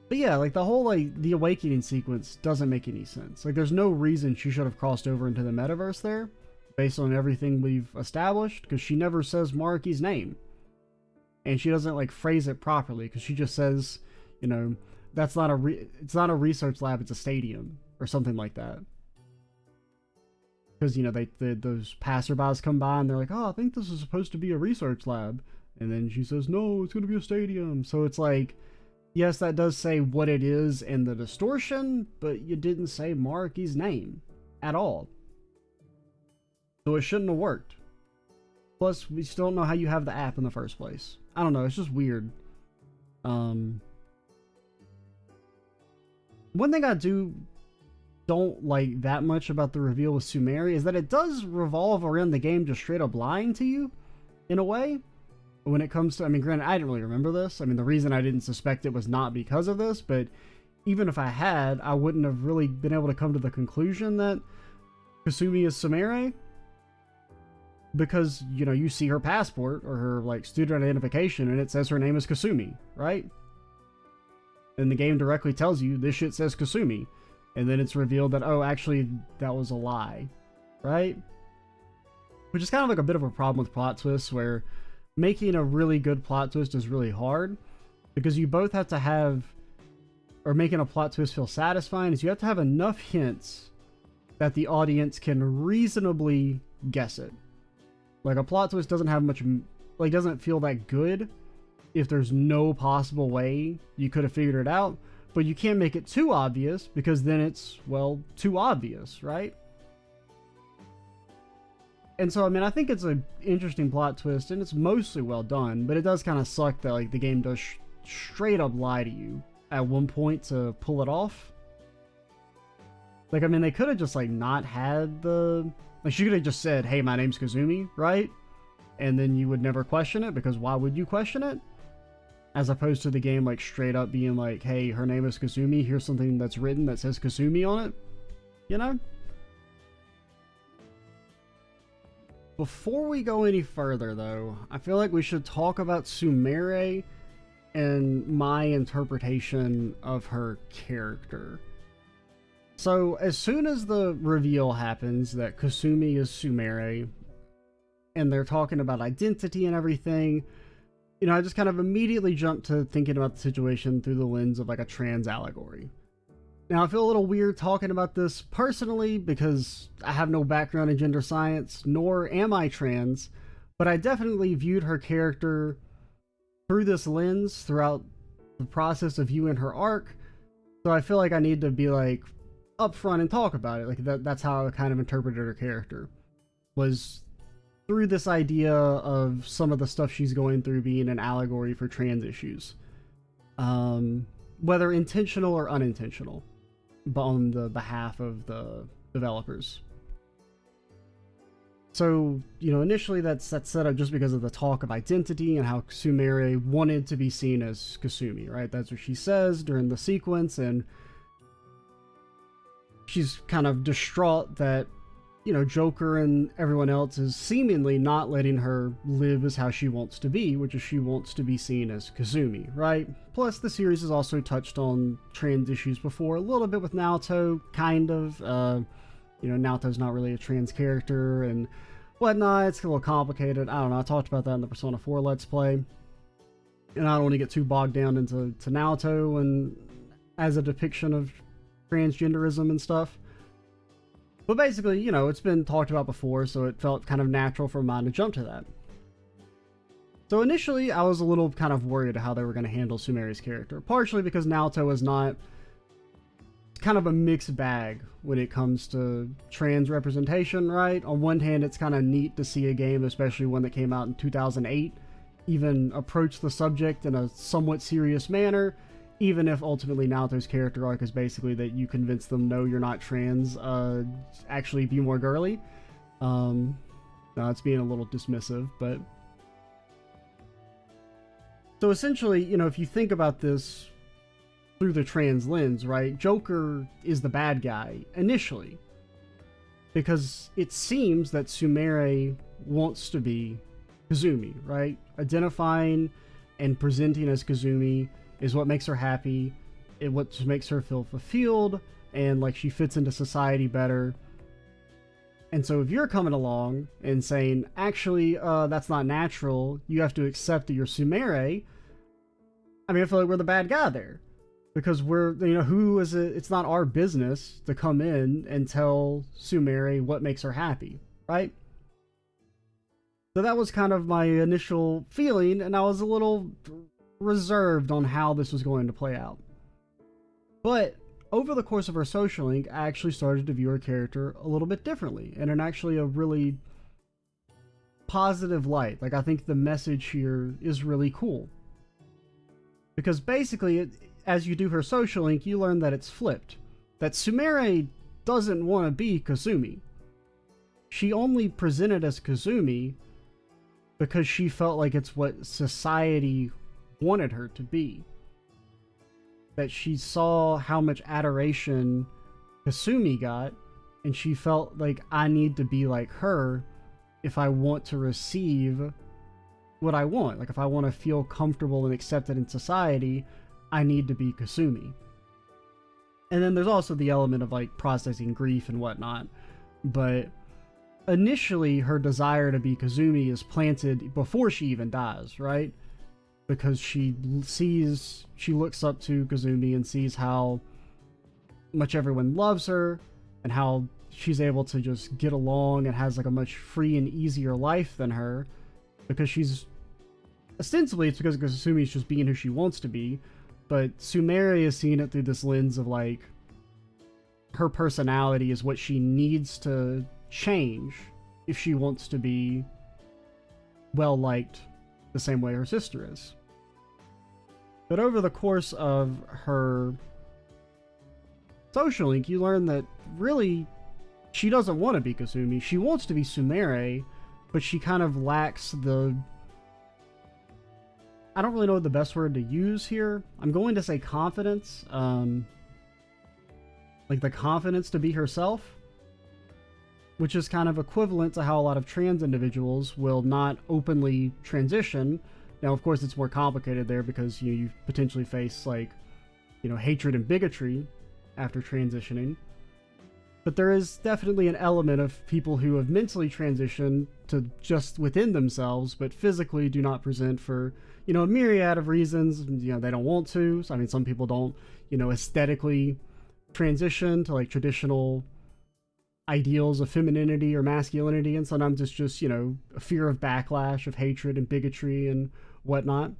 But yeah, like the whole like the awakening sequence doesn't make any sense. Like there's no reason she should have crossed over into the metaverse there based on everything we've established because she never says Maruki's name. And she doesn't like phrase it properly because she just says, you know, that's not it's not a research lab, it's a stadium or something like that. Because, you know, those passerbys come by and they're like, oh, I think this is supposed to be a research lab. And then she says, no, it's going to be a stadium. So it's like, yes, that does say what it is in the distortion, but you didn't say Maruki's name at all. So it shouldn't have worked. Plus, we still don't know how you have the app in the first place. I don't know, it's just weird. One thing I don't like that much about the reveal with Sumeri is that it does revolve around the game just straight up lying to you, in a way. When it comes to, I mean, granted, I didn't really remember this. I mean, the reason I didn't suspect it was not because of this, but even if I had, I wouldn't have really been able to come to the conclusion that Kasumi is Sumeri. Because, you know, you see her passport or her, like, student identification and it says her name is Kasumi, right? And the game directly tells you this shit says Kasumi. And then it's revealed that, oh, actually, that was a lie, right? which is kind of like a bit of a problem with plot twists, where making a really good plot twist is really hard, because you both have to have, or making a plot twist feel satisfying is you have to have enough hints that the audience can reasonably guess it. Like, a plot twist doesn't have much, like, doesn't feel that good if there's no possible way you could have figured it out, but you can't make it too obvious, because then it's, well, too obvious, right? And so, I mean, I think it's an interesting plot twist, and it's mostly well done, but it does kind of suck that, like, the game does straight up lie to you at one point to pull it off. Like, I mean, they could have just, like, not had the... Like, she could have just said, hey, my name's Kazumi, right? And then you would never question it, because why would you question it? As opposed to the game, like, straight up being like, hey, her name is Kazumi, here's something that's written that says Kazumi on it. You know? Before we go any further, though, I feel like we should talk about Sumire and my interpretation of her character. So, as soon as the reveal happens that Kasumi is Sumire, and they're talking about identity and everything, you know, I just kind of immediately jumped to thinking about the situation through the lens of, like, a trans allegory. Now, I feel a little weird talking about this personally because I have no background in gender science, nor am I trans, but I definitely viewed her character through this lens throughout the process of viewing her arc, so I feel like I need to be, like, upfront and talk about it. Like, that's how I kind of interpreted her character, was through this idea of some of the stuff she's going through being an allegory for trans issues, whether intentional or unintentional, but on the behalf of the developers. So, you know, initially that's set up just because of the talk of identity and how Sumire wanted to be seen as Kasumi, right? That's what she says during the sequence, and she's kind of distraught that, you know, Joker and everyone else is seemingly not letting her live as how she wants to be, which is she wants to be seen as Kazumi, right? Plus, the series has also touched on trans issues before, a little bit with Naoto, kind of. You know, Naoto's not really a trans character and whatnot. It's a little complicated. I don't know. I talked about that in the Persona 4 Let's Play. And I don't want to get too bogged down into Naoto and as a depiction of transgenderism and stuff. But basically, you know, it's been talked about before, so it felt kind of natural for mine to jump to that. So initially, I was a little kind of worried how they were going to handle Sumire's character, partially because Naoto is not kind of a mixed bag when it comes to trans representation, right? On one hand, it's kind of neat to see a game, especially one that came out in 2008, even approach the subject in a somewhat serious manner, even if ultimately Naoto's character arc is basically that you convince them, no, you're not trans, actually be more girly. No, it's being a little dismissive, but... So essentially, you know, if you think about this through the trans lens, right, Joker is the bad guy initially, because it seems that Sumire wants to be Kazumi, right? Identifying and presenting as Kazumi is what makes her happy, what makes her feel fulfilled, and like she fits into society better. And so if you're coming along and saying, actually, that's not natural, you have to accept that you're Sumire, I mean, I feel like we're the bad guy there. Because we're, you know, who is it? It's not our business to come in and tell Sumire what makes her happy, right? So that was kind of my initial feeling, and I was a little reserved on how this was going to play out. But over the course of our social link, I actually started to view her character a little bit differently, and in actually a really positive light. Like, I think the message here is really cool. Because basically, as you do her social link, you learn that it's flipped. That Sumire doesn't want to be Kazumi. She only presented as Kazumi because she felt like it's what society wanted her to be. That she saw how much adoration Kasumi got, and she felt like, I need to be like her if I want to receive what I want. Like, if I want to feel comfortable and accepted in society, I need to be Kasumi. And then there's also the element of, like, processing grief and whatnot. But initially her desire to be Kazumi is planted before she even dies, right? Because she looks up to Kazumi and sees how much everyone loves her and how she's able to just get along and has like a much free and easier life than her, because she's ostensibly it's because Kasumi's just being who she wants to be, but Sumire is seeing it through this lens of like her personality is what she needs to change if she wants to be well liked the same way her sister is. But over the course of her social link, you learn that really she doesn't want to be Kasumi. She wants to be Sumire, but she kind of lacks the... I don't really know the best word to use here. I'm going to say confidence. Like the confidence to be herself, which is kind of equivalent to how a lot of trans individuals will not openly transition. Now, of course, it's more complicated there because you potentially face like, hatred and bigotry after transitioning. But there is definitely an element of people who have mentally transitioned to just within themselves, but physically do not present for, a myriad of reasons. They don't want to. So, I mean, some people don't, aesthetically transition to like traditional ideals of femininity or masculinity, and sometimes it's just, a fear of backlash, of hatred and bigotry and whatnot.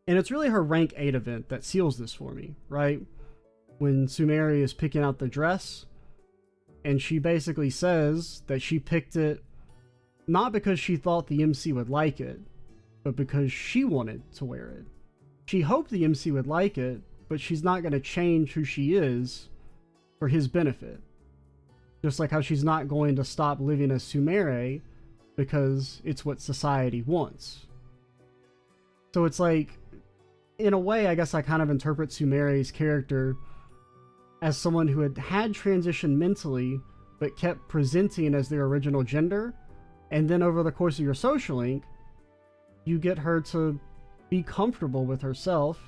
And it's really her rank 8 event that seals this for me, right? When Sumire is picking out the dress, and she basically says that she picked it not because she thought the MC would like it, but because she wanted to wear it. She hoped the MC would like it, but she's not going to change who she is for his benefit. Just like how she's not going to stop living as Sumire because it's what society wants. So it's like, in a way, I guess I kind of interpret Sumire's character as someone who had transitioned mentally, but kept presenting as their original gender. And then over the course of your social link, you get her to be comfortable with herself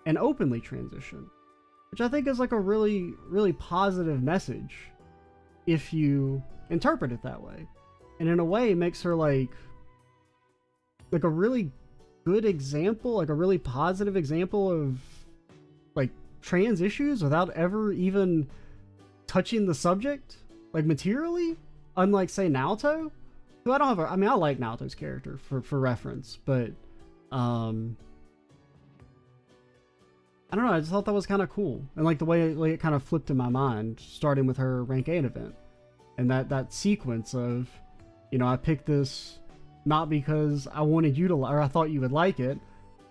and openly transition, which I think is like a really, really positive message if you interpret it that way. And in a way, it makes her like a really good example, like a really positive example of like trans issues without ever even touching the subject, like materially, unlike say Naoto, who I don't have I like Naoto's character for reference, but I don't know, I just thought that was kind of cool. And like the way it kind of flipped in my mind, starting with her rank 8 event. And that sequence of, I picked this not because I wanted you to, or I thought you would like it.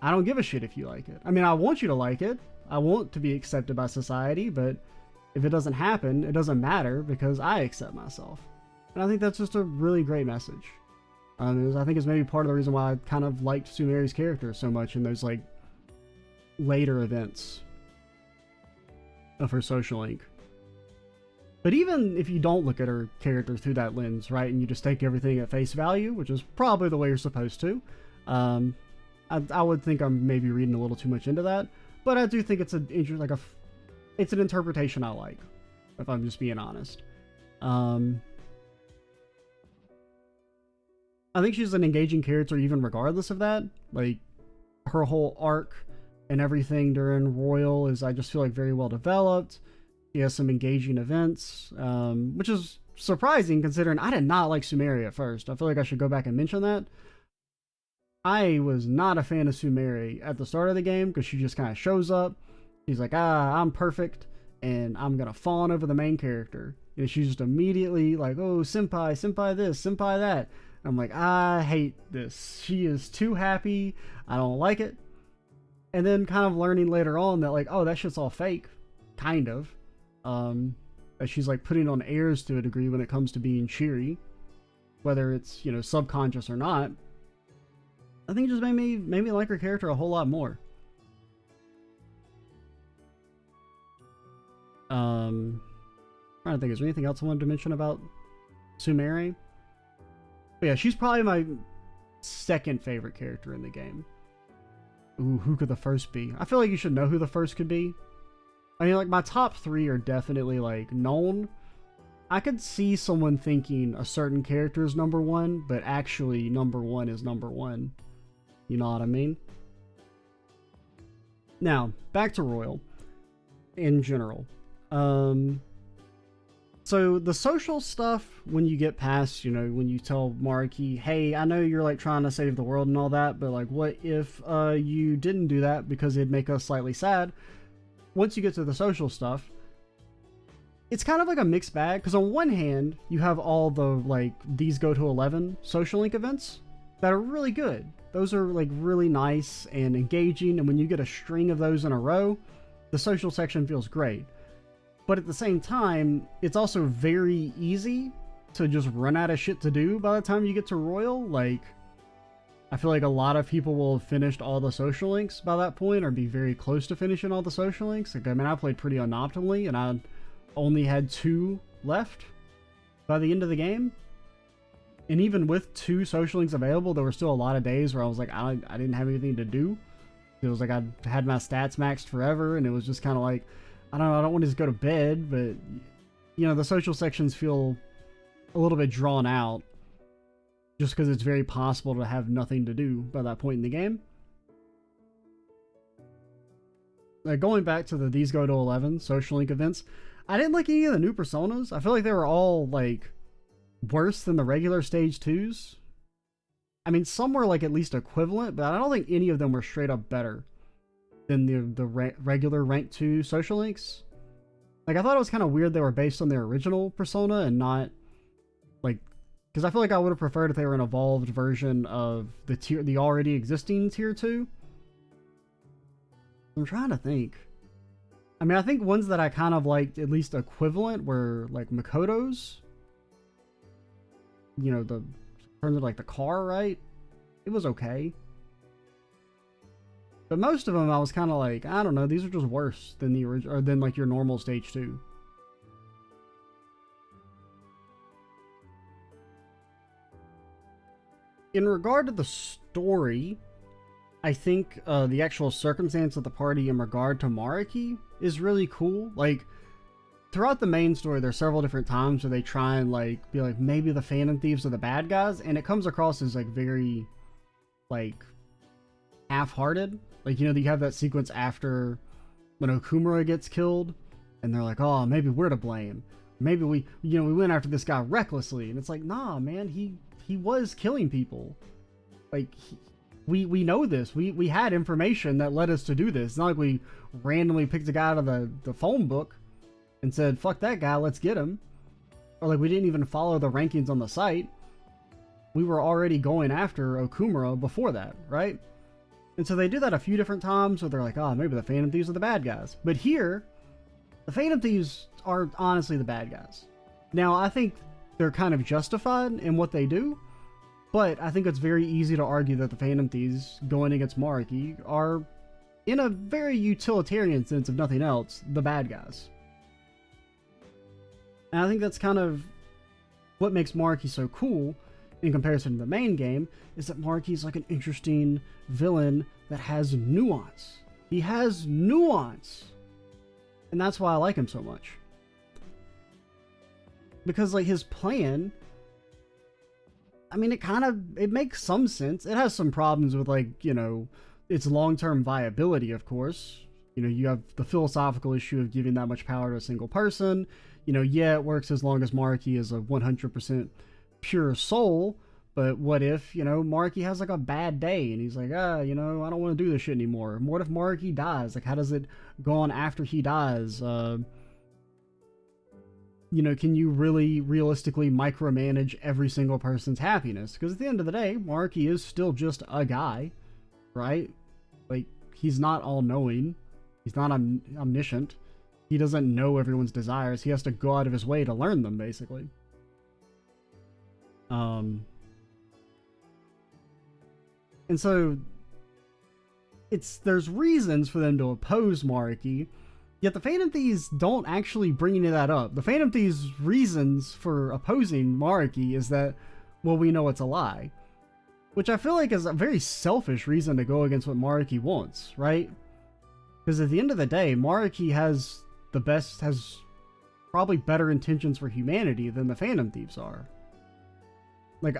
I don't give a shit if you like it. I mean, I want you to like it. I want to be accepted by society, but if it doesn't happen, it doesn't matter because I accept myself. And I think that's just a really great message. I think it's maybe part of the reason why I kind of liked Sumire's character so much in those like later events of her social link. But even if you don't look at her character through that lens, right, and you just take everything at face value, which is probably the way you're supposed to, I would think I'm maybe reading a little too much into that. But I do think it's it's an interpretation I like, if I'm just being honest. I think she's an engaging character even regardless of that. Like, her whole arc and everything during Royal is, I just feel like, very well developed. She has some engaging events, which is surprising considering I did not like Sumire at first. I feel like I should go back and mention that. I was not a fan of Sumire at the start of the game because she just kind of shows up. She's like, I'm perfect, and I'm going to fawn over the main character. And she's just immediately like, oh, senpai this, senpai that. I'm like, I hate this. She is too happy. I don't like it. And then kind of learning later on that like, oh, that shit's all fake. Kind of. That she's like putting on airs to a degree when it comes to being cheery. Whether it's, subconscious or not. I think it just made me like her character a whole lot more. Trying to think, is there anything else I wanted to mention about Sumire? But yeah, she's probably my second favorite character in the game. Ooh, who could the first be? I feel like you should know who the first could be. I mean, like, my top 3 are definitely, like, known. I could see someone thinking a certain character is number one, but actually number one is number one. You know what I mean? Now, back to Royal in general. So the social stuff, when you get past, you know, when you tell Maruki, hey, I know you're like trying to save the world and all that, but like, what if you didn't do that because it'd make us slightly sad? Once you get to the social stuff, it's kind of like a mixed bag, because on one hand, you have all the, like, these go to 11 social link events that are really good. Those are, like, really nice and engaging, and when you get a string of those in a row, the social section feels great. But at the same time, it's also very easy to just run out of shit to do by the time you get to Royal. Like, I feel like a lot of people will have finished all the social links by that point, or be very close to finishing all the social links. Like, I mean, I played pretty unoptimally, and I only had 2 left by the end of the game. And even with 2 social links available, there were still a lot of days where I was like, I didn't have anything to do. It was like I had my stats maxed forever, and it was just kind of like, I don't know, I don't want to just go to bed, but, you know, the social sections feel a little bit drawn out just because it's very possible to have nothing to do by that point in the game. Like, going back to the These Go to 11 social link events, I didn't like any of the new personas. I feel like they were all, like, worse than the regular stage 2s. I mean, some were, like, at least equivalent, but I don't think any of them were straight up better than the regular rank 2 social links. Like, I thought it was kind of weird they were based on their original persona and not, like, because I feel like I would have preferred if they were an evolved version of the already existing tier 2. I'm trying to think. I mean, I think ones that I kind of liked at least equivalent were, like, Makoto's. You know, the terms of, like, the car, right? It was okay. But most of them, I was kind of like, I don't know, these are just worse than the original, or than like your normal stage 2. In regard to the story, I think the actual circumstance of the party in regard to Maruki is really cool. Like, throughout the main story, there's several different times where they try and like be like, maybe the Phantom Thieves are the bad guys, and it comes across as like very, like, half-hearted. Like, you know, you have that sequence after when Okumura gets killed, and they're like, oh, maybe we're to blame. Maybe we went after this guy recklessly. And it's like, nah, man, he was killing people. Like, we know this. We had information that led us to do this. It's not like we randomly picked a guy out of the phone book and said, fuck that guy, let's get him. Or like, we didn't even follow the rankings on the site. We were already going after Okumura before that, right? And so they do that a few different times where they're like, oh, maybe the Phantom Thieves are the bad guys. But here, the Phantom Thieves are honestly the bad guys. Now, I think they're kind of justified in what they do, but I think it's very easy to argue that the Phantom Thieves going against Maruki are, in a very utilitarian sense, if nothing else, the bad guys. And I think that's kind of what makes Maruki so cool in comparison to the main game, is that Maruki's like an interesting villain that has nuance. He has nuance! And that's why I like him so much. Because, like, his plan, I mean, it makes some sense. It has some problems with, like, you know, its long-term viability, of course. You know, you have the philosophical issue of giving that much power to a single person. You know, yeah, it works as long as Maruki is a 100% pure soul, but what if, you know, Maruki has like a bad day and he's like, you know, I don't want to do this shit anymore. And what if Maruki dies? Like, how does it go on after he dies? You know, can you really realistically micromanage every single person's happiness? Because at the end of the day, Maruki is still just a guy, right? Like, he's not all-knowing. He's not omniscient. He doesn't know everyone's desires. He has to go out of his way to learn them, basically. And so there's reasons for them to oppose Maruki, yet the Phantom Thieves don't actually bring any of that up. The Phantom Thieves' reasons for opposing Maruki is that, well, we know it's a lie. Which I feel like is a very selfish reason to go against what Maruki wants, right? Because at the end of the day, Maruki has probably better intentions for humanity than the Phantom Thieves are. Like,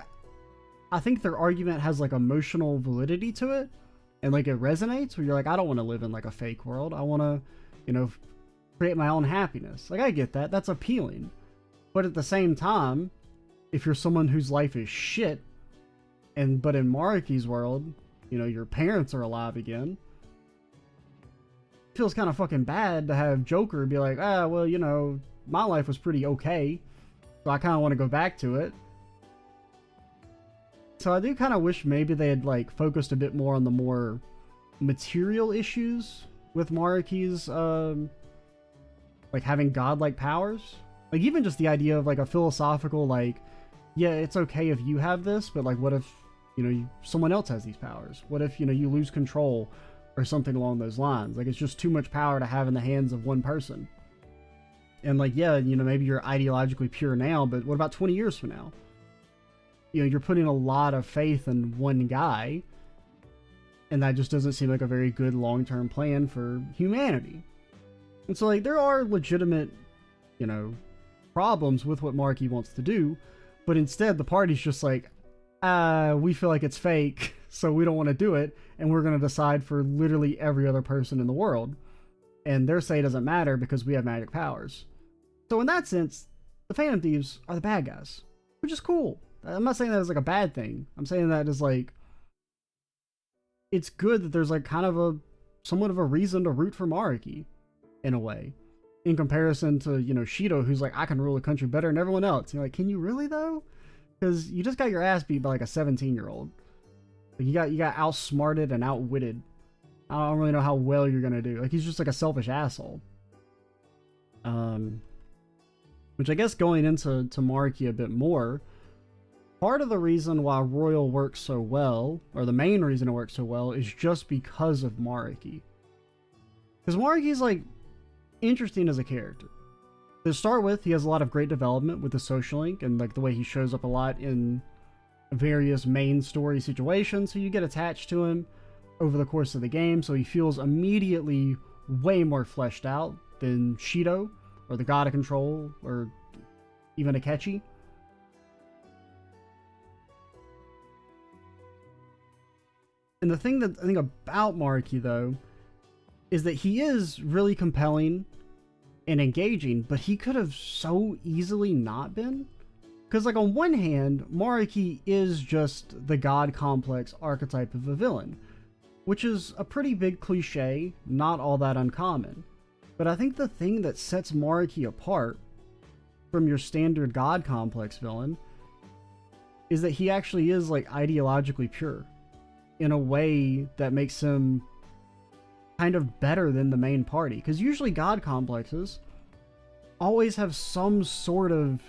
I think their argument has like emotional validity to it, and like it resonates where you're like, I don't want to live in like a fake world. I want to, you know, create my own happiness. Like, I get that. That's appealing. But at the same time, if you're someone whose life is shit, but in Maruki's world, you know, your parents are alive again, it feels kind of fucking bad to have Joker be like, well, you know, my life was pretty okay, so I kind of want to go back to it. So I do kind of wish maybe they had like focused a bit more on the more material issues with Maruki's like having godlike powers. Like, even just the idea of like a philosophical, like, yeah, it's okay if you have this, but like, what if, you know, someone else has these powers? What if, you know, you lose control or something along those lines? Like, it's just too much power to have in the hands of one person. And like, yeah, you know, maybe you're ideologically pure now, but what about 20 years from now? You know, you're putting a lot of faith in one guy, and that just doesn't seem like a very good long-term plan for humanity. And so, like, there are legitimate, you know, problems with what Maruki wants to do, but instead the party's just like, we feel like it's fake, so we don't want to do it, and we're going to decide for literally every other person in the world. And their say doesn't matter because we have magic powers. So in that sense, the Phantom Thieves are the bad guys, which is cool. I'm not saying that as like a bad thing. I'm saying that as like, it's good that there's like kind of somewhat of a reason to root for Maruki, in a way, in comparison to, you know, Shido, who's like, I can rule the country better than everyone else. You're like, can you really though? Because you just got your ass beat by like a 17-year-old. Like, you got outsmarted and outwitted. I don't really know how well you're gonna do. Like, he's just like a selfish asshole. Which I guess going into Maruki a bit more, part of the reason why Royal works so well, or the main reason it works so well, is just because of Maruki. Because Maruki's like interesting as a character. To start with, he has a lot of great development with the social link and like the way he shows up a lot in various main story situations, so you get attached to him over the course of the game, so he feels immediately way more fleshed out than Shido, or the God of Control, or even Akechi. And the thing that I think about Maruki, though, is that he is really compelling and engaging, but he could have so easily not been. Because, like, on one hand, Maruki is just the god complex archetype of a villain, which is a pretty big cliche, not all that uncommon. But I think the thing that sets Maruki apart from your standard god complex villain is that he actually is, like, ideologically pure in a way that makes him kind of better than the main party. Because usually god complexes always have some sort of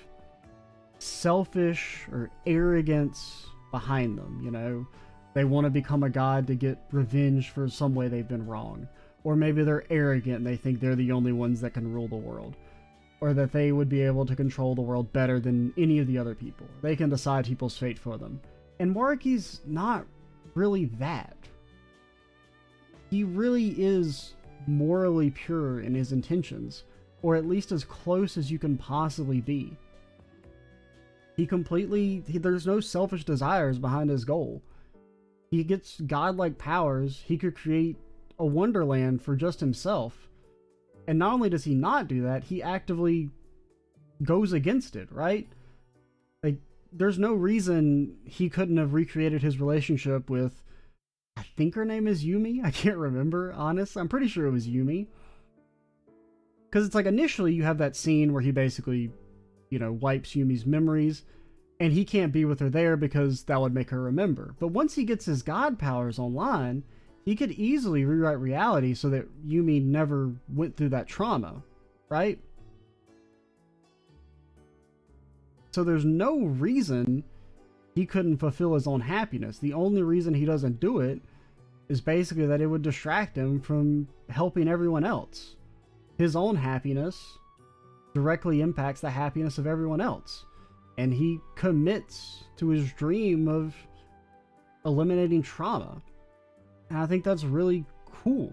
selfish or arrogance behind them, you know? They want to become a god to get revenge for some way they've been wrong. Or maybe they're arrogant and they think they're the only ones that can rule the world. Or that they would be able to control the world better than any of the other people. They can decide people's fate for them. And Maruki's not really that. He really is morally pure in his intentions, or at least as close as you can possibly be. There's no selfish desires behind his goal. He gets godlike powers. He could create a wonderland for just himself. And not only does he not do that, he actively goes against it, right? Like, there's no reason he couldn't have recreated his relationship with, I think her name is Yumi. I can't remember, honestly. I'm pretty sure it was Yumi. Because it's like, initially you have that scene where he basically, you know, wipes Yumi's memories, and he can't be with her there because that would make her remember. But once he gets his god powers online, he could easily rewrite reality so that Yumi never went through that trauma, right? So there's no reason he couldn't fulfill his own happiness. The only reason he doesn't do it is basically that it would distract him from helping everyone else. His own happiness directly impacts the happiness of everyone else. And he commits to his dream of eliminating trauma. And I think that's really cool.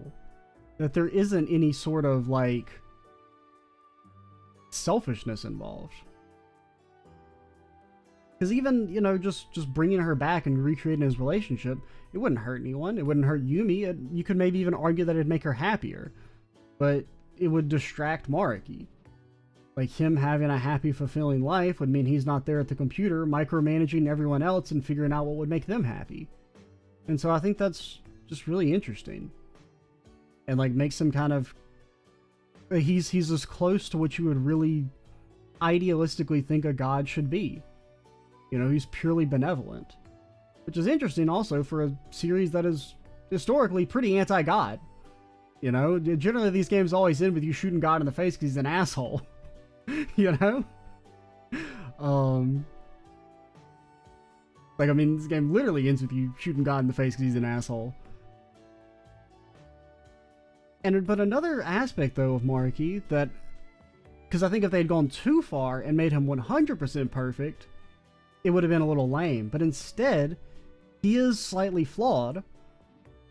That there isn't any sort of, like, selfishness involved. Because even, you know, just bringing her back and recreating his relationship, it wouldn't hurt anyone. It wouldn't hurt Yumi. You could maybe even argue that it'd make her happier. But it would distract Maruki. Like, him having a happy, fulfilling life would mean he's not there at the computer micromanaging everyone else and figuring out what would make them happy. And so I think that's just really interesting. And, like, makes him kind of... He's as close to what you would really idealistically think a god should be. You know, he's purely benevolent. Which is interesting also for a series that is historically pretty anti-god. You know, generally these games always end with you shooting God in the face because he's an asshole. You know? Like, I mean, this game literally ends with you shooting God in the face because he's an asshole. But another aspect, though, of Maruki that... Because I think if they'd gone too far and made him 100% perfect, it would have been a little lame. But instead, he is slightly flawed.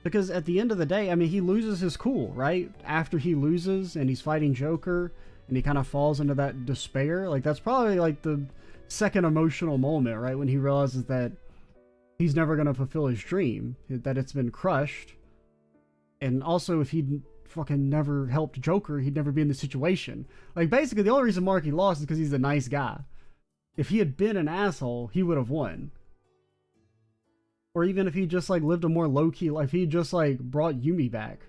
Because at the end of the day, I mean, he loses his cool, right? After he loses and he's fighting Joker and he kind of falls into that despair. Like, that's probably like the second emotional moment, right? When he realizes that he's never going to fulfill his dream, that it's been crushed. And also, if he'd fucking never helped Joker, he'd never be in the situation. Like, basically, the only reason Maruki lost is because he's a nice guy. If he had been an asshole, he would have won. Or even if he just, like, lived a more low-key life, he just, like, brought Yumi back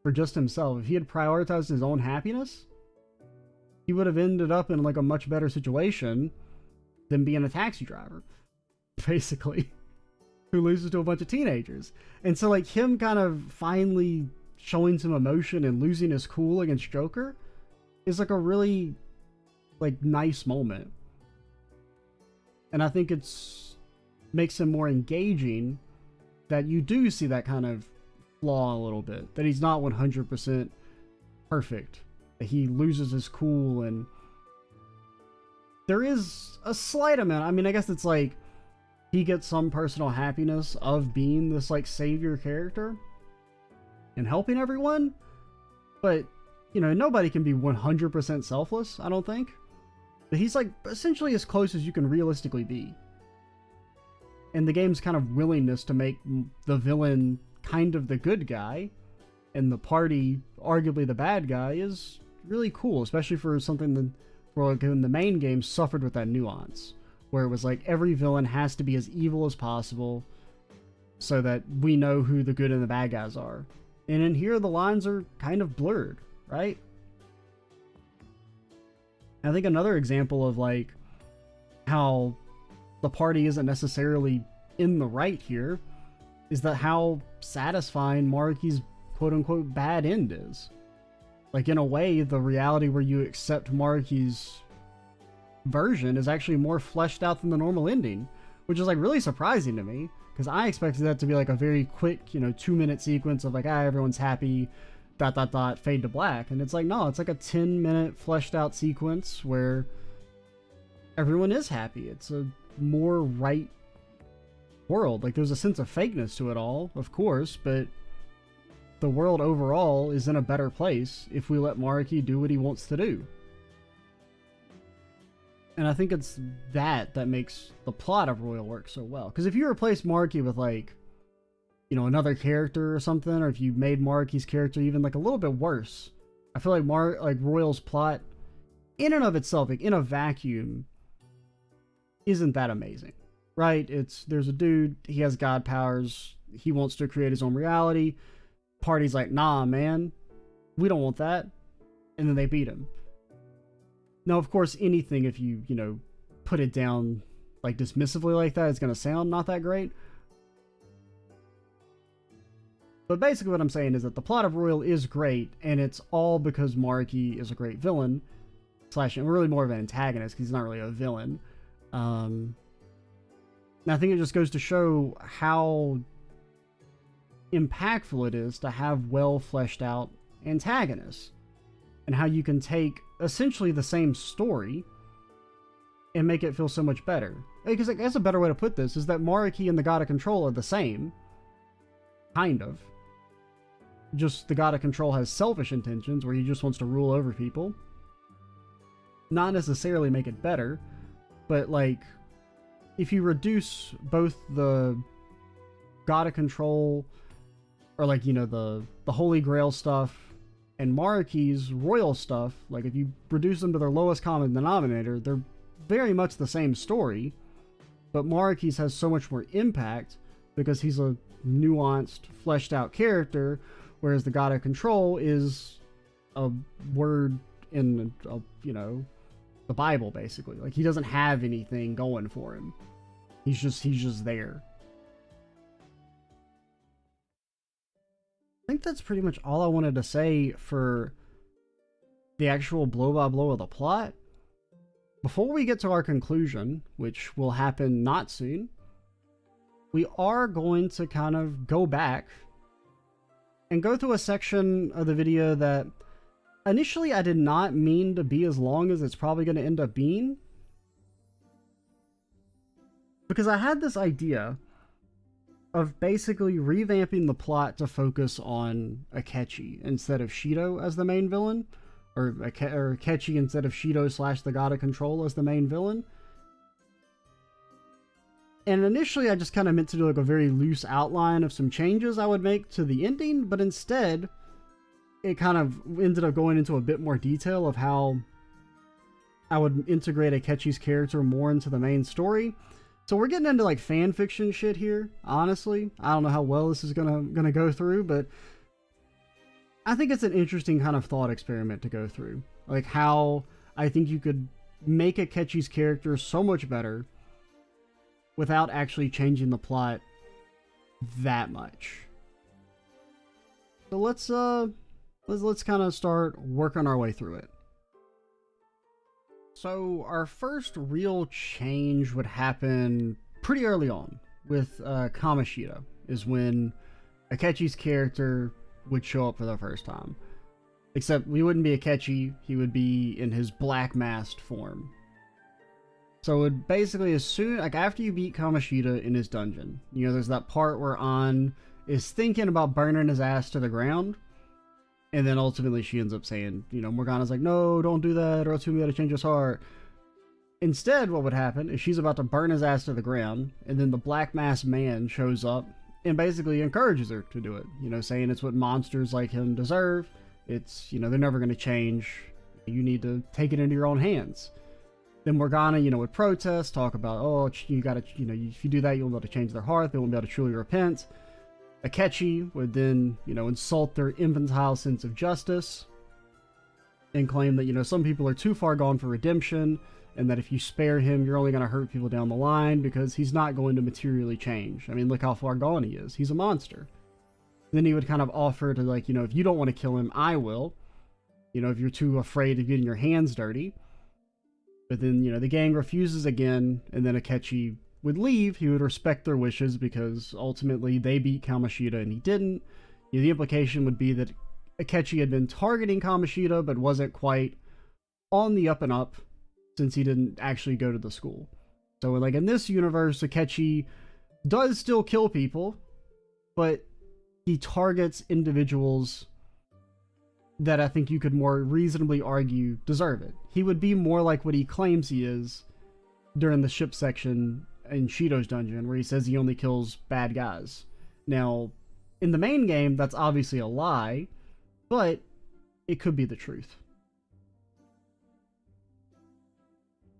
for just himself. If he had prioritized his own happiness, he would have ended up in, like, a much better situation than being a taxi driver, basically, who loses to a bunch of teenagers. And so, like, him kind of finally showing some emotion and losing his cool against Joker is, like, a really, like, nice moment. And I think makes him more engaging, that you do see that kind of flaw a little bit, that he's not 100% perfect, that he loses his cool, and there is a slight amount, I mean, I guess it's like he gets some personal happiness of being this, like, savior character and helping everyone, but, you know, nobody can be 100% selfless, I don't think. But he's, like, essentially as close as you can realistically be. And the game's kind of willingness to make the villain kind of the good guy and the party arguably the bad guy is really cool, especially for something that, for like, in the main game, suffered with that nuance, where it was like every villain has to be as evil as possible so that we know who the good and the bad guys are. And in here, the lines are kind of blurred, right? I think another example of, like, how the party isn't necessarily in the right here is that how satisfying Maruki's quote-unquote bad end is. Like, in a way, the reality where you accept Maruki's version is actually more fleshed out than the normal ending, which is, like, really surprising to me, because I expected that to be, like, a very quick, you know, 2-minute sequence of, like, everyone's happy, ... fade to black. And it's like, no, it's like a 10-minute fleshed out sequence where everyone is happy. It's a more right world. Like, there's a sense of fakeness to it all, of course, but the world overall is in a better place if we let Maruki do what he wants to do. And I think it's that makes the plot of Royal work so well. Because if you replace Maruki with, like, you know, another character or something, or if you made Maruki's character even, like, a little bit worse, I feel like Royal's plot in and of itself, like, in a vacuum, isn't that amazing, right? There's a dude, he has god powers, he wants to create his own reality, party's like, nah, man, we don't want that, and then they beat him. Now, of course, anything, if you know, put it down, like, dismissively like that, it's gonna sound not that great. But basically what I'm saying is that the plot of Royal is great, and it's all because Maruki is a great villain, / really more of an antagonist, because he's not really a villain. And I think it just goes to show how impactful it is to have well fleshed out antagonists, and how you can take essentially the same story and make it feel so much better. Because I guess a better way to put this is that Maruki and the God of Control are the same, kind of. Just the God of Control has selfish intentions where he just wants to rule over people. not necessarily make it better, but like if you reduce both the God of Control, or like, you know, the Holy Grail stuff, and Maruki's royal stuff, like if you reduce them to their lowest common denominator, they're very much the same story, but Maruki's has so much more impact because he's a nuanced, fleshed out character, whereas the God of Control is a word in you know, the Bible, basically. Like, he doesn't have anything going for him. He's just there. I think that's pretty much all I wanted to say for the actual blow-by-blow of the plot. Before we get to our conclusion, which will happen not soon, we are going to kind of go back and go through a section of the video that initially I did not mean to be as long as it's probably going to end up being. Because I had this idea of basically revamping the plot to focus on Akechi instead of Shido as the main villain, or Akechi instead of Shido / the God of Control as the main villain. And initially I just kind of meant to do like a very loose outline of some changes I would make to the ending, but instead it kind of ended up going into a bit more detail of how I would integrate Akechi's character more into the main story. So we're getting into like fan fiction shit here, honestly. I don't know how well this is gonna go through, but I think it's an interesting kind of thought experiment to go through. Like how I think you could make Akechi's character so much better without actually changing the plot that much. So let's kind of start working our way through it. So our first real change would happen pretty early on with Kamoshida, is when Akechi's character would show up for the first time. Except we wouldn't be Akechi, he would be in his black masked form. So it would basically, as soon, like after you beat Kamoshida in his dungeon, you know, there's that part where An is thinking about burning his ass to the ground. And then ultimately she ends up saying, you know, Morgana's like, no, don't do that, or else we gotta change his heart. Instead, what would happen is she's about to burn his ass to the ground, and then the black masked man shows up and basically encourages her to do it. You know, saying it's what monsters like him deserve. It's, you know, they're never gonna change. You need to take it into your own hands. Then Morgana, you know, would protest, talk about, oh, you gotta, you know, if you do that, you won't be able to change their heart, they won't be able to truly repent. Akechi would then, you know, insult their infantile sense of justice and claim that, you know, some people are too far gone for redemption, and that if you spare him, you're only going to hurt people down the line because he's not going to materially change. I mean, look how far gone he is. He's a monster. Then he would kind of offer to, like, you know, if you don't want to kill him, I will. You know, if you're too afraid of getting your hands dirty. But then, you know, the gang refuses again, and then Akechi would leave. He would respect their wishes because ultimately they beat Kamoshida and he didn't. You know, the implication would be that Akechi had been targeting Kamoshida but wasn't quite on the up and up since he didn't actually go to the school. So like in this universe, Akechi does still kill people, but he targets individuals that I think you could more reasonably argue deserve it. He would be more like what he claims he is during the ship section in Shido's dungeon, where he says he only kills bad guys. Now, in the main game, that's obviously a lie, but it could be the truth.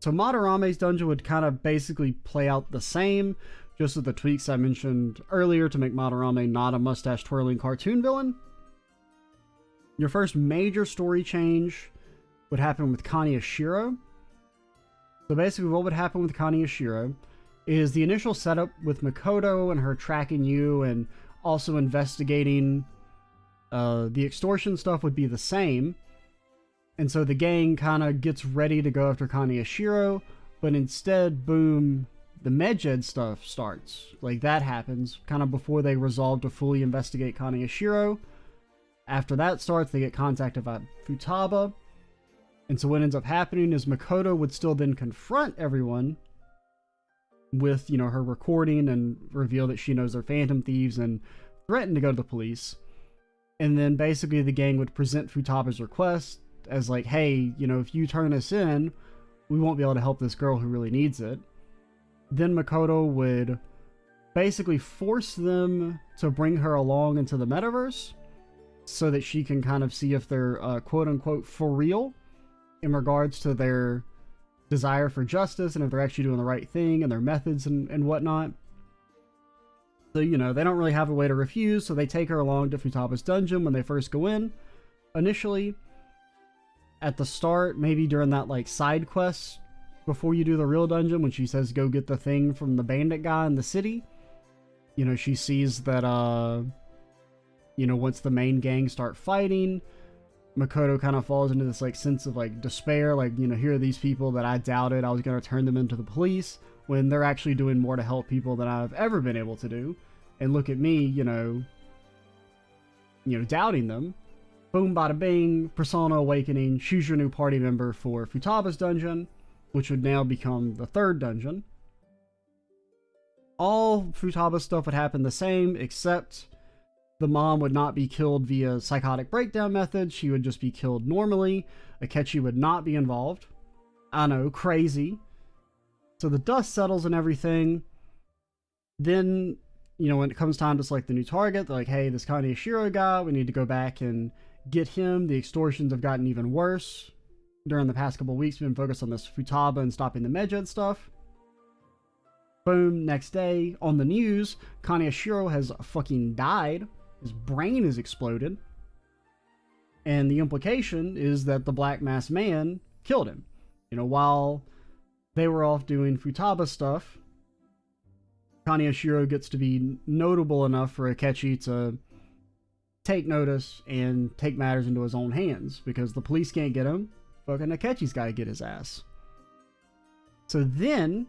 So Madarame's dungeon would kind of basically play out the same, just with the tweaks I mentioned earlier to make Madarame not a mustache-twirling cartoon villain. Your first major story change would happen with Kaneshiro. So basically what would happen with Kaneshiro is the initial setup with Makoto and her tracking you and also investigating the extortion stuff would be the same. And so the gang kind of gets ready to go after Kaneshiro, but instead, boom, the Medjed stuff starts. Like, that happens kind of before they resolve to fully investigate Kaneshiro. After that starts, they get contacted by Futaba. And so what ends up happening is Makoto would still then confront everyone with, you know, her recording and reveal that she knows they're phantom thieves and threaten to go to the police. And then basically the gang would present Futaba's request as like, hey, you know, if you turn us in, we won't be able to help this girl who really needs it. Then Makoto would basically force them to bring her along into the metaverse so that she can kind of see if they're quote-unquote for real in regards to their desire for justice and if they're actually doing the right thing and their methods and whatnot. So, you know, they don't really have a way to refuse, so they take her along to Futaba's dungeon when they first go in. Initially, at the start, maybe during that, like, side quest before you do the real dungeon, when she says go get the thing from the bandit guy in the city, you know, she sees that, you know, once the main gang start fighting, Makoto kind of falls into this, like, sense of, like, despair, like, you know, here are these people that I doubted I was going to turn them into the police, when they're actually doing more to help people than I've ever been able to do. And look at me, you know, doubting them. Boom, bada bing, Persona Awakening, choose your new party member for Futaba's dungeon, which would now become the third dungeon. All Futaba stuff would happen the same, except the mom would not be killed via psychotic breakdown method. She would just be killed normally. Akechi would not be involved. I know, crazy. So the dust settles and everything. Then, you know, when it comes time to select the new target, they're like, hey, this Kaneshiro guy, we need to go back and get him. The extortions have gotten even worse. During the past couple of weeks, we've been focused on this Futaba and stopping the Medjed stuff. Boom, next day, on the news, Kaneshiro has fucking died. His brain is exploded. And the implication is that the Black Masked Man killed him. You know, while they were off doing Futaba stuff, Kaneshiro gets to be notable enough for Akechi to take notice and take matters into his own hands, because the police can't get him. Fucking Akechi's got to get his ass. So then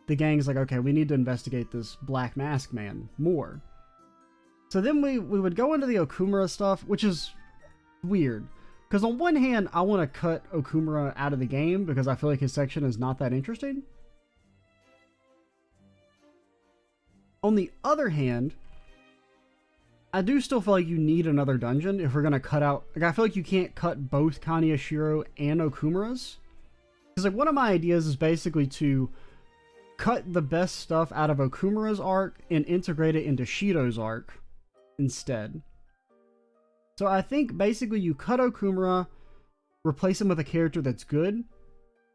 the gang's like, okay, we need to investigate this Black Masked Man more. So then we would go into the Okumura stuff, which is weird. Because on one hand, I want to cut Okumura out of the game because I feel like his section is not that interesting. On the other hand, I do still feel like you need another dungeon if we're going to cut out... Like, I feel like you can't cut both Kaneshiro and Okumura's. Because, like, one of my ideas is basically to cut the best stuff out of Okumura's arc and integrate it into Shido's arc instead. So I think basically you cut Okumura, replace him with a character that's good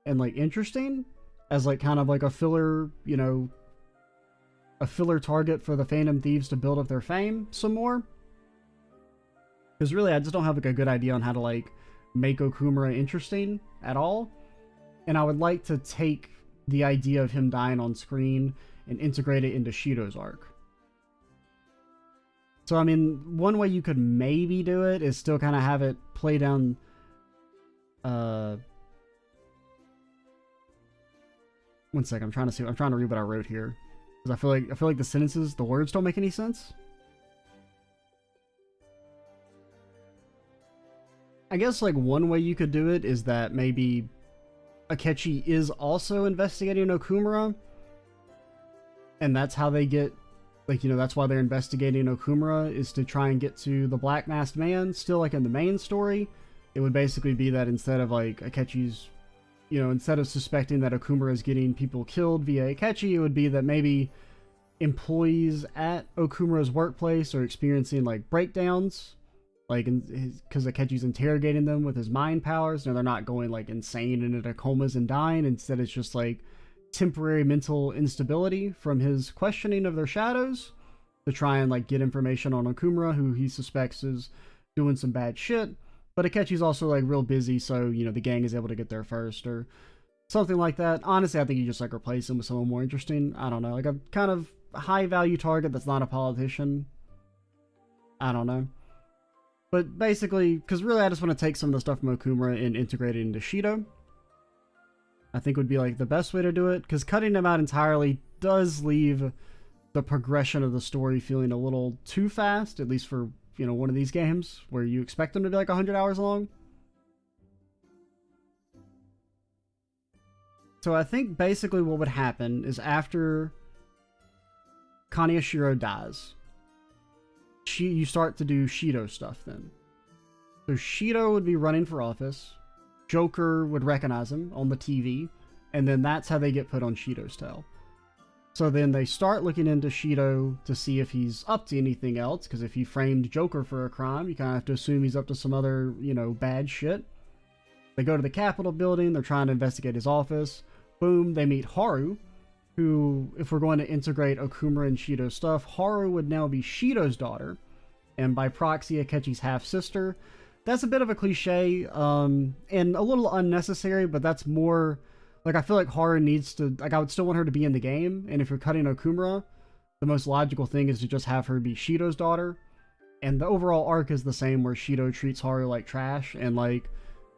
and, like, interesting as, like, kind of like a filler, you know, a filler target for the Phantom Thieves to build up their fame some more. Because really, I just don't have, like, a good idea on how to, like, make Okumura interesting at all. And I would like to take the idea of him dying on screen and integrate it into Shido's arc. So, I mean, one way you could maybe do it is still kind of have it play down... One second, I'm trying to read what I wrote here. Because I feel like the sentences, the words don't make any sense. I guess, like, one way you could do it is that maybe Akechi is also investigating Okumura. And that's how they get... Like, you know, that's why they're investigating Okumura, is to try and get to the Black Masked Man. Still, like, in the main story, it would basically be that instead of, like, Akechi's... You know, instead of suspecting that Okumura is getting people killed via Akechi, it would be that maybe employees at Okumura's workplace are experiencing, like, breakdowns. Like, because Akechi's interrogating them with his mind powers. No, they're not going, like, insane and into comas and dying. Instead, it's just, like, temporary mental instability from his questioning of their shadows to try and, like, get information on Okumura, who he suspects is doing some bad shit. But Akechi's also, like, real busy, so, you know, the gang is able to get there first or something like that. Honestly, I think you just, like, replace him with someone more interesting. I don't know, like a kind of high value target that's not a politician. I don't know. But basically, because really I just want to take some of the stuff from Okumura and integrate it into Shido. I think would be, like, the best way to do it, because cutting them out entirely does leave the progression of the story feeling a little too fast, at least for, you know, one of these games where you expect them to be like 100 hours long. So I think basically what would happen is after Kaneshiro dies, you start to do Shido stuff then. So Shido would be running for office. Joker would recognize him on the TV, and then that's how they get put on Shido's tail. So then they start looking into Shido to see if he's up to anything else, because if he framed Joker for a crime, you kind of have to assume he's up to some other, you know, bad shit. They go to the Capitol building, they're trying to investigate his office. Boom, they meet Haru, who, if we're going to integrate Okumura and Shido's stuff, Haru would now be Shido's daughter, and by proxy, Akechi's half-sister. That's a bit of a cliche, and a little unnecessary, but that's more... Like, I feel like Haru needs to... Like, I would still want her to be in the game, and if you're cutting Okumura, the most logical thing is to just have her be Shido's daughter. And the overall arc is the same, where Shido treats Haru like trash, and, like,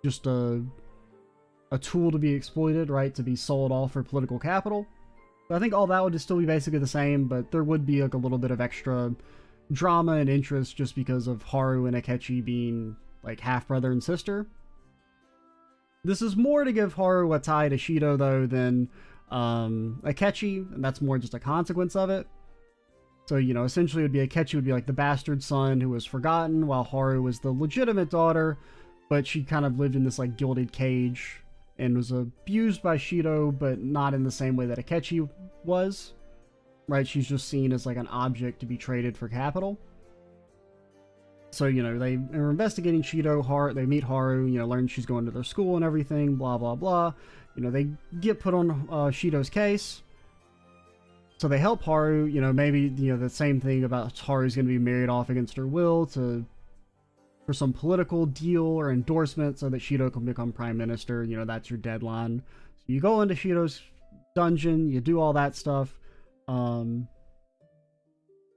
just a tool to be exploited, right? To be sold off for political capital. So I think all that would still be basically the same, but there would be, like, a little bit of extra drama and interest just because of Haru and Akechi being, like, half-brother and sister. This is more to give Haru a tie to Shido, though, than Akechi, and that's more just a consequence of it. So, you know, essentially it would be Akechi would be like the bastard son who was forgotten, while Haru was the legitimate daughter, but she kind of lived in this, like, gilded cage and was abused by Shido, but not in the same way that Akechi was. Right? She's just seen as, like, an object to be traded for capital. So, you know, they are investigating Shido, they meet Haru, you know, learn she's going to their school and everything, blah, blah, blah. You know, they get put on Shido's case. So they help Haru, you know, maybe, you know, the same thing about Haru's going to be married off against her will for some political deal or endorsement so that Shido can become prime minister. You know, that's your deadline. So you go into Shido's dungeon, you do all that stuff.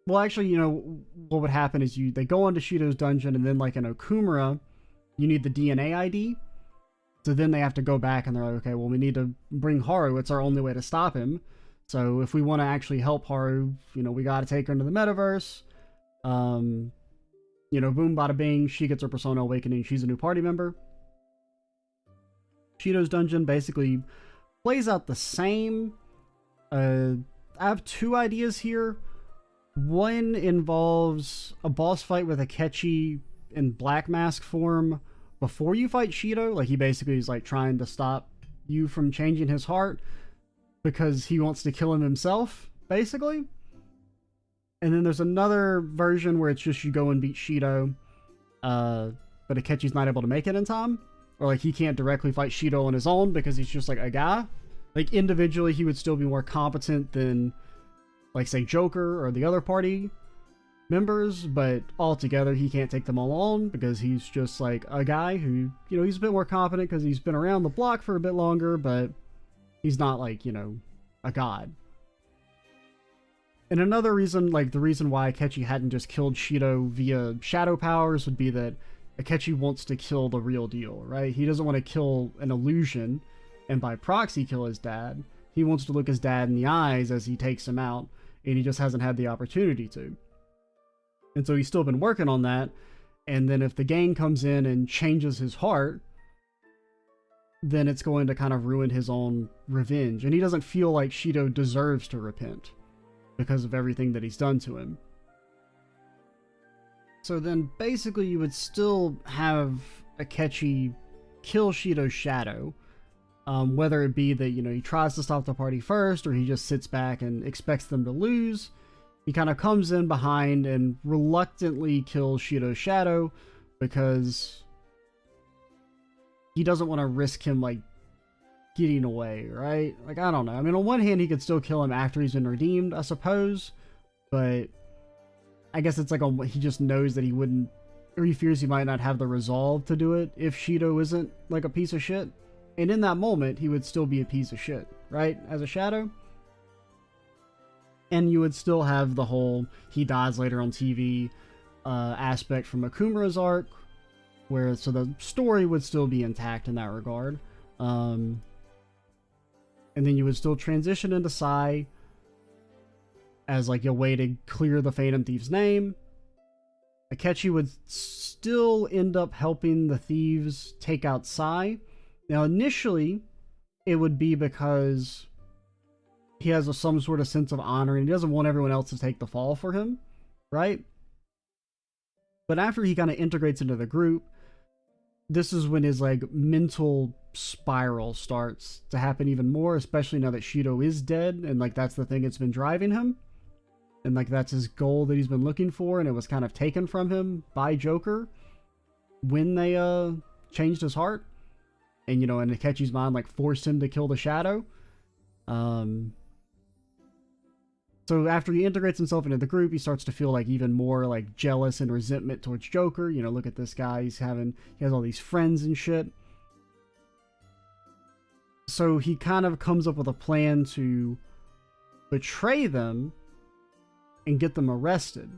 Well, actually, you know, what would happen is they go into Shido's dungeon, and then, like in Okumura, you need the DNA ID. So then they have to go back, and they're like, okay, well, we need to bring Haru. It's our only way to stop him. So if we want to actually help Haru, you know, we got to take her into the metaverse. You know, boom, bada bing, she gets her Persona Awakening. She's a new party member. Shido's dungeon basically plays out the same. I have two ideas here. One involves a boss fight with Akechi in Black Mask form before you fight Shido. Like, he basically is, like, trying to stop you from changing his heart because he wants to kill him himself, basically. And then there's another version where it's just you go and beat Shido, but Akechi's not able to make it in time. Or, like, he can't directly fight Shido on his own because he's just, like, a guy. Like, individually, he would still be more competent than, like, say, Joker or the other party members, but altogether he can't take them all on because he's just, like, a guy who, you know, he's a bit more competent because he's been around the block for a bit longer, but he's not, like, you know, a god. And another reason, like, the reason why Akechi hadn't just killed Shido via shadow powers would be that Akechi wants to kill the real deal, right? He doesn't want to kill an illusion and by proxy kill his dad. He wants to look his dad in the eyes as he takes him out, and he just hasn't had the opportunity to. And so he's still been working on that, and then if the gang comes in and changes his heart, then it's going to kind of ruin his own revenge. And he doesn't feel like Shido deserves to repent because of everything that he's done to him. So then basically you would still have Akechi kill Shido's shadow, whether it be that, you know, he tries to stop the party first, or he just sits back and expects them to lose. He kind of comes in behind and reluctantly kills Shido's shadow because he doesn't want to risk him, like, getting away, right? Like, I don't know. I mean, on one hand, he could still kill him after he's been redeemed, I suppose, but I guess it's like he just knows that he wouldn't, or he fears he might not have the resolve to do it if Shido isn't, like, a piece of shit. And in that moment, he would still be a piece of shit, right? As a shadow. And you would still have the whole he dies later on TV aspect from Okumura's arc, where so the story would still be intact in that regard. And then you would still transition into Sai as, like, a way to clear the Phantom Thief's name. Akechi would still end up helping the thieves take out Sai. Now, initially, it would be because he has some sort of sense of honor and he doesn't want everyone else to take the fall for him, right? But after he kind of integrates into the group, this is when his like mental spiral starts to happen even more, especially now that Shido is dead, and like that's the thing that's been driving him, and like that's his goal that he's been looking for, and it was kind of taken from him by Joker when they changed his heart, and you know, in Akechi's mind, like forced him to kill the Shadow. So after he integrates himself into the group, he starts to feel like even more like jealous and resentment towards Joker. You know, look at this guy, he has all these friends and shit. So he kind of comes up with a plan to betray them and get them arrested,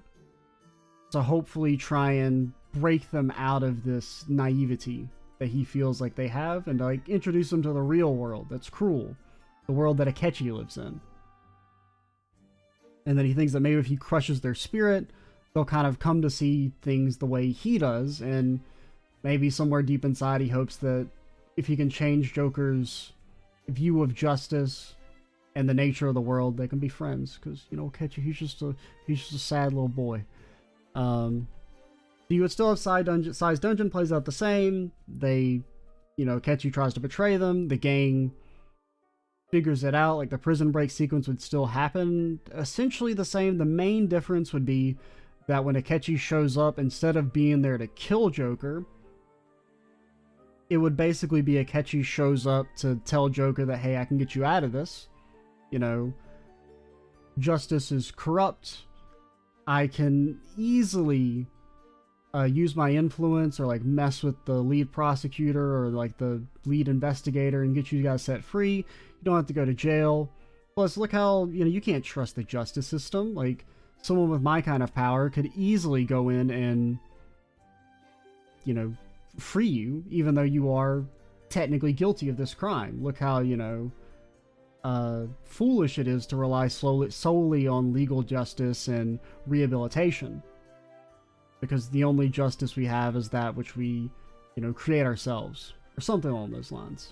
to hopefully try and break them out of this naivety that he feels like they have, and to like introduce them to the real world that's cruel, the world that Akechi lives in. And then he thinks that maybe if he crushes their spirit, they'll kind of come to see things the way he does, and maybe somewhere deep inside he hopes that if he can change Joker's view of justice and the nature of the world, they can be friends. Because, you know, Akechi, he's just a sad little boy. You would still have Size Dungeon plays out the same. They, you know, Akechi tries to betray them. The gang figures it out. Like the prison break sequence would still happen essentially the same. The main difference would be that when Akechi shows up, instead of being there to kill Joker, it would basically be Akechi shows up to tell Joker that, hey, I can get you out of this. You know, justice is corrupt. I can easily use my influence or like mess with the lead prosecutor or like the lead investigator and get you guys set free. You don't have to go to jail. Plus, look how, you know, you can't trust the justice system. Like, someone with my kind of power could easily go in and, you know, free you, even though you are technically guilty of this crime. Look how, you know, foolish it is to rely solely on legal justice and rehabilitation. Because the only justice we have is that which we, you know, create ourselves. Or something along those lines.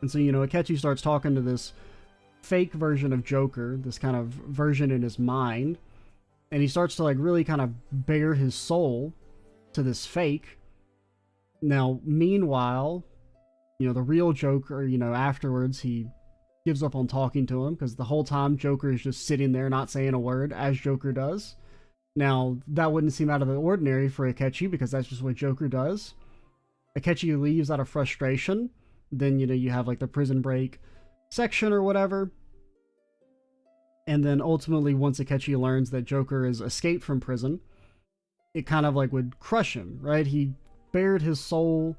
And so, you know, Akechi starts talking to this fake version of Joker, this kind of version in his mind. And he starts to, like, really kind of bare his soul to this fake. Now, meanwhile, you know, the real Joker, you know, afterwards, he gives up on talking to him. Because the whole time, Joker is just sitting there not saying a word, as Joker does. Now, that wouldn't seem out of the ordinary for Akechi, because that's just what Joker does. Akechi leaves out of frustration. Then, you know, you have like the prison break section or whatever. And then ultimately, once Akechi learns that Joker has escaped from prison, it kind of like would crush him, right? He bared his soul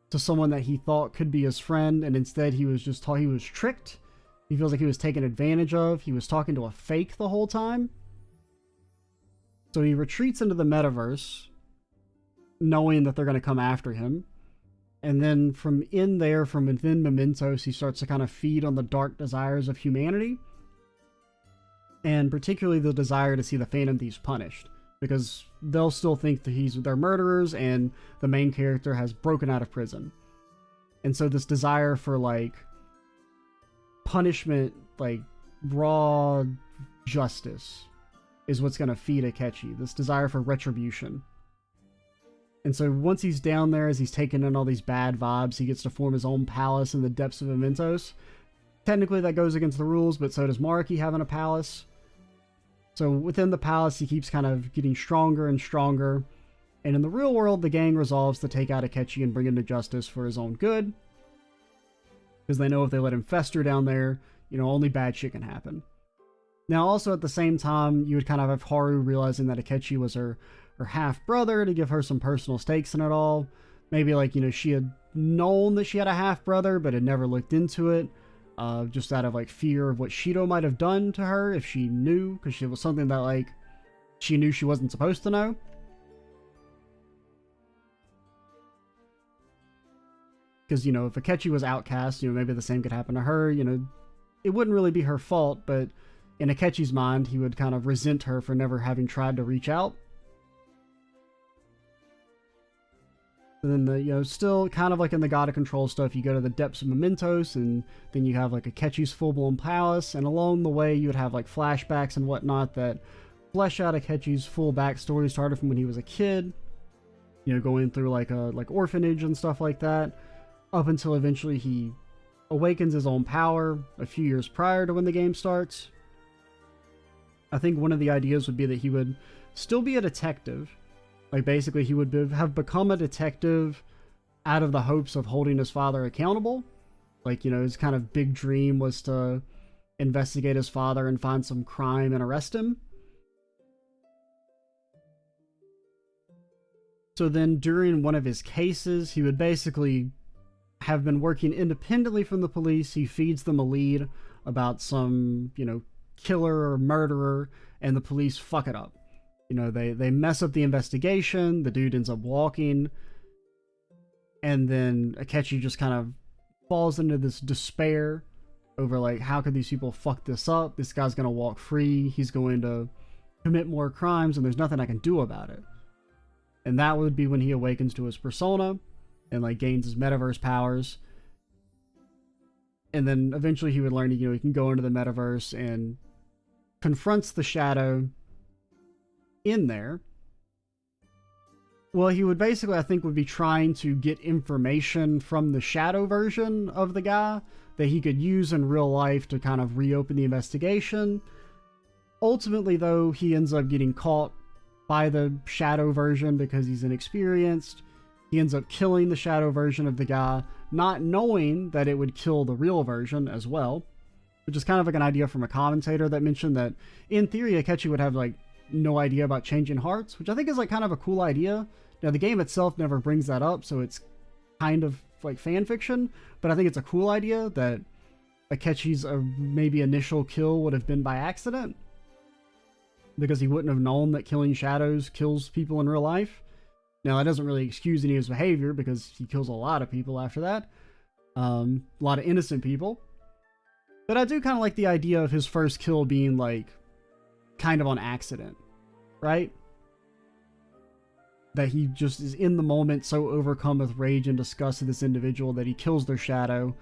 to someone that he thought could be his friend, and instead he was just he was tricked. He feels like he was taken advantage of. He was talking to a fake the whole time. So he retreats into the metaverse, knowing that they're going to come after him. And then from within Mementos, he starts to kind of feed on the dark desires of humanity. And particularly the desire to see the Phantom Thieves punished. Because they'll still think that they're murderers, and the main character has broken out of prison. And so this desire for, like, punishment, like, raw justice, is what's going to feed Akechi. This desire for retribution. And so once he's down there, as he's taking in all these bad vibes, he gets to form his own palace in the depths of Mementos. Technically that goes against the rules, but so does Maruki having a palace. So within the palace, he keeps kind of getting stronger and stronger. And in the real world, the gang resolves to take out Akechi and bring him to justice for his own good. Because they know if they let him fester down there, you know, only bad shit can happen. Now, also at the same time, you would kind of have Haru realizing that Akechi was her half-brother to give her some personal stakes in it all. Maybe, like, you know, she had known that she had a half-brother, but had never looked into it. Just out of, like, fear of what Shido might have done to her if she knew. Because it was something that, like, she knew she wasn't supposed to know. Because, you know, if Akechi was outcast, you know, maybe the same could happen to her. You know, it wouldn't really be her fault, but in Akechi's mind, he would kind of resent her for never having tried to reach out. And then, you know, still kind of like in the God of Control stuff, you go to the depths of Mementos, and then you have like Akechi's full-blown palace, and along the way you would have like flashbacks and whatnot that flesh out Akechi's full backstory, started from when he was a kid. you know, going through like a orphanage and stuff like that, up until eventually he awakens his own power a few years prior to when the game starts. I think one of the ideas would be that he would still be a detective. Like, basically, he would have become a detective out of the hopes of holding his father accountable. Like, you know, his kind of big dream was to investigate his father and find some crime and arrest him. So then during one of his cases, he would basically have been working independently from the police. He feeds them a lead about some, you know, killer or murderer, and the police fuck it up. You know, they mess up the investigation, the dude ends up walking, and then Akechi just kind of falls into this despair over, like, how could these people fuck this up? This guy's gonna walk free, he's going to commit more crimes, and there's nothing I can do about it. And that would be when he awakens to his persona and, like, gains his metaverse powers. And then eventually he would learn, you know, he can go into the metaverse and confronts the shadow in there. Well, he would basically, I think, would be trying to get information from the shadow version of the guy that he could use in real life to kind of reopen the investigation. Ultimately, though, he ends up getting caught by the shadow version because he's inexperienced. He ends up killing the shadow version of the guy, not knowing that it would kill the real version as well, which is kind of like an idea from a commentator that mentioned that in theory Akechi would have, like, no idea about changing hearts, which I think is, like, kind of a cool idea. Now, the game itself never brings that up, so it's kind of like fan fiction, but I think it's a cool idea that Akechi's maybe initial kill would have been by accident, because he wouldn't have known that killing shadows kills people in real life. Now, that doesn't really excuse any of his behavior, because he kills a lot of people after that. A lot of innocent people. But I do kind of like the idea of his first kill being, like, kind of on accident, right? That he just is in the moment so overcome with rage and disgust of this individual that he kills their shadow,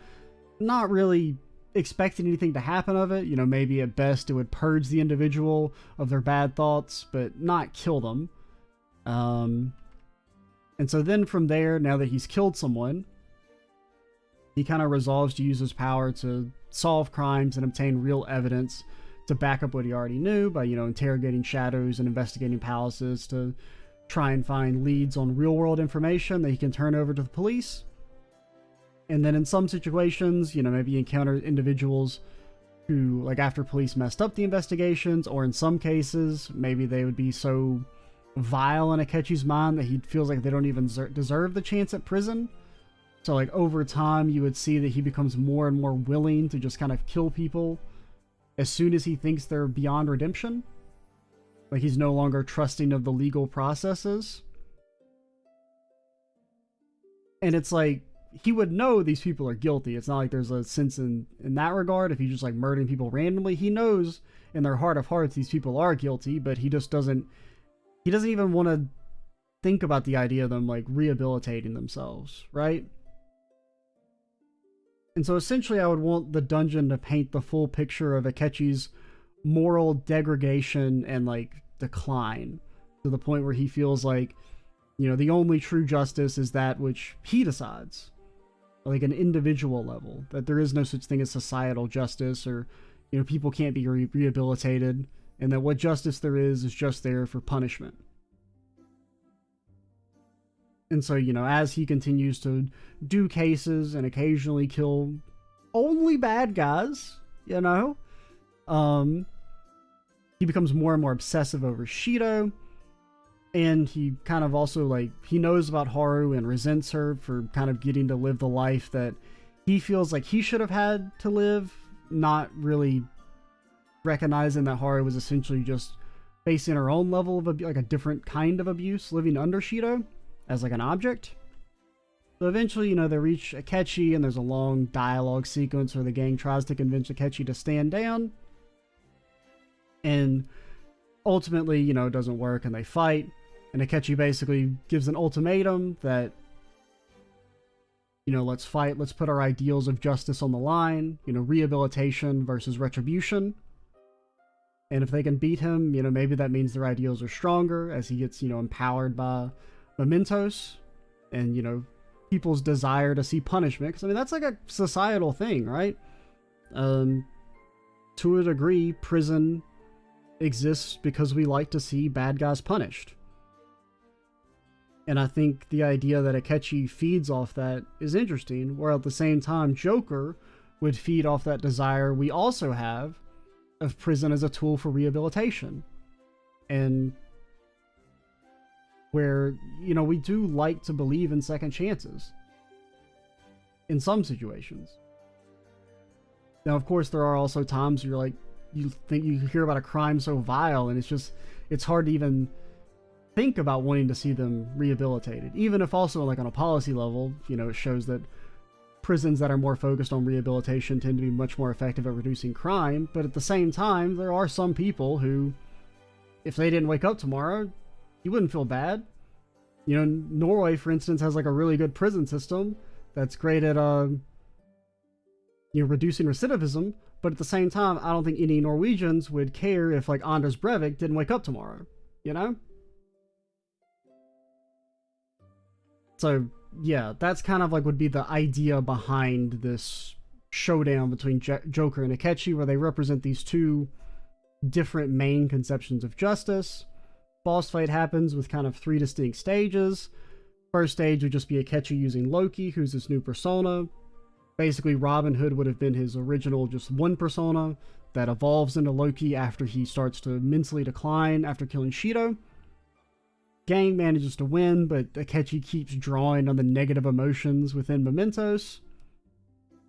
not really expecting anything to happen of it. You know, maybe at best it would purge the individual of their bad thoughts, but not kill them. And so then from there, now that he's killed someone, he kind of resolves to use his power to solve crimes and obtain real evidence to back up what he already knew by, you know, interrogating shadows and investigating palaces to try and find leads on real-world information that he can turn over to the police. And then in some situations, you know, maybe you encounter individuals who, like, after police messed up the investigations, or in some cases, maybe they would be so vile in Akechi's mind that he feels like they don't even deserve the chance at prison. So, like, over time, you would see that he becomes more and more willing to just kind of kill people as soon as he thinks they're beyond redemption. Like, he's no longer trusting of the legal processes. And it's like, he would know these people are guilty. It's not like there's a sense in that regard. If he's just, like, murdering people randomly, he knows in their heart of hearts these people are guilty, but he just doesn't even want to think about the idea of them, like, rehabilitating themselves, right? And so essentially I would want the dungeon to paint the full picture of Akechi's moral degradation and, like, decline, to the point where he feels like, you know, the only true justice is that which he decides, like an individual level, that there is no such thing as societal justice, or, you know, people can't be rehabilitated, and that what justice there is just there for punishment. And so, you know, as he continues to do cases and occasionally kill only bad guys, you know, he becomes more and more obsessive over Shido, and he kind of also, like, he knows about Haru and resents her for kind of getting to live the life that he feels like he should have had to live, not really recognizing that Haru was essentially just facing her own level of, like, a different kind of abuse, living under Shido as, like, an object. So eventually, you know, they reach Akechi, and there's a long dialogue sequence where the gang tries to convince Akechi to stand down. And ultimately, you know, it doesn't work, and they fight. And Akechi basically gives an ultimatum that, you know, let's fight, let's put our ideals of justice on the line, you know, rehabilitation versus retribution. And if they can beat him, you know, maybe that means their ideals are stronger, as he gets, you know, empowered by mementos and, you know, people's desire to see punishment. Because, I mean, that's like a societal thing, right? To a degree, prison exists because we like to see bad guys punished. And I think the idea that Akechi feeds off that is interesting, where at the same time Joker would feed off that desire we also have of prison as a tool for rehabilitation. And where, you know, we do like to believe in second chances in some situations. Now, of course, there are also times you're like, you think you hear about a crime so vile and it's hard to even think about wanting to see them rehabilitated. Even if also like on a policy level, you know, it shows that prisons that are more focused on rehabilitation tend to be much more effective at reducing crime. But at the same time, there are some people who, if they didn't wake up tomorrow, you wouldn't feel bad. You know, Norway, for instance, has like a really good prison system that's great at, you know, reducing recidivism. But at the same time, I don't think any Norwegians would care if like Anders Breivik didn't wake up tomorrow, you know? So yeah, that's kind of like would be the idea behind this showdown between Joker and Akechi, where they represent these two different main conceptions of justice. Boss fight happens with kind of 3 distinct stages. First stage would just be Akechi using Loki, who's his new persona. Basically, Robin Hood would have been his original just one persona that evolves into Loki after he starts to mentally decline after killing Shido. Gang manages to win, but Akechi keeps drawing on the negative emotions within mementos.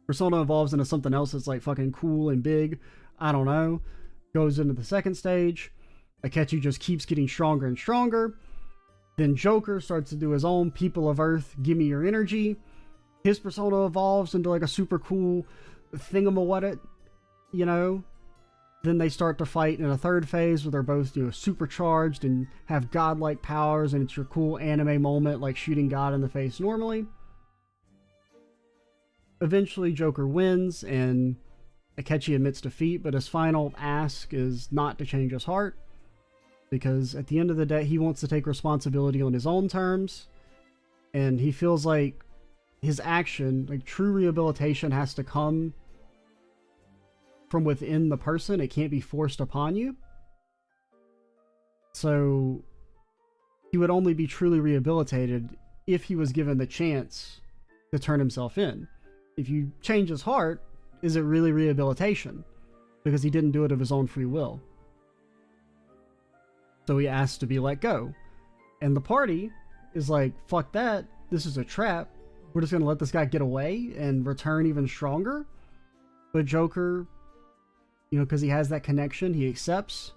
Persona evolves into something else that's like fucking cool and big. I don't know. Goes into the second stage. Akechi just keeps getting stronger and stronger. Then Joker starts to do his own People of Earth, give me your energy. His persona evolves into like a super cool thingamawhat, you know. Then they start to fight in a third phase where they're both, you know, supercharged and have godlike powers, and it's your cool anime moment like shooting God in the face normally. Eventually Joker wins and Akechi admits defeat, but his final ask is not to change his heart, because at the end of the day he wants to take responsibility on his own terms, and he feels like his action, like true rehabilitation, has to come from within the person. It can't be forced upon you. So he would only be truly rehabilitated if he was given the chance to turn himself in. If you change his heart, is it really rehabilitation? Because he didn't do it of his own free will. So he asks to be let go. And the party is like, fuck that, this is a trap. We're just going to let this guy get away and return even stronger. But Joker, you know, because he has that connection, he accepts.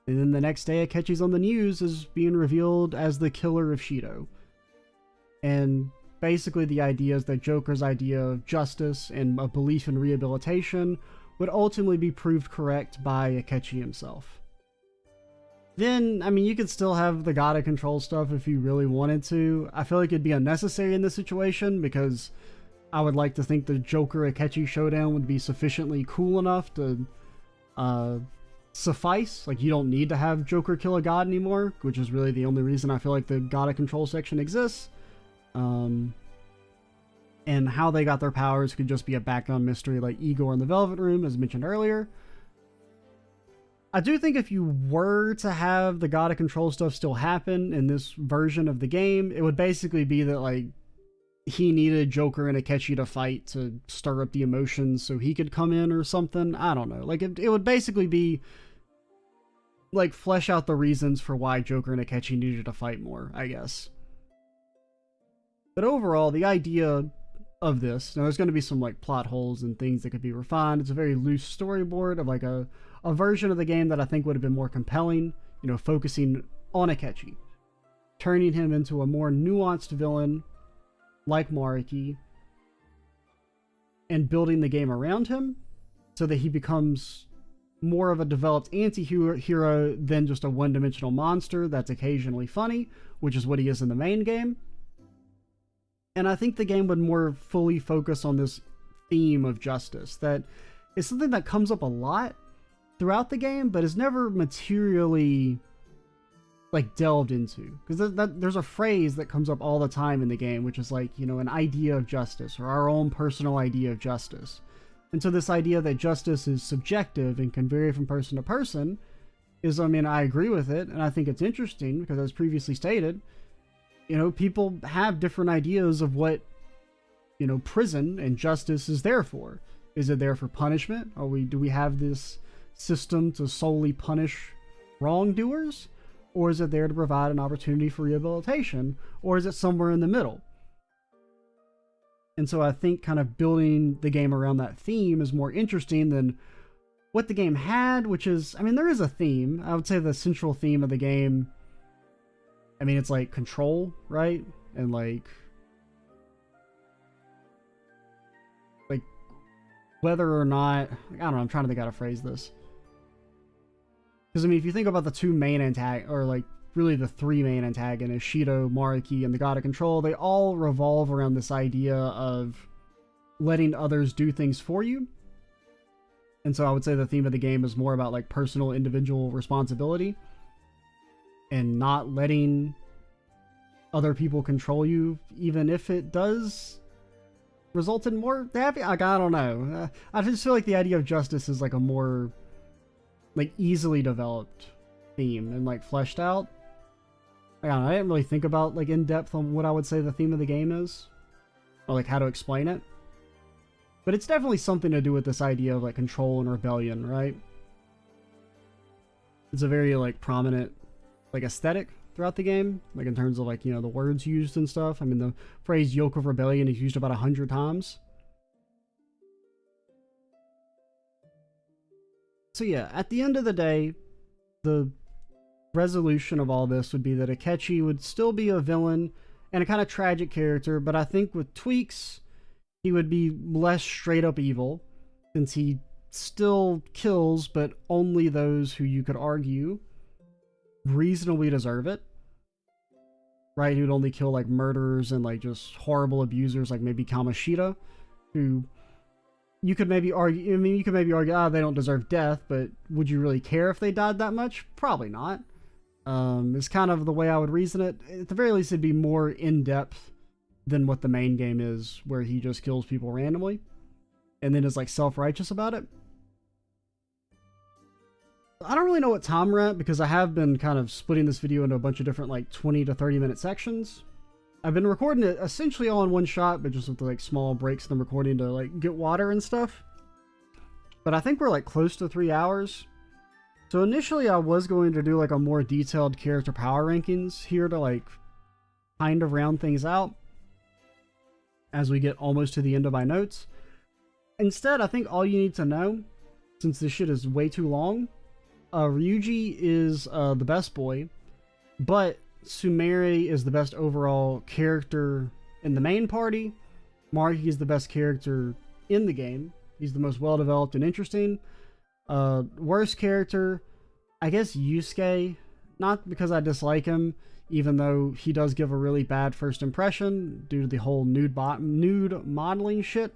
And then the next day, Akechi's on the news as being revealed as the killer of Shido. And basically the idea is that Joker's idea of justice and a belief in rehabilitation would ultimately be proved correct by Akechi himself. Then, I mean, you could still have the God of Control stuff if you really wanted to. I feel like it'd be unnecessary in this situation, because I would like to think the Joker-Akechi showdown would be sufficiently cool enough to suffice. Like, you don't need to have Joker kill a god anymore, which is really the only reason I feel like the God of Control section exists. And how they got their powers could just be a background mystery like Igor in the Velvet Room, as mentioned earlier. I do think if you were to have the God of Control stuff still happen in this version of the game, it would basically be that, like, he needed Joker and Akechi to fight to stir up the emotions so he could come in or something. I don't know. Like, it would basically be, like, flesh out the reasons for why Joker and Akechi needed to fight more, I guess. But overall, the idea of this, now there's going to be some, like, plot holes and things that could be refined. It's a very loose storyboard of, like, a version of the game that I think would have been more compelling, you know, focusing on Akechi, turning him into a more nuanced villain like Mariki, and building the game around him so that he becomes more of a developed anti-hero than just a one-dimensional monster that's occasionally funny, which is what he is in the main game. And I think the game would more fully focus on this theme of justice that is something that comes up a lot throughout the game, but is never materially like delved into, because there's a phrase that comes up all the time in the game, which is like, you know, an idea of justice, or our own personal idea of justice. And so this idea that justice is subjective and can vary from person to person is, I mean, I agree with it, and I think it's interesting because, as previously stated, you know, people have different ideas of what, you know, prison and justice is there for. Is it there for punishment? Do we have this system to solely punish wrongdoers? Or is it there to provide an opportunity for rehabilitation? Or is it somewhere in the middle? And so I think kind of building the game around that theme is more interesting than what the game had, which is, I mean, there is a theme. I would say the central theme of the game, I mean, it's like control, right? And like whether or not, I don't know, I'm trying to think how to phrase this. Because, I mean, if you think about the two main or like really the three main antagonists, Shido, Maruki, and the God of Control, they all revolve around this idea of letting others do things for you. And so I would say the theme of the game is more about like personal individual responsibility and not letting other people control you, even if it does result in more happy. Like, I don't know. I just feel like the idea of justice is like a more like easily developed theme and like fleshed out. Like, I don't know, I didn't really think about like in depth on what I would say the theme of the game is, or like how to explain it. But it's definitely something to do with this idea of like control and rebellion, right? It's a very like prominent like aesthetic throughout the game, like in terms of like, you know, the words used and stuff. I mean, the phrase yoke of rebellion is used about 100 times. So yeah, at the end of the day, the resolution of all this would be that Akechi would still be a villain and a kind of tragic character, but I think with tweaks, he would be less straight up evil, since he still kills, but only those who you could argue reasonably deserve it. Right? He would only kill like murderers and like just horrible abusers, like maybe Kamoshida, who you could maybe argue, I mean, you could maybe argue, they don't deserve death, but would you really care if they died that much? Probably not. It's kind of the way I would reason it. At the very least, it'd be more in-depth than what the main game is, where he just kills people randomly and then is like self-righteous about it. I don't really know what time we're at, because I have been kind of splitting this video into a bunch of different like 20 to 30 minute sections. I've been recording it essentially all in one shot, but just with like small breaks in the recording to like get water and stuff. But I think we're like close to 3 hours. So initially I was going to do like a more detailed character power rankings here to like kind of round things out as we get almost to the end of my notes. Instead, I think all you need to know, since this shit is way too long, Ryuji is the best boy, but Sumire is the best overall character in the main party. Maruki is the best character in the game. He's the most well-developed and interesting. Worst character, I guess Yusuke, not because I dislike him, even though he does give a really bad first impression due to the whole nude modeling shit.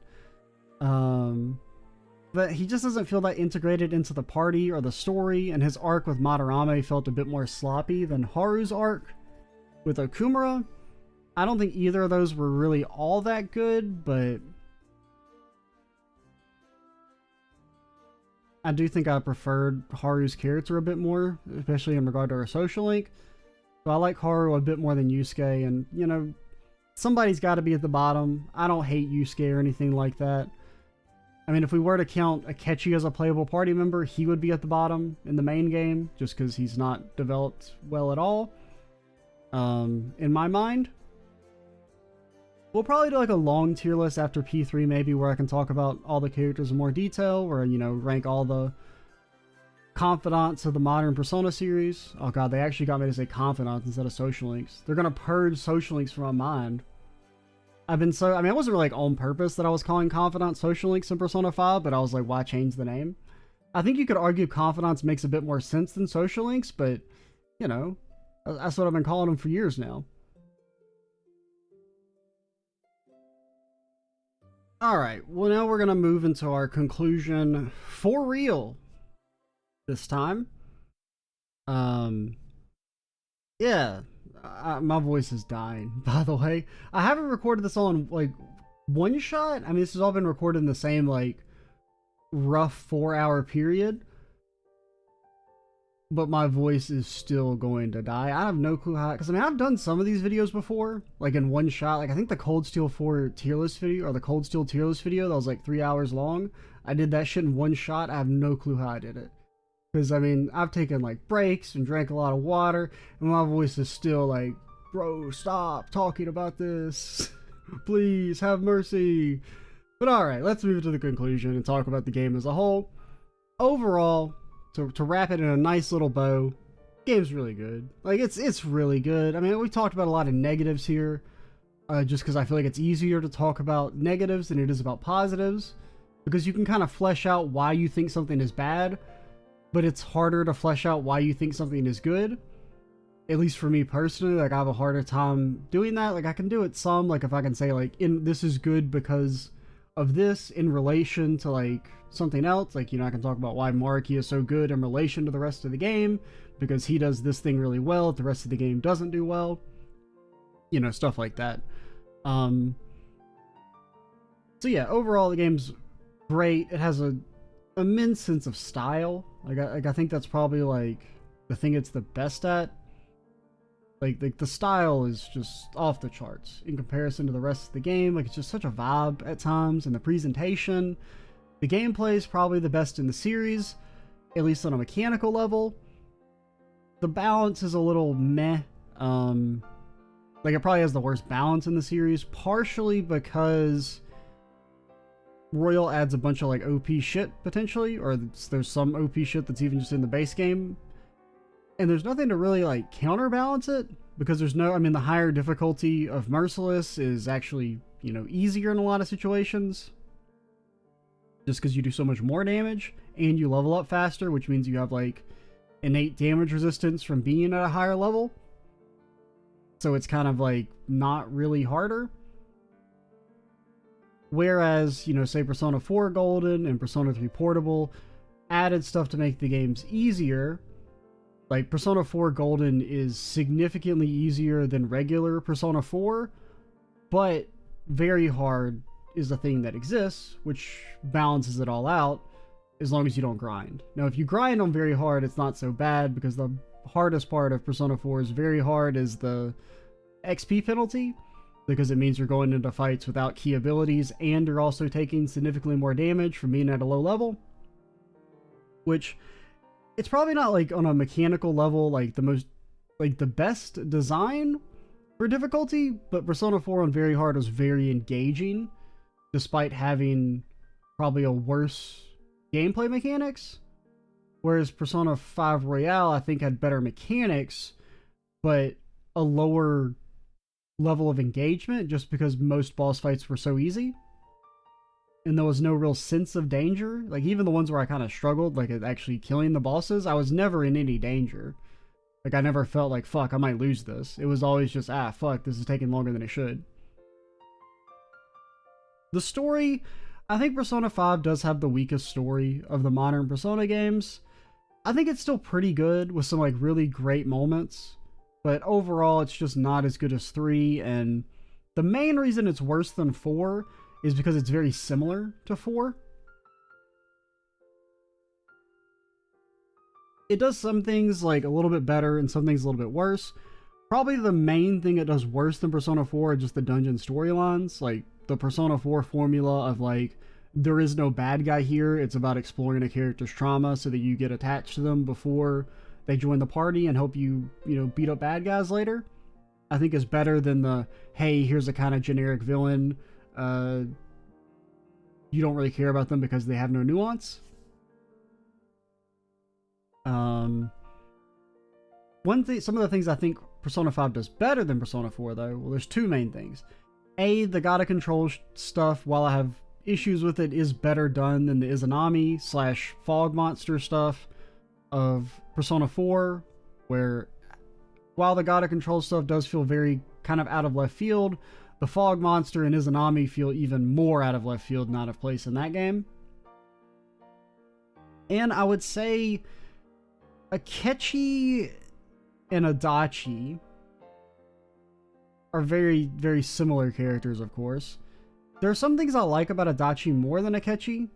But he just doesn't feel that integrated into the party or the story, and his arc with Madarame felt a bit more sloppy than Haru's arc with Okumura. I don't think either of those were really all that good, but I do think I preferred Haru's character a bit more, especially in regard to her social link. So I like Haru a bit more than Yusuke, and, you know, somebody's got to be at the bottom. I don't hate Yusuke or anything like that. I mean, if we were to count Akechi as a playable party member, he would be at the bottom in the main game, just because he's not developed well at all, in my mind. We'll probably do like a long tier list after P3 maybe, where I can talk about all the characters in more detail, where, you know, rank all the confidants of the modern Persona series. Oh god, they actually got me to say confidants instead of social links. They're gonna purge social links from my mind. I mean, it wasn't really like on purpose that I was calling confidant social links in Persona 5, but I was like, why change the name? I think you could argue confidants makes a bit more sense than social links, but, you know, that's what I've been calling them for years now. Alright, well now we're going to move into our conclusion for real this time. Yeah, my voice is dying, by the way. I haven't recorded this all in, like, one shot. I mean, this has all been recorded in the same, like, rough 4-hour period. But my voice is still going to die. I have no clue how, because I mean, I've done some of these videos before, like in one shot. Like, I think the Cold Steel 4 tier list video, or the Cold Steel tier list video that was like 3 hours long. I did that shit in one shot. I have no clue how I did it. Because, I mean, I've taken, like, breaks and drank a lot of water, and my voice is still like, bro, stop talking about this. Please, have mercy. But alright, let's move to the conclusion and talk about the game as a whole. Overall, to wrap it in a nice little bow, game's really good. Like, it's really good. I mean, we talked about a lot of negatives here, just because I feel like it's easier to talk about negatives than it is about positives, because you can kind of flesh out why you think something is bad, but it's harder to flesh out why you think something is good. At least for me personally, like, I have a harder time doing that. Like, I can do it some, like, if I can say, like, this is good because of this in relation to, like, something else. Like, you know, I can talk about why Mariki is so good in relation to the rest of the game, because he does this thing really well, the rest of the game doesn't do well. You know, stuff like that. So yeah, overall, the game's great. It has a immense sense of style. Like I think that's probably, like, the thing it's the best at. Like the style is just off the charts in comparison to the rest of the game. Like, it's just such a vibe at times, and the presentation, the gameplay is probably the best in the series, at least on a mechanical level. The balance is a little meh. Like, it probably has the worst balance in the series, partially because Royal adds a bunch of, like, OP shit, potentially, or there's some OP shit that's even just in the base game. And there's nothing to really, like, counterbalance it, because there's no, I mean, the higher difficulty of Merciless is actually, you know, easier in a lot of situations, just because you do so much more damage, and you level up faster, which means you have, like, innate damage resistance from being at a higher level. So it's kind of, like, not really harder. Whereas, you know, say Persona 4 Golden and Persona 3 Portable added stuff to make the games easier. Like, Persona 4 Golden is significantly easier than regular Persona 4, but very hard is the thing that exists, which balances it all out, as long as you don't grind. Now, if you grind on very hard, it's not so bad, because the hardest part of Persona 4 is very hard is the XP penalty, because it means you're going into fights without key abilities, and you're also taking significantly more damage from being at a low level, which, it's probably not, like, on a mechanical level, like, the best design for difficulty, but Persona 4 on very hard was very engaging, despite having probably a worse gameplay mechanics. Whereas Persona 5 Royale, I think, had better mechanics, but a lower level of engagement, just because most boss fights were so easy. And there was no real sense of danger. Like, even the ones where I kind of struggled, like, at actually killing the bosses, I was never in any danger. Like, I never felt like, fuck, I might lose this. It was always just, fuck, this is taking longer than it should. The story, I think Persona 5 does have the weakest story of the modern Persona games. I think it's still pretty good, with some, like, really great moments. But overall, it's just not as good as 3, and the main reason it's worse than 4 is because it's very similar to 4. It does some things, like, a little bit better and some things a little bit worse. Probably the main thing it does worse than Persona 4 are just the dungeon storylines. Like, the Persona 4 formula of, like, there is no bad guy here, it's about exploring a character's trauma so that you get attached to them before they join the party and hope you know, beat up bad guys later, I think is better than the, hey, here's a kind of generic villain, you don't really care about them because they have no nuance. Some of the things I think Persona 5 does better than Persona 4, though, well, there's two main things. A, the God of Control stuff, while I have issues with it, is better done than the Izanami / fog monster stuff of Persona 4, where while the God of Control stuff does feel very kind of out of left field, the fog monster and Izanami feel even more out of left field and out of place in that game. And I would say Akechi and Adachi are very, very similar characters, of course. There are some things I like about Adachi more than Akechi.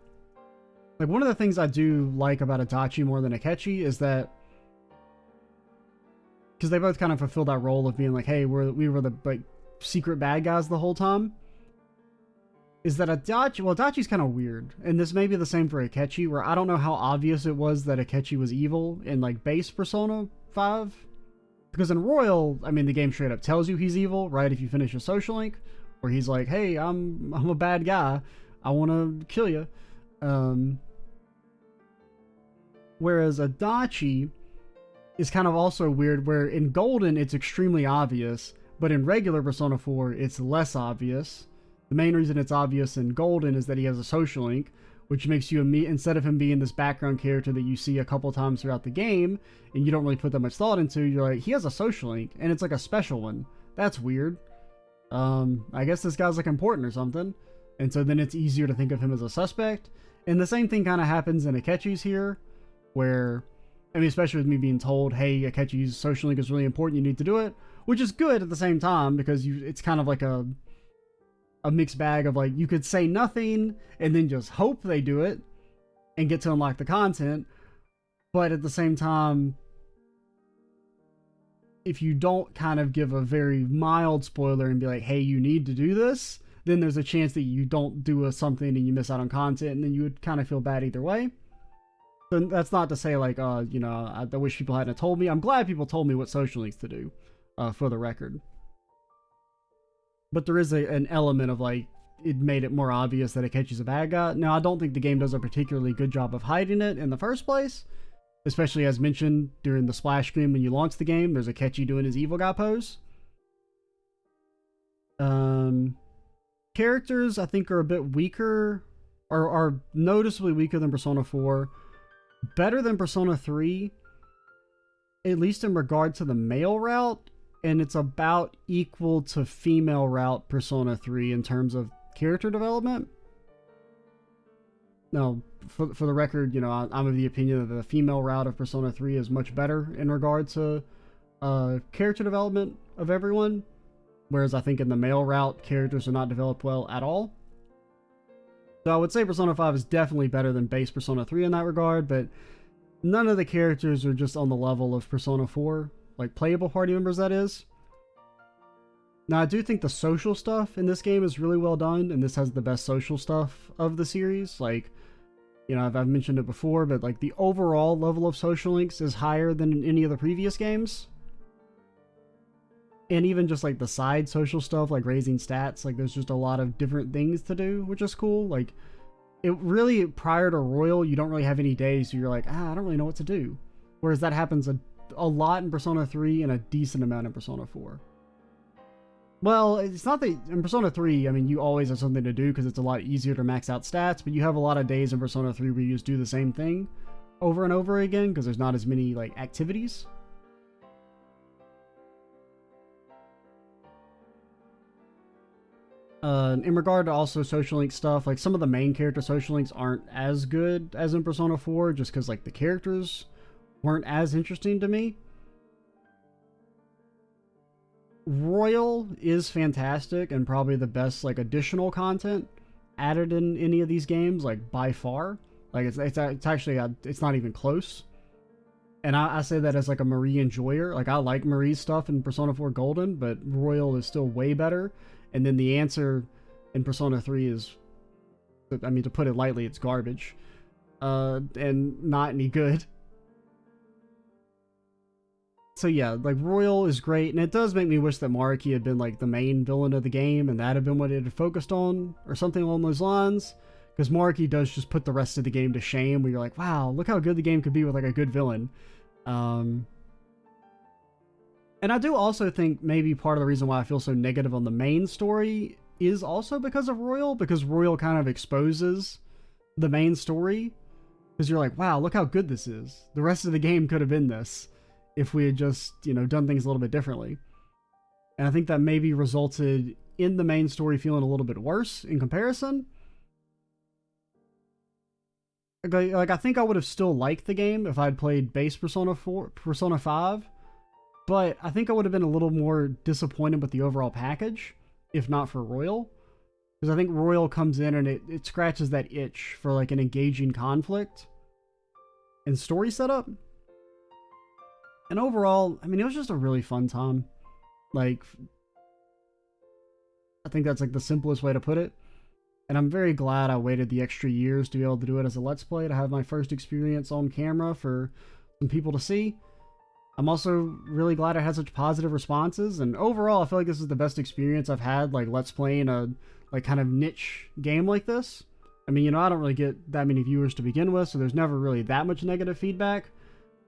Like, one of the things I do like about Adachi more than Akechi is that, because they both kind of fulfill that role of being like, hey, we were the like secret bad guys the whole time, is that Adachi's kind of weird, and this may be the same for Akechi, where I don't know how obvious it was that Akechi was evil in like base Persona 5, because in Royal, I mean, the game straight up tells you he's evil, right? If you finish a social link, where he's like, hey, I'm a bad guy, I want to kill you. Whereas Adachi is kind of also weird, where in Golden it's extremely obvious, but in regular Persona 4 it's less obvious. The main reason it's obvious in Golden is that he has a social link, which makes you, instead of him being this background character that you see a couple times throughout the game, and you don't really put that much thought into, you're like, he has a social link, and it's like a special one. That's weird. I guess this guy's like important or something. And so then it's easier to think of him as a suspect. And the same thing kind of happens in Akechi's here, where, I mean, especially with me being told, hey, Akechi's social link is really important, you need to do it, which is good at the same time, because it's kind of like a mixed bag of like, you could say nothing and then just hope they do it and get to unlock the content. But at the same time, if you don't kind of give a very mild spoiler and be like, hey, you need to do this, then there's a chance that you don't do something and you miss out on content, and then you would kind of feel bad either way. So that's not to say like, you know, I wish people hadn't told me. I'm glad people told me what social links to do, for the record. But there is an element of like, it made it more obvious that Akechi's a bad guy. Now, I don't think the game does a particularly good job of hiding it in the first place, especially as mentioned during the splash screen when you launch the game. There's Akechi doing his evil guy pose. Characters, I think, are a bit weaker, or are noticeably weaker than Persona 4. Better than Persona 3, at least in regard to the male route, and it's about equal to female route Persona 3 in terms of character development. Now, for the record, you know, I'm of the opinion that the female route of Persona 3 is much better in regard to character development of everyone, whereas I think in the male route, characters are not developed well at all. So I would say Persona 5 is definitely better than base Persona 3 in that regard, but none of the characters are just on the level of Persona 4, like playable party members, that is. Now, I do think the social stuff in this game is really well done, and this has the best social stuff of the series. Like, you know, I've mentioned it before, but like the overall level of social links is higher than in any of the previous games. And even just like the side social stuff, like raising stats, like there's just a lot of different things to do, which is cool. Like, it really, prior to Royal, you don't really have any days, so you're like, I don't really know what to do. Whereas that happens a lot in Persona 3 and a decent amount in Persona 4. Well, it's not that in Persona 3, I mean, you always have something to do because it's a lot easier to max out stats, but you have a lot of days in Persona 3 where you just do the same thing over and over again because there's not as many like activities. In regard to also social link stuff, like some of the main character social links aren't as good as in Persona 4 just because like the characters weren't as interesting to me. Royal is fantastic and probably the best like additional content added in any of these games, like by far. Like it's actually it's not even close. And I say that as like a Marie enjoyer. Like I like Marie's stuff in Persona 4 Golden, but Royal is still way better. And then the answer in Persona 3 is, I mean, to put it lightly, it's garbage. And not any good. So yeah, like Royal is great, and it does make me wish that Maruki had been like the main villain of the game, and that had been what it had focused on, or something along those lines. Because Maruki does just put the rest of the game to shame, where you're like, wow, look how good the game could be with like a good villain. And I do also think maybe part of the reason why I feel so negative on the main story is also because of Royal, because Royal kind of exposes the main story. Because you're like, wow, look how good this is. The rest of the game could have been this if we had just, you know, done things a little bit differently. And I think that maybe resulted in the main story feeling a little bit worse in comparison. Like I think I would have still liked the game if I'd played base Persona 5. but I think I would have been a little more disappointed with the overall package if not for Royal. Because I think Royal comes in and it scratches that itch for like an engaging conflict and story setup. And overall, I mean, it was just a really fun time. Like, I think that's like the simplest way to put it. And I'm very glad I waited the extra years to be able to do it as a Let's Play, to have my first experience on camera for some people to see. I'm also really glad it had such positive responses, and overall I feel like this is the best experience I've had, like, Let's Playing a, like, kind of niche game like this. I mean, you know, I don't really get that many viewers to begin with, so there's never really that much negative feedback,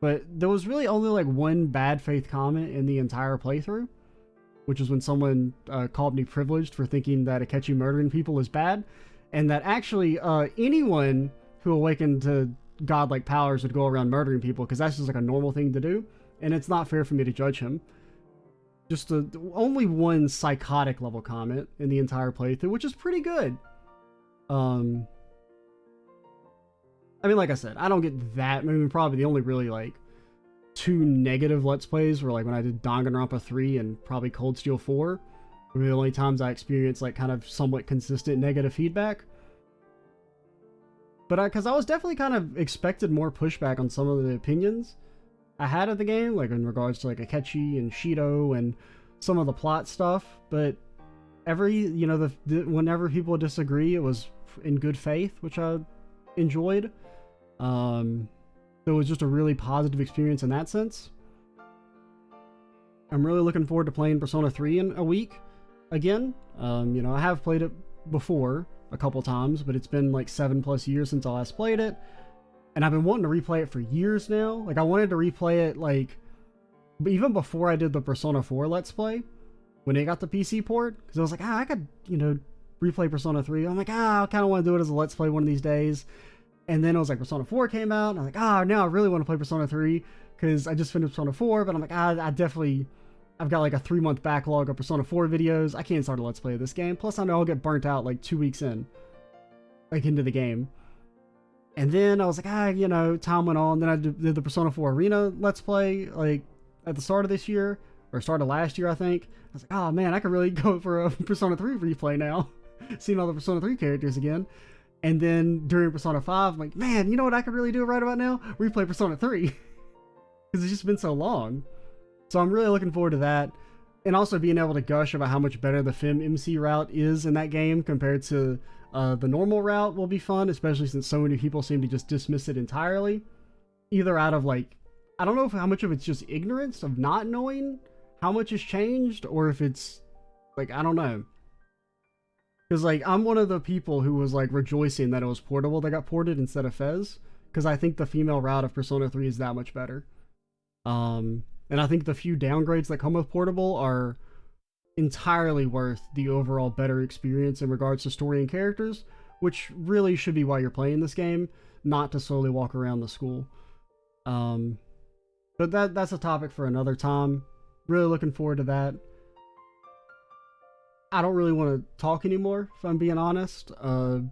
but there was really only, like, one bad faith comment in the entire playthrough, which is when someone called me privileged for thinking that Akechi murdering people is bad, and that actually anyone who awakened to godlike powers would go around murdering people, because that's just like a normal thing to do, and it's not fair for me to judge him. Just only one psychotic level comment in the entire playthrough, which is pretty good. I mean, like I said, I don't get that. I mean, probably the only really, like, two negative Let's Plays were, like, when I did Danganronpa 3 and probably Cold Steel 4. Were the only times I experienced, like, kind of somewhat consistent negative feedback. But because I was definitely kind of expected more pushback on some of the opinions I had of the game, like in regards to, like, Akechi and Shido and some of the plot stuff. But you know, whenever people disagree, it was in good faith, which I enjoyed. So it was just a really positive experience in that sense. I'm really looking forward to playing Persona 3 in a week again. You know, I have played it before a couple times, but it's been like 7+ years since I last played it. And I've been wanting to replay it for years now. Like, I wanted to replay it, like, even before I did the Persona 4 Let's Play, when it got the PC port, because I was like, I could, you know, replay Persona 3. I'm like, I kind of want to do it as a Let's Play one of these days. And then it was like Persona 4 came out, and I'm like, now I really want to play Persona 3, because I just finished Persona 4, but I'm like, I've got like a 3-month backlog of Persona 4 videos. I can't start a Let's Play of this game. Plus, I know I'll get burnt out like 2 weeks in, like, into the game. And then I was like, you know, time went on. Then I did the Persona 4 Arena Let's Play, like, at the start of this year, or start of last year, I think. I was like, oh man, I could really go for a Persona 3 replay now. Seeing all the Persona 3 characters again. And then during Persona 5, I'm like, man, you know what I could really do right about now? Replay Persona 3. Because it's just been so long. So I'm really looking forward to that. And also being able to gush about how much better the FemMC route is in that game compared to the normal route will be fun, especially since so many people seem to just dismiss it entirely. Either out of, like, I don't know how much of it's just ignorance of not knowing how much has changed, or if it's, like, I don't know. Because, like, I'm one of the people who was, like, rejoicing that it was Portable that got ported instead of Fez, because I think the female route of Persona 3 is that much better. And I think the few downgrades that come with Portable are entirely worth the overall better experience in regards to story and characters, which really should be why you're playing this game, not to slowly walk around the school. But that's a topic for another time. Really looking forward to that. I don't really want to talk anymore, if I'm being honest. So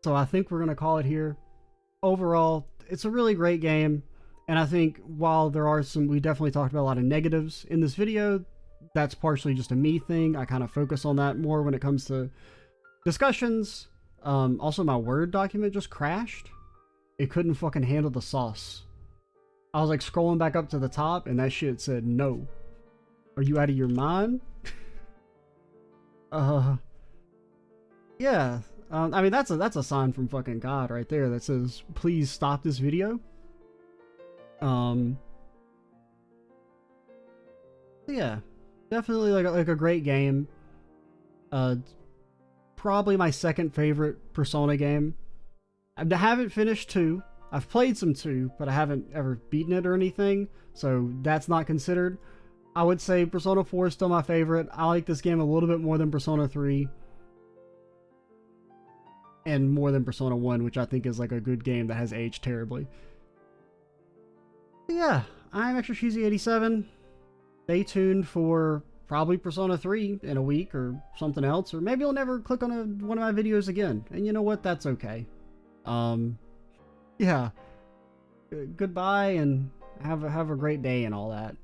I think we're going to call it here. Overall, it's a really great game. And I think while there are we definitely talked about a lot of negatives in this video, that's partially just a me thing. I kind of focus on that more when it comes to discussions. Also, my Word document just crashed. It couldn't fucking handle the sauce. I was like scrolling back up to the top and that shit said, no. Are you out of your mind? Yeah. I mean, that's a sign from fucking God right there that says, please stop this video. Yeah, definitely like a great game. Probably my second favorite Persona game. I haven't finished 2. I've played some 2, but I haven't ever beaten it or anything, so that's not considered. I would say Persona 4 is still my favorite. I like this game a little bit more than Persona 3. And more than Persona 1, which I think is like a good game that has aged terribly. But yeah, I'm Extra Cheesy 87. Stay tuned for probably Persona 3 in a week or something else, or maybe you'll never click on one of my videos again. And you know what? That's okay. Yeah. Goodbye and have a great day and all that.